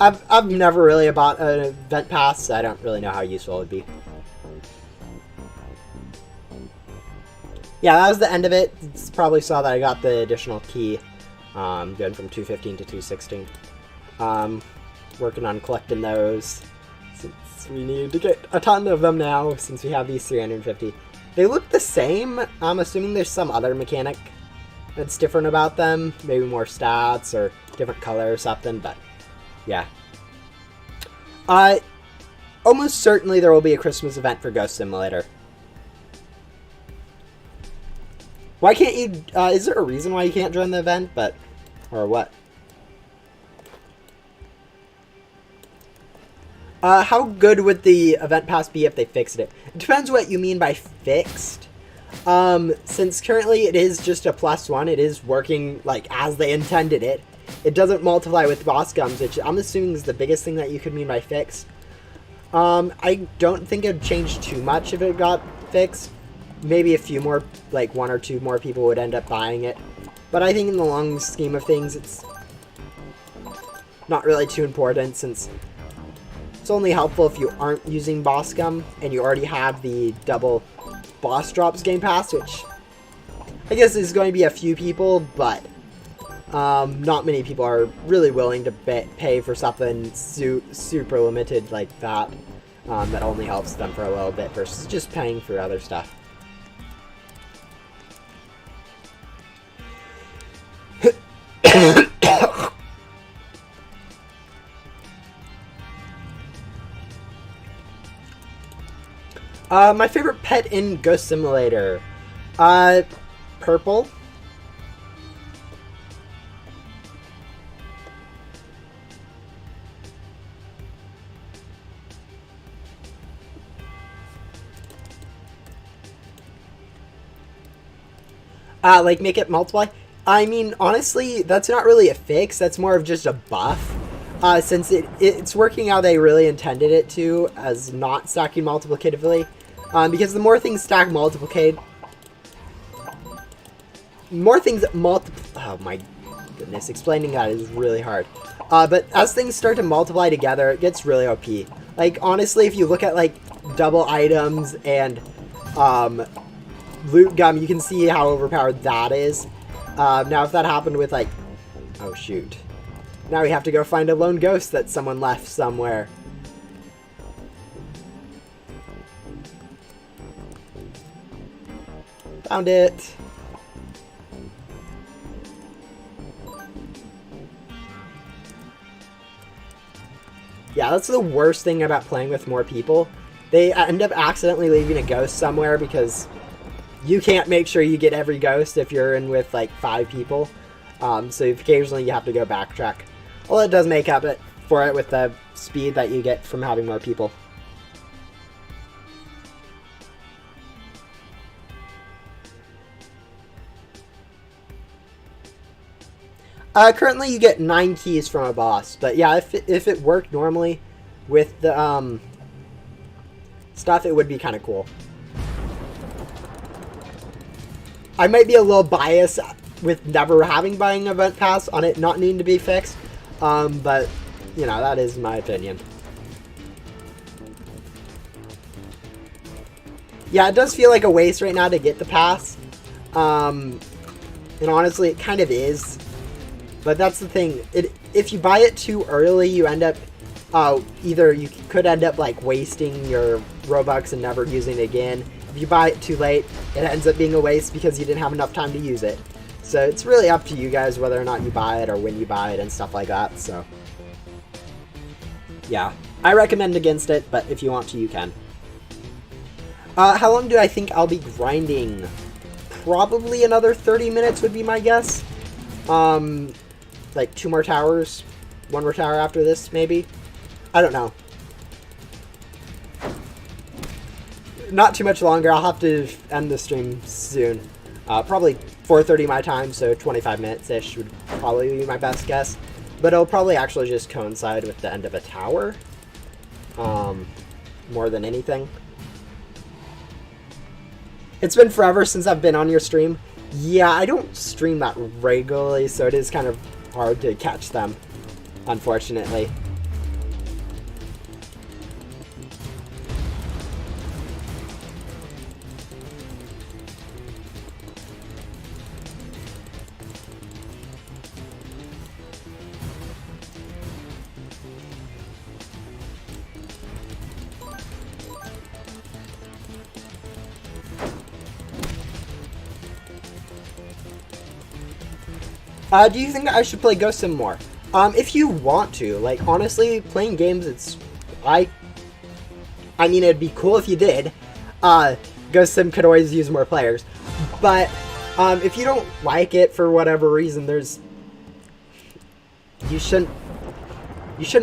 A: I've never really bought an event pass, so I don't really know how useful it would be. Yeah, that was the end of it. You probably saw that I got the additional key, going from 215 to 216. Working on collecting those, since we need to get a ton of them now, since we have these 350. They look the same. I'm assuming there's some other mechanic that's different about them. Maybe more stats or different color or something, but yeah. Almost certainly there will be a Christmas event for Ghost Simulator. Why can't you, is there a reason why you can't join the event, or what? How good would the event pass be if they fixed it? It depends what you mean by fixed. Since currently it is just a +1, it is working, like, as they intended it. It doesn't multiply with boss gums, which I'm assuming is the biggest thing that you could mean by fixed. I don't think it would change too much if it got fixed. Maybe a few more, like 1 or 2 more people would end up buying it. But I think in the long scheme of things, it's not really too important, since it's only helpful if you aren't using boss gum and you already have the double boss drops game pass, which I guess is going to be a few people, but not many people are really willing to pay for something super limited like that, that only helps them for a little bit versus just paying for other stuff. My favorite pet in Ghost Simulator, purple. Like make it multiply. I mean, honestly, that's not really a fix. That's more of just a buff. Since it's working how they really intended it to, as not stacking multiplicatively. Because the more things stack oh my goodness, explaining that is really hard. But as things start to multiply together, it gets really OP. Like, honestly, if you look at, like, double items and, loot gum, you can see how overpowered that is. Now, if that happened with, like... Oh, shoot. Now we have to go find a lone ghost that someone left somewhere. Found it. Yeah, that's the worst thing about playing with more people. They end up accidentally leaving a ghost somewhere because you can't make sure you get every ghost if you're in with like 5 people. So occasionally you have to go backtrack. Well, it does make up for it with the speed that you get from having more people. Currently you get 9 keys from a boss, but yeah, if it worked normally with the stuff, it would be kind of cool. I might be a little biased with never having buying event pass on it not needing to be fixed, but you know, that is my opinion. Yeah, it does feel like a waste right now to get the pass, and honestly, it kind of is. But that's the thing. If you buy it too early, you end up either you could end up like wasting your Robux and never using it again. If you buy it too late, it ends up being a waste because you didn't have enough time to use it. So it's really up to you guys whether or not you buy it or when you buy it and stuff like that. So yeah, I recommend against it, but if you want to, you can. How long do I think I'll be grinding? Probably another 30 minutes would be my guess. Like 2 more towers, 1 more tower after this, maybe? I don't know. Not too much longer. I'll have to end the stream soon. Probably 4:30 my time, so 25 minutes-ish would probably be my best guess. But it'll probably actually just coincide with the end of a tower. More than anything. It's been forever since I've been on your stream. Yeah, I don't stream that regularly, so it is kind of hard to catch them, unfortunately. Do you think I should play Ghost Sim more? If you want to. Like, honestly, playing games, I mean, it'd be cool if you did. Ghost Sim could always use more players. But, if you don't like it for whatever reason, you shouldn't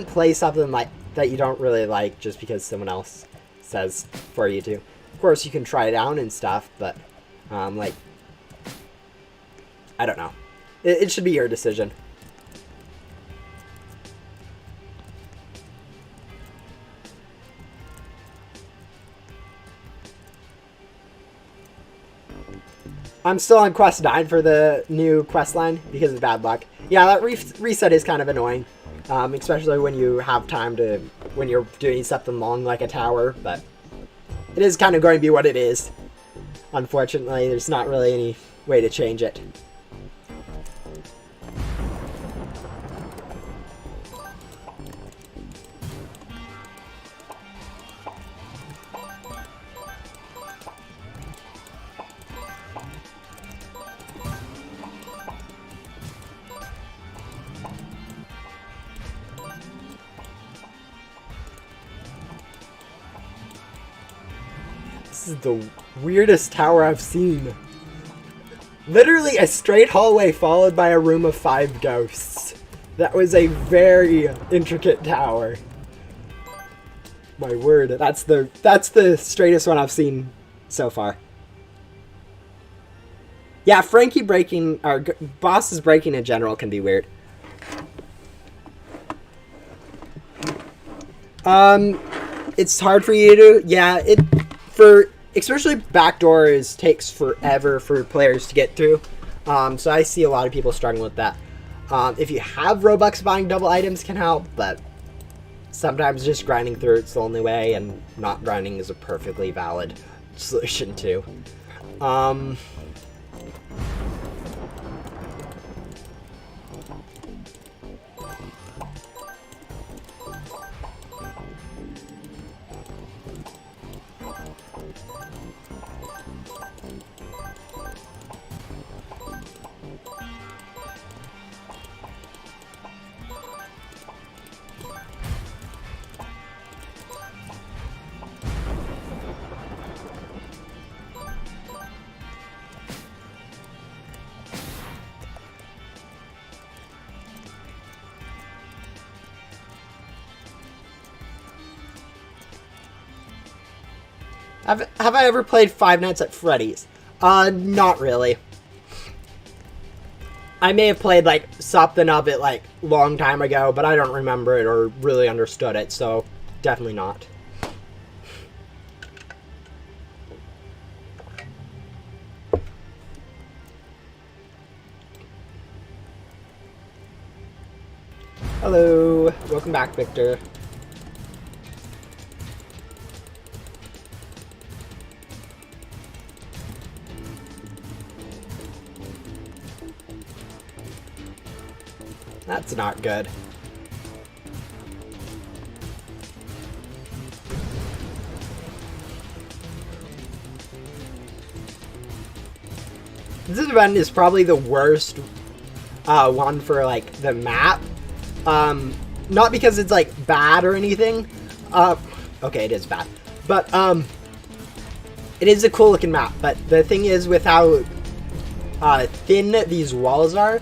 A: play something like that you don't really like just because someone else says for you to. Of course, you can try it out and stuff, but, like, I don't know. It should be your decision. I'm still on quest 9 for the new quest line because of bad luck. Yeah, that reset is kind of annoying. Especially when you have time to, when you're doing something long like a tower, but it is kind of going to be what it is. Unfortunately, there's not really any way to change it. This is the weirdest tower I've seen. Literally a straight hallway followed by a room of 5 ghosts. That was a very intricate tower. My word, that's the straightest one I've seen so far. Yeah, Frankie breaking, or bosses breaking in general can be weird. It's hard for you to, yeah, especially backdoors takes forever for players to get through. So I see a lot of people struggling with that. If you have Robux, buying double items can help, but sometimes just grinding through it's the only way, and not grinding is a perfectly valid solution too. Have I ever played Five Nights at Freddy's? Not really. I may have played, like, something of it, like, long time ago, but I don't remember it or really understood it, so definitely not. Hello. Welcome back, Victor. That's not good. This event is probably the worst one for, like, the map. Not because it's, like, bad or anything. Okay, it is bad. But, it is a cool looking map. But the thing is, with how thin these walls are,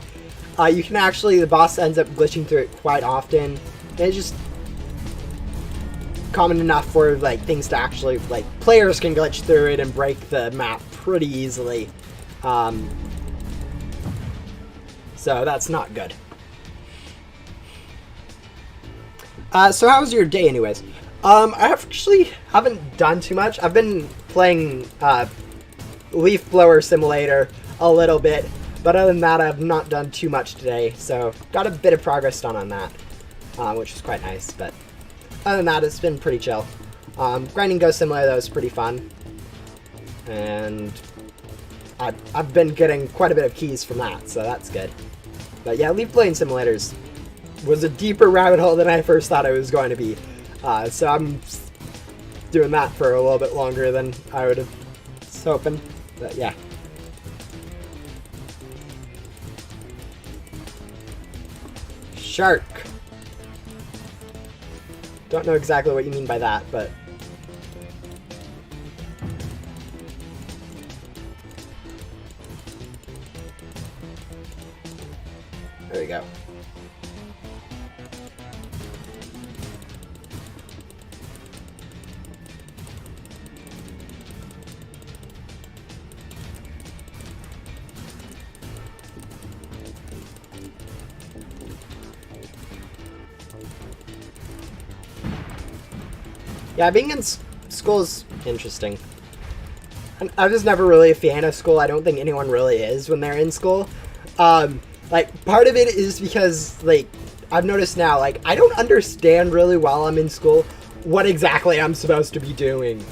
A: you can actually, the boss ends up glitching through it quite often. And it's just common enough for, like, things to actually, like, players can glitch through it and break the map pretty easily. So that's not good. So how was your day anyways? I actually haven't done too much. I've been playing Leaf Blower Simulator a little bit. But other than that, I've not done too much today, so got a bit of progress done on that, which was quite nice, but other than that, it's been pretty chill. Grinding Ghost Simulator, though, is pretty fun, and I've been getting quite a bit of keys from that, so that's good. But yeah, Leaf Blowing Simulators was a deeper rabbit hole than I first thought it was going to be, so I'm doing that for a little bit longer than I would have hoping, but yeah. Shark. Don't know exactly what you mean by that, but there we go. Yeah, being in school is interesting. I was never really a fan of school. I don't think anyone really is when they're in school. Like, part of it is because, like, I've noticed now, like, I don't understand really while I'm in school what exactly I'm supposed to be doing.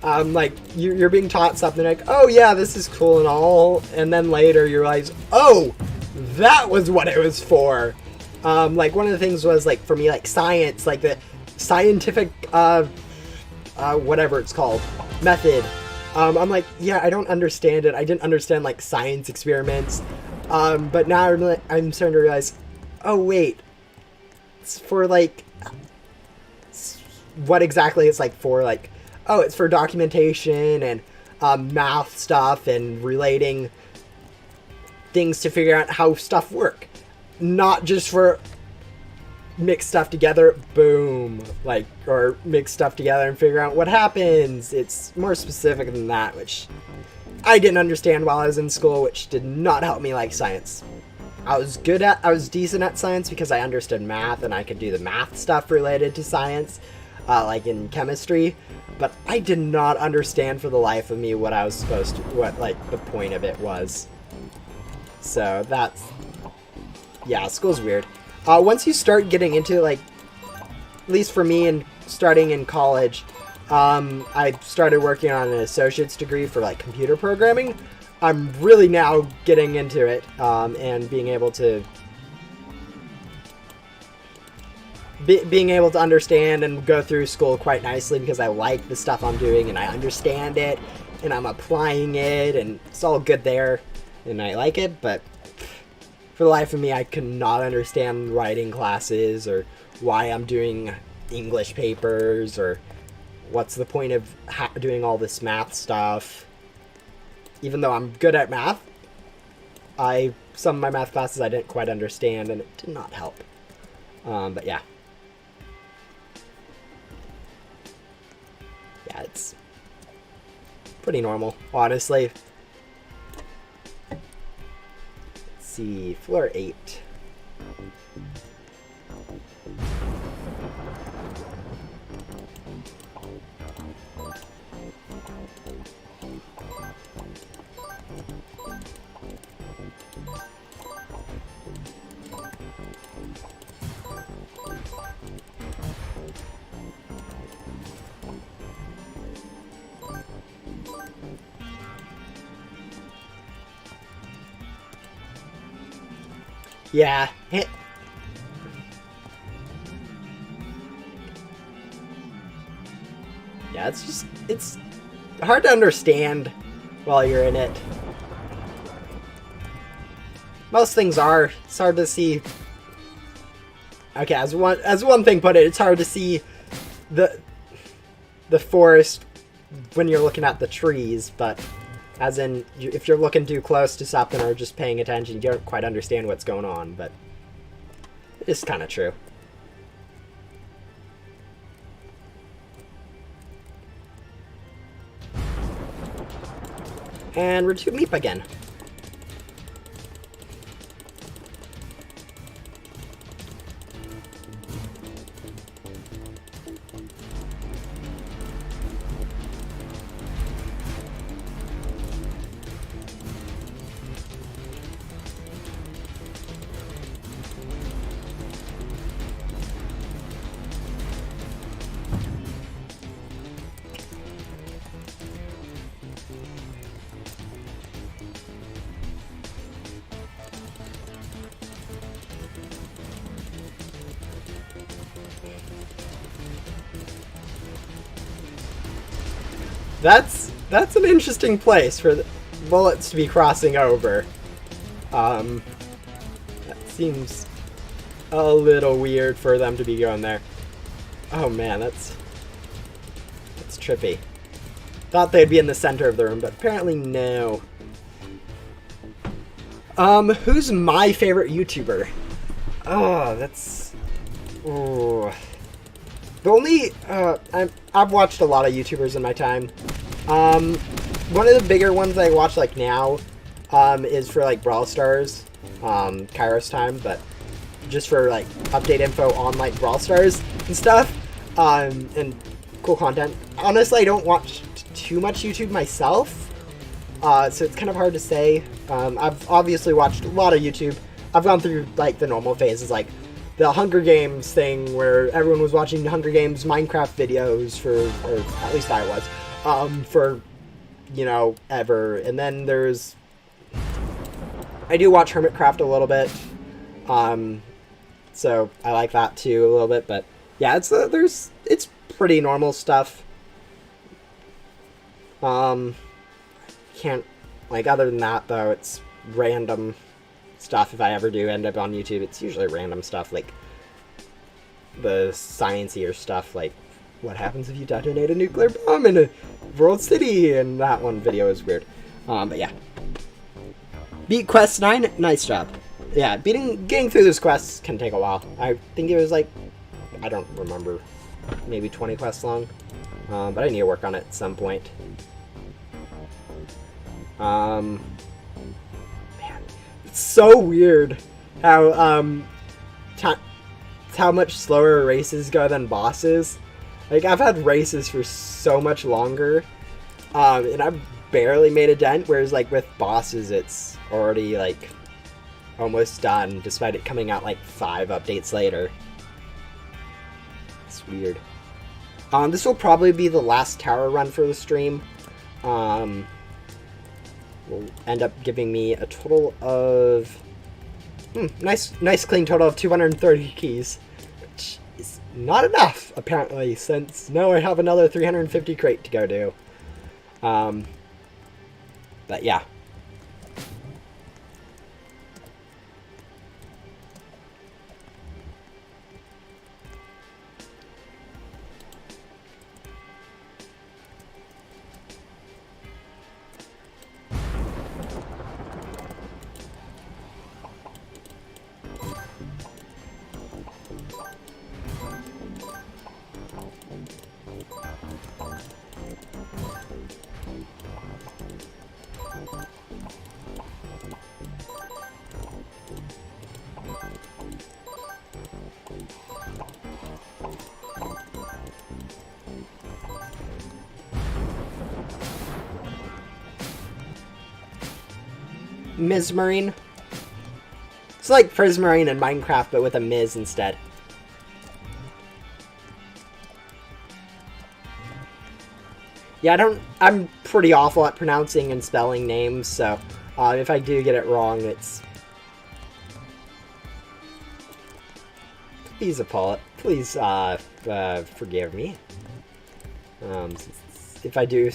A: Like, you're being taught something like, oh yeah, this is cool and all, and then later you realize, oh, that was what it was for. Like, one of the things was, like, for me, like, science, like, the scientific, whatever it's called, method. I'm like, yeah, I don't understand it. I didn't understand, like, science experiments. But now I'm starting to realize, oh, wait, it's for, like, what exactly it's, like, for, like, oh, it's for documentation and math stuff and relating things to figure out how stuff work. Not just for mix stuff together, boom, like, or mix stuff together and figure out what happens. It's more specific than that, which I didn't understand while I was in school, which did not help me like science. I was decent at science because I understood math and I could do the math stuff related to science, like in chemistry, but I did not understand for the life of me what I was supposed to, what, like, the point of it was. So that's, yeah, school's weird. Once you start getting into, like, at least for me, and starting in college, I started working on an associate's degree for, like, computer programming. I'm really now getting into it, and being able to understand and go through school quite nicely because I like the stuff I'm doing and I understand it and I'm applying it and it's all good there and I like it, but for the life of me, I could not understand writing classes or why I'm doing English papers or what's the point of doing all this math stuff. Even though I'm good at math, some of my math classes I didn't quite understand and it did not help. But yeah. Yeah, it's pretty normal, honestly. See, floor 8. Yeah. Yeah, it's hard to understand while you're in it. Most things are. It's hard to see. Okay, as one thing put it, it's hard to see the forest when you're looking at the trees, but as in, if you're looking too close to something or just paying attention, you don't quite understand what's going on, but it's kind of true. And we're to Meep again. That's an interesting place for the bullets to be crossing over. That seems a little weird for them to be going there. Oh man, that's trippy. Thought they'd be in the center of the room, but apparently no. Who's my favorite YouTuber? Oh, that's... Oh... The only, I've watched a lot of YouTubers in my time. One of the bigger ones I watch, like, now, is for, like, Brawl Stars, Kairos time, but just for, like, update info on, like, Brawl Stars and stuff, and cool content. Honestly, I don't watch too much YouTube myself, so it's kind of hard to say. I've obviously watched a lot of YouTube. I've gone through, like, the normal phases, like, the Hunger Games thing where everyone was watching Hunger Games Minecraft videos for, or at least I was, for, you know, ever. And then there's, I do watch Hermitcraft a little bit, so I like that too a little bit. But yeah, it's pretty normal stuff. Can't, like, other than that though, it's random stuff. If I ever do end up on YouTube, it's usually random stuff, like the sciencier stuff, like what happens if you detonate a nuclear bomb in a world city, and that one video is weird. But yeah, beat quest 9, nice job. Yeah, getting through those quests can take a while. I think it was like, I don't remember, maybe 20 quests long. But I need to work on it at some point. Man, it's so weird how how much slower races go than bosses. Like, I've had races for so much longer, and I've barely made a dent, whereas, like, with bosses, it's already, like, almost done, despite it coming out, like, 5 updates later. It's weird. This will probably be the last tower run for the stream. Will end up giving me a total of... nice clean total of 230 keys. Which is not enough, apparently, since now I have another 350 crate to go do. But yeah. Marine. It's like Prismarine in Minecraft, but with a Miz instead. Yeah, I'm pretty awful at pronouncing and spelling names, so if I do get it wrong, it's... Please forgive me. If I do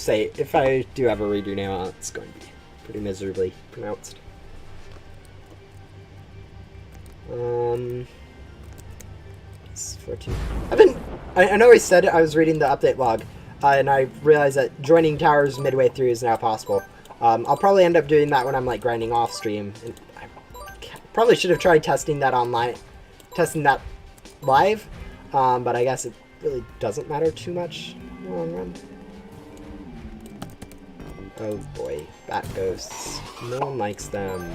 A: ever read your name, it's going to be pretty miserably pronounced. I know I said I was reading the update log, and I realized that joining towers midway through is now possible. I'll probably end up doing that when I'm like grinding off stream. And I probably should have tried testing that live, but I guess it really doesn't matter too much in the long run. Oh boy, bat ghosts. No one likes them.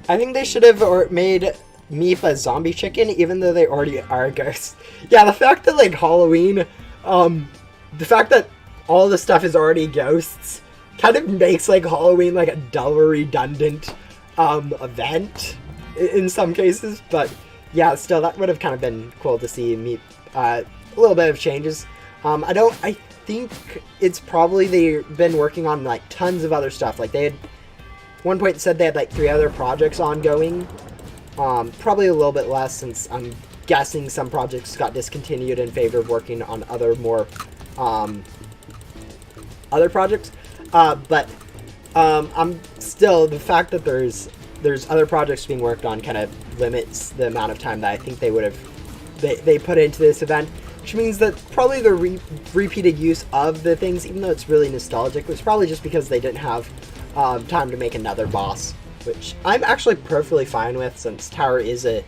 A: I think they should have made Meep a zombie chicken, even though they already are ghosts. Yeah, the fact that, like, Halloween, the fact that all the stuff is already ghosts kind of makes, like, Halloween, like, a dull, redundant, event in some cases. But, yeah, still, that would have kind of been cool to see Meep, a little bit of changes. I think it's probably they've been working on, like, tons of other stuff. Like, they had... one point said they had like 3 other projects ongoing. Probably a little bit less, since I'm guessing some projects got discontinued in favor of working on other more other projects. But I'm still, the fact that there's other projects being worked on kind of limits the amount of time that I think they would have they put into this event, which means that probably the repeated use of the things, even though it's really nostalgic, was probably just because they didn't have time to make another boss, which I'm actually perfectly fine with, since Tower is a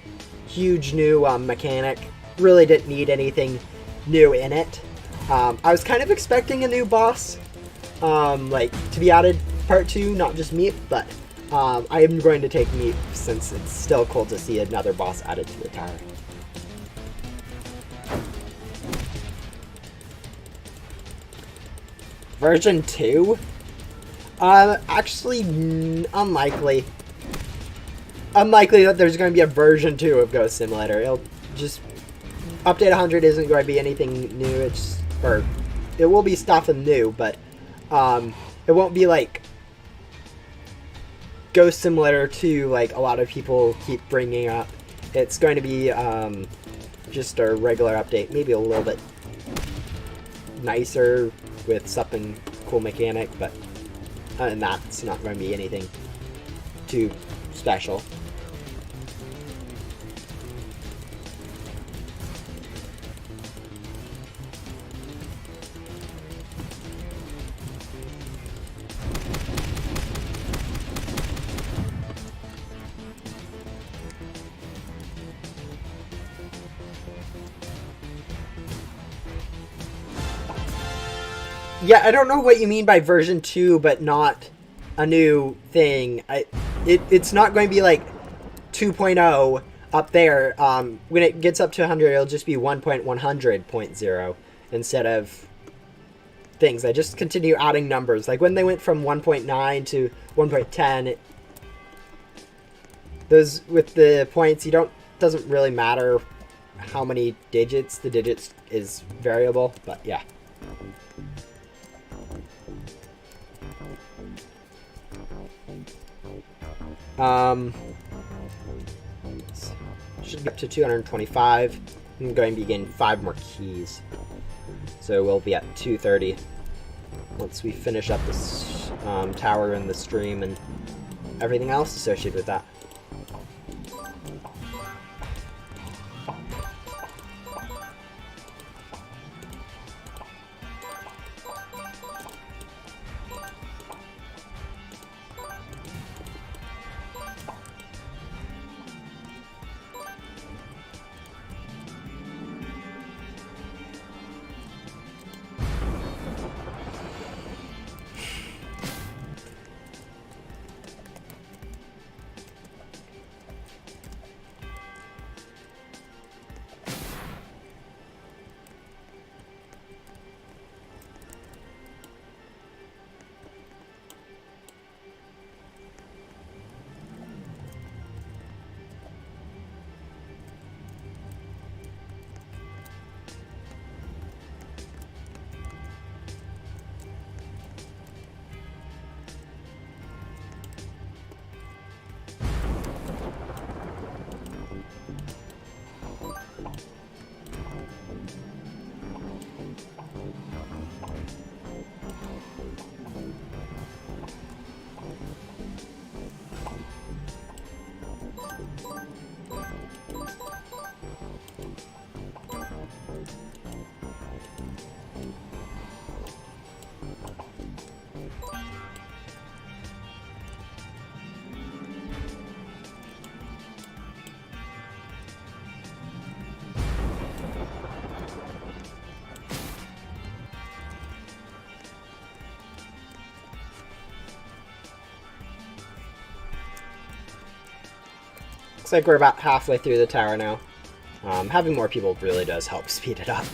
A: huge new mechanic. Really didn't need anything new in it. I was kind of expecting a new boss, like, to be added part 2, not just Meep, but I am going to take Meep, since it's still cool to see another boss added to the Tower. Version 2? Actually, unlikely. Unlikely that there's going to be a version 2 of Ghost Simulator. It'll just... Update 100 isn't going to be anything new, it will be stuff new, but, it won't be like Ghost Simulator 2 like a lot of people keep bringing up. It's going to be, just a regular update, maybe a little bit nicer with something cool mechanic, but other than that, it's not going to be anything too special. Yeah, I don't know what you mean by version 2, but not a new thing. It's not going to be like 2.0 up there. When it gets up to 100, it'll just be 1.100.0 instead of things. I just continue adding numbers. Like when they went from 1.9 to 1.10, those with the points, doesn't really matter how many digits. The digits is variable, but yeah. Should be up to 225. I'm going to be getting 5 more keys. So we'll be at 230 once we finish up this tower and the stream and everything else associated with that. Looks like we're about halfway through the tower now. Having more people really does help speed it up.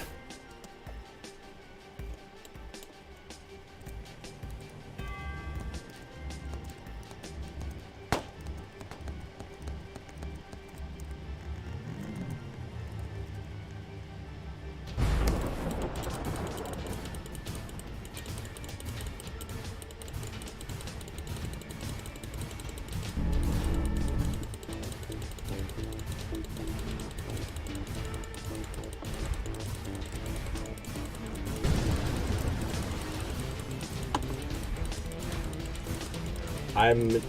A: I'm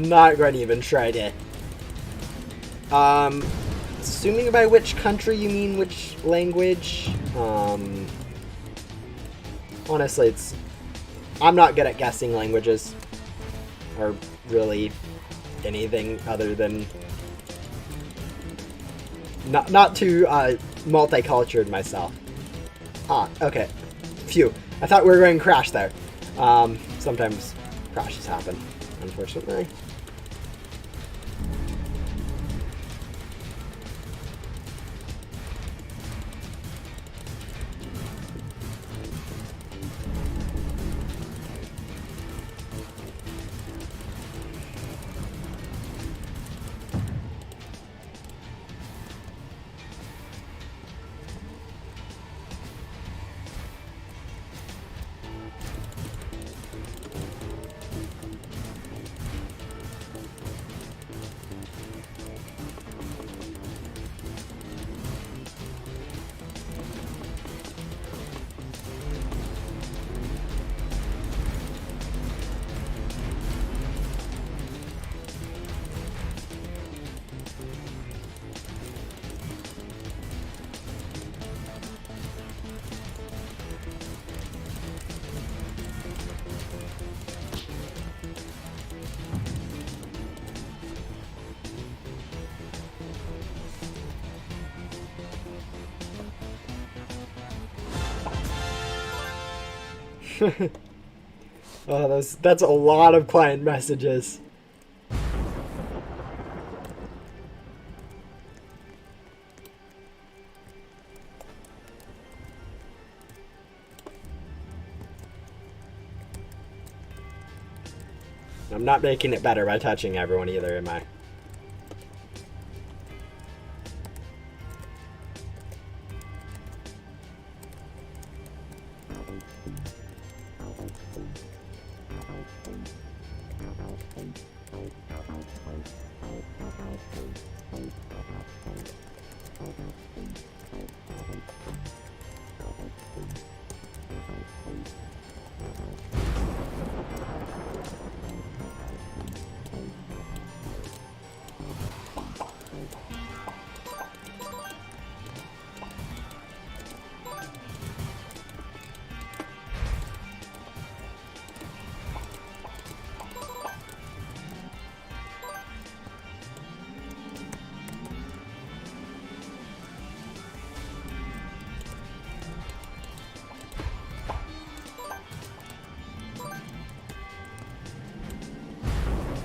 A: not going to even try to. Assuming by which country you mean which language. Honestly, I'm not good at guessing languages. Or really anything other than not too multicultural myself. Ah, okay. Phew. I thought we were going to crash there. Sometimes crashes happen, unfortunately. Oh, that's a lot of client messages. I'm not making it better by touching everyone either, am I?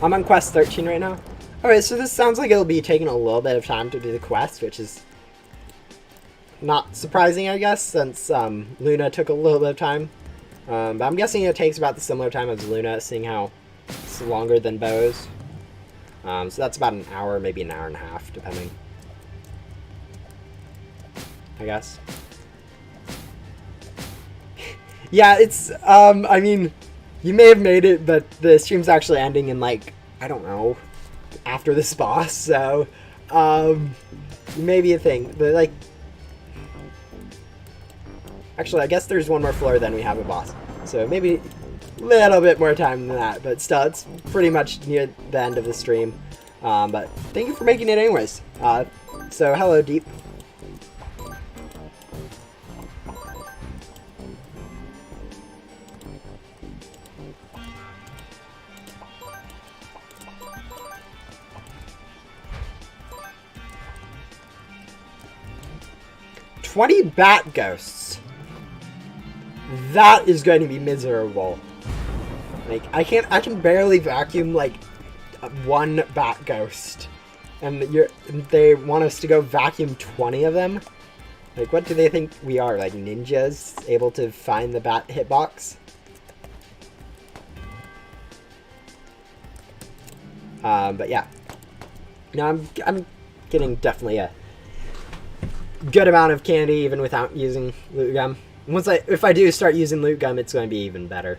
A: I'm on quest 13 right now. Alright, so this sounds like it'll be taking a little bit of time to do the quest, which is not surprising, I guess, since Luna took a little bit of time. But I'm guessing it takes about the similar time as Luna, seeing how it's longer than Bo's. So that's about an hour, maybe an hour and a half, depending. I guess. Yeah, it's, I mean, you may have made it, but the stream's actually ending in, like, I don't know, after this boss, so, maybe a thing, but, like, actually, I guess there's one more floor, then we have a boss, so maybe a little bit more time than that, but still, it's pretty much near the end of the stream, but thank you for making it anyways. So, hello, Deep. $20 bat ghosts. That is going to be miserable. Like, I can barely vacuum, like, one bat ghost. And they want us to go vacuum 20 of them? Like, what do they think we are? Like, ninjas able to find the bat hitbox? But yeah. No, I'm getting definitely a good amount of candy even without using loot gum. If I do start using loot gum, it's going to be even better.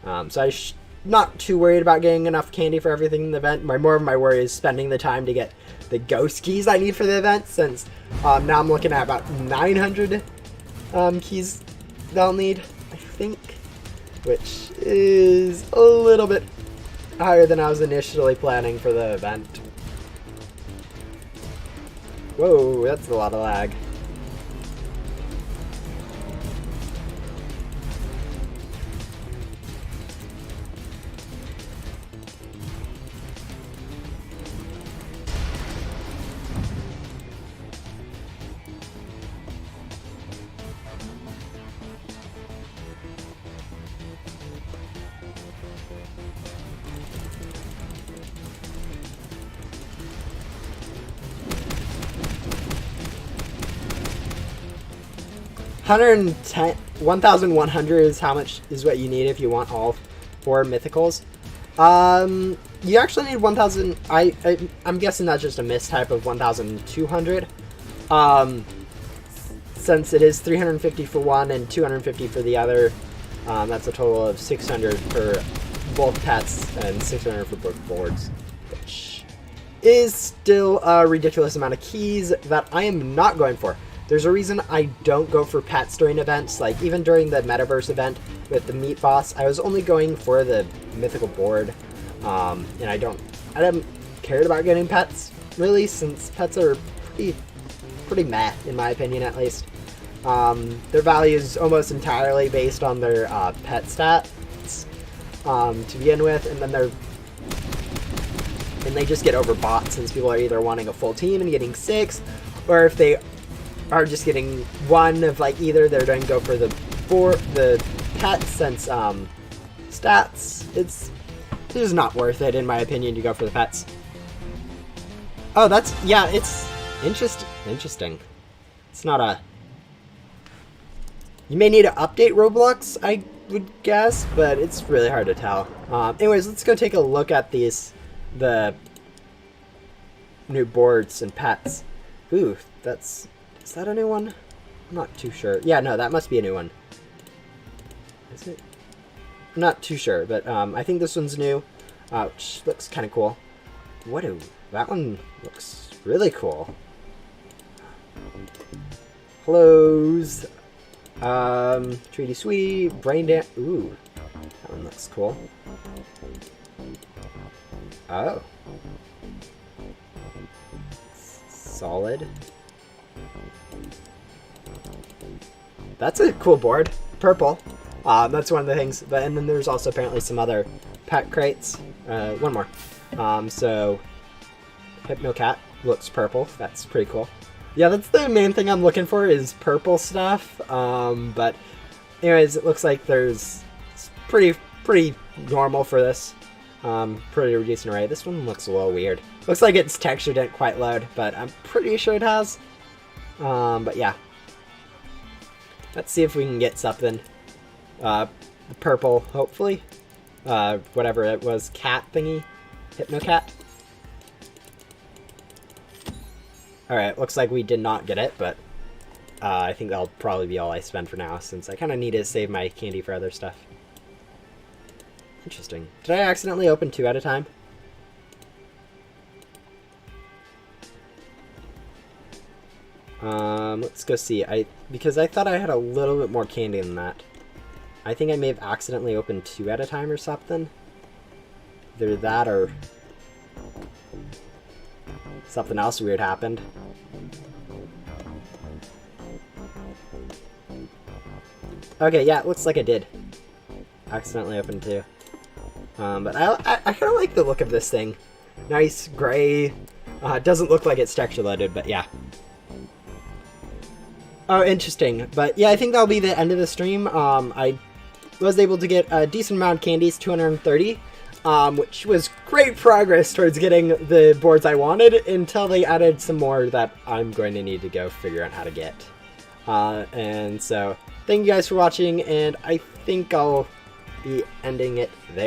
A: So I'm not too worried about getting enough candy for everything in the event. More of my worry is spending the time to get the ghost keys I need for the event, since now I'm looking at about 900 keys that I'll need, I think, which is a little bit higher than I was initially planning for the event. Whoa, that's a lot of lag. $110, 1,100 is how much is what you need if you want all 4 mythicals. You actually need 1,000. I'm guessing that's just a mistype of 1,200. Since it is 350 for one and 250 for the other, that's a total of 600 for both pets and 600 for both boards, which is still a ridiculous amount of keys that I am not going for. There's a reason I don't go for pets during events. Like, even during the Metaverse event with the meat boss, I was only going for the mythical board. And I haven't cared about getting pets, really, since pets are pretty meh, in my opinion, at least. Their value is almost entirely based on their pet stats to begin with, and then they just get overbought since people are either wanting a full team and getting 6, or if they are just getting one of, like, either they're going to go for the pet since stats, it's just not worth it in my opinion to go for the pets. Oh, that's, yeah, it's interesting. It's not a... You may need to update Roblox, I would guess, but it's really hard to tell. Anyways, let's go take a look at the new boards and pets. Ooh, is that a new one? I'm not too sure. Yeah, no, that must be a new one. Is it? I'm not too sure, but I think this one's new, which looks kind of cool. That one looks really cool. Clothes. Treaty Sweet, Brain Dance. Ooh, that one looks cool. Oh. Solid. That's a cool board. Purple. That's one of the things. And then there's also apparently some other pet crates. One more. So, Hypnocat looks purple. That's pretty cool. Yeah, that's the main thing I'm looking for is purple stuff. But anyways, it looks like it's pretty normal for this. Pretty reducing array. This one looks a little weird. Looks like its texture didn't quite load, but I'm pretty sure it has. But yeah. Let's see if we can get something. Purple, hopefully. Whatever it was, cat thingy. Hypnocat. Alright, looks like we did not get it, but I think that'll probably be all I spend for now, since I kind of need to save my candy for other stuff. Interesting. Did I accidentally open 2 at a time? Let's go see. Because I thought I had a little bit more candy than that. I think I may have accidentally opened 2 at a time or something. Either that or something else weird happened. Okay, yeah, it looks like I did. Accidentally opened 2. But I kind of like the look of this thing. Nice, gray. It doesn't look like it's texture loaded, but yeah. Oh, interesting. But yeah, I think that'll be the end of the stream. I was able to get a decent amount of candies, 230. Which was great progress towards getting the boards I wanted until they added some more that I'm going to need to go figure out how to get. And so, thank you guys for watching, and I think I'll be ending it there.